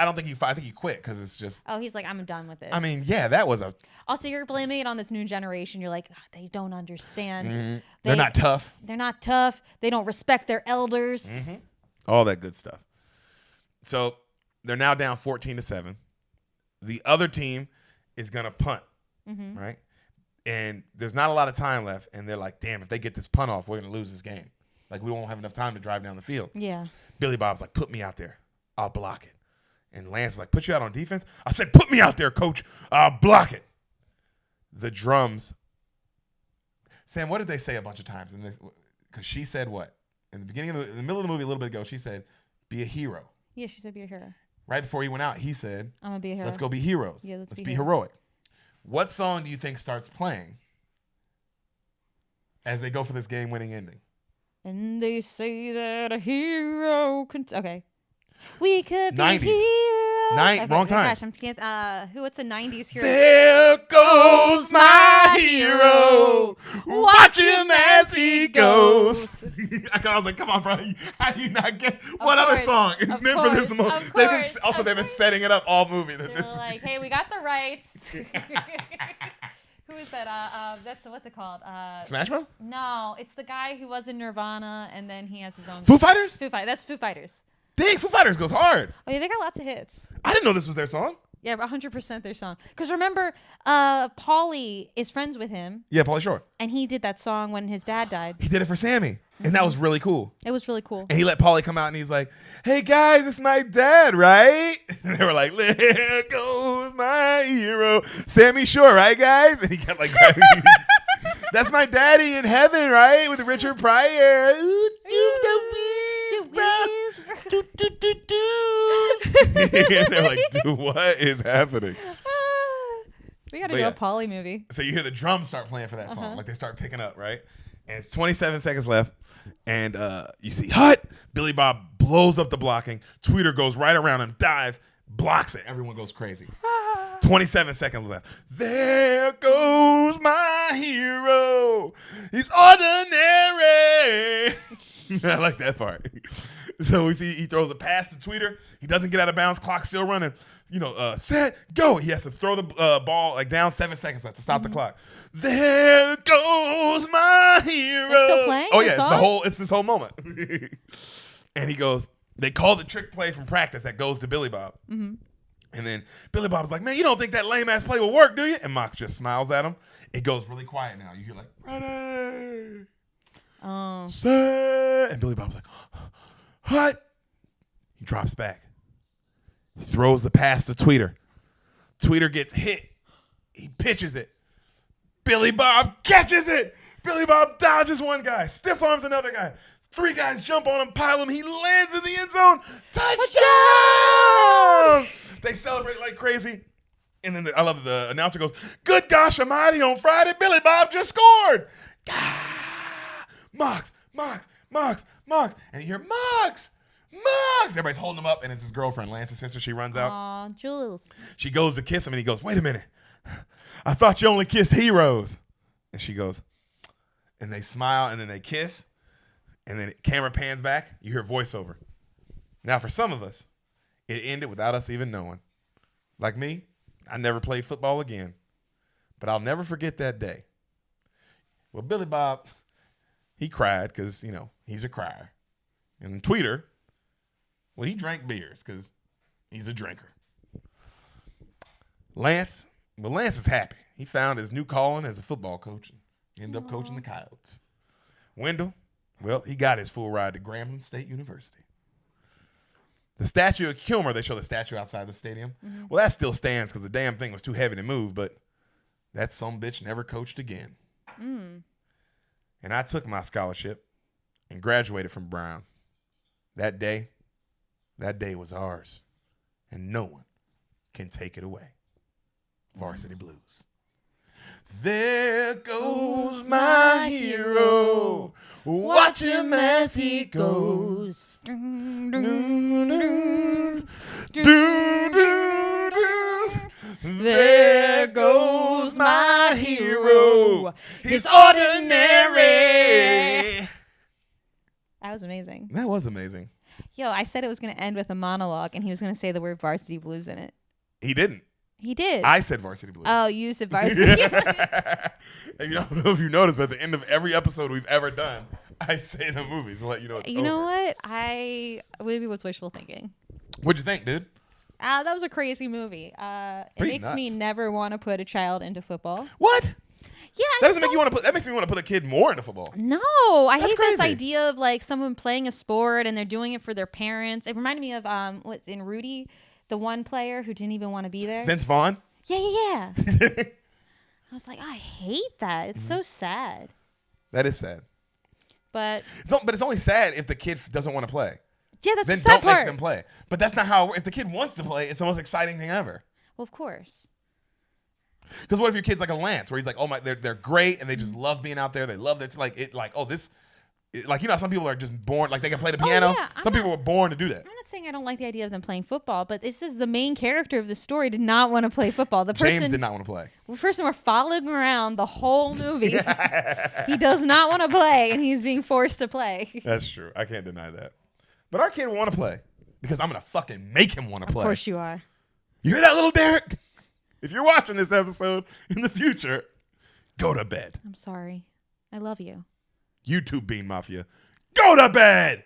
he quit because it's just. Oh, he's like, I'm done with this. I mean, yeah, that was a. Also, you're blaming it on this new generation. You're like, "God, they don't understand. They're not tough. They're not tough. They don't respect their elders. All that good stuff. So they're now down 14-7. The other team is gonna punt, right? And there's not a lot of time left, and they're like, "Damn, if they get this punt off, we're gonna lose this game. Like we won't have enough time to drive down the field." Yeah. Billy Bob's like, "Put me out there. I'll block it." And Lance is like, "Put you out on defense?" I said, "Put me out there, coach. I'll block it." The drums. Sam, what did they say a bunch of times in this? Because she said what? In the beginning in the middle of the movie, a little bit ago, she said, "Be a hero." Yeah, she said be a hero. Right before he went out, he said, I'm going to be a hero. "Let's go be heroes. Yeah, let's be be heroic." What song do you think starts playing as they go for this game-winning ending? And they say that a hero can... Okay. We could be 90s. heroes. Wrong time. Gosh, I'm scared. What's a 90s hero? There goes my hero. Watch him as he goes. I was like, come on, bro. How do you not get what other song is meant for this movie? They've been setting it up all movie. They're like, hey, we got the rights. Who is that? That's what's it called? Smash Bros? No, it's the guy who was in Nirvana and then he has his own. Foo Fighters? That's Foo Fighters. Dang, Foo Fighters goes hard. Oh yeah, they got lots of hits. I didn't know this was their song. Yeah, 100% their song. Because remember, Paulie is friends with him. Yeah, Pauly Shore. And he did that song when his dad died. He did it for Sammy. And that was really cool. It was really cool. And he let Pauly come out and he's like, "Hey guys, it's my dad, right?" And they were like, "There goes my hero. Sammy Shore, right, guys?" And he kept like grabbing "That's my daddy in heaven, right? With Richard Pryor." Ooh, and they're like, "Dude, what is happening?" We got to do a Pauly movie. So you hear the drums start playing for that song. Like they start picking up, right? And it's 27 seconds left. And you see Hut. Billy Bob blows up the blocking. Tweeter goes right around him, dives, blocks it. Everyone goes crazy. 27 seconds left. There goes my hero. He's ordinary. I like that part. So we see he throws a pass to Tweeter. He doesn't get out of bounds. Clock's still running. Set, go. He has to throw the ball like down 7 seconds left to stop the clock. There goes my hero. They're still playing? Oh yeah, it's this whole moment. And he goes. They call the trick play from practice that goes to Billy Bob. And then Billy Bob's like, "Man, you don't think that lame ass play will work, do you?" And Mox just smiles at him. It goes really quiet now. You hear like, "Ready, set," and Billy Bob's like, "What?" He drops back. He throws the pass to Tweeter. Tweeter gets hit. He pitches it. Billy Bob catches it. Billy Bob dodges one guy, stiff arms another guy. 3 guys jump on him, pile him. He lands in the end zone. Touchdown! They celebrate like crazy. And then I love the announcer goes, "Good gosh almighty, on Friday, Billy Bob just scored." Mox. And you hear, "Mox. Everybody's holding him up, and it's his girlfriend, Lance's sister. She runs out. Aw, Jules. She goes to kiss him, and he goes, "Wait a minute. I thought you only kissed heroes." And she goes, and they smile, and then they kiss, and then camera pans back. You hear voiceover. Now, for some of us, It ended without us even knowing. Like me, I never played football again. But I'll never forget that day. Well, Billy Bob, he cried because, he's a crier. And Tweeter, well, he drank beers because he's a drinker. Lance is happy. He found his new calling as a football coach and ended up coaching the Coyotes. Wendell, well, he got his full ride to Grambling State University. The statue of Kilmer, they show the statue outside the stadium. Mm-hmm. Well, that still stands because the damn thing was too heavy to move, but that sumbitch never coached again. Mm. And I took my scholarship and graduated from Brown. That day was ours, and no one can take it away. Varsity Blues. There goes my hero. Watch him as he goes. There goes my hero. He's ordinary. That was amazing. That was amazing. Yo, I said it was going to end with a monologue, and he was going to say the word Varsity Blues in it. He didn't. He did. I said Varsity Blues. Oh, you said Varsity Blues. And I don't know if you noticed, but at the end of every episode we've ever done, I say the movie to let you know it's over. You know what? Maybe what's wishful thinking. What'd you think, dude? That was a crazy movie. It makes nuts. me never want to put a child into football. What? Yeah, that makes me want to put a kid more into football. No, I That's hate crazy. this idea of like someone playing a sport and they're doing it for their parents. It reminded me of what's in Rudy, the one player who didn't even want to be there. Vince Vaughn. Yeah. I was like, I hate that. It's so sad. That is sad. But it's only sad if the kid doesn't want to play. Yeah, that's then the sad don't part. make them play. But that's not how. If the kid wants to play, it's the most exciting thing ever. Well, of course. Because what if your kid's like a Lance, where he's like, oh my, they're great and they just love being out there. They love it. Like some people are just born like they can play the piano. Yeah, some people were born to do that. I'm not saying I don't like the idea of them playing football, but this is the main character of the story did not want to play football. James did not want to play. The person we're following around the whole movie. He does not want to play, and he's being forced to play. That's true. I can't deny that. But our kid will want to play because I'm gonna fucking make him want to play. Of course you are. You hear that, little Deric? If you're watching this episode in the future, go to bed. I'm sorry. I love you. YouTube Bean Mafia, go to bed.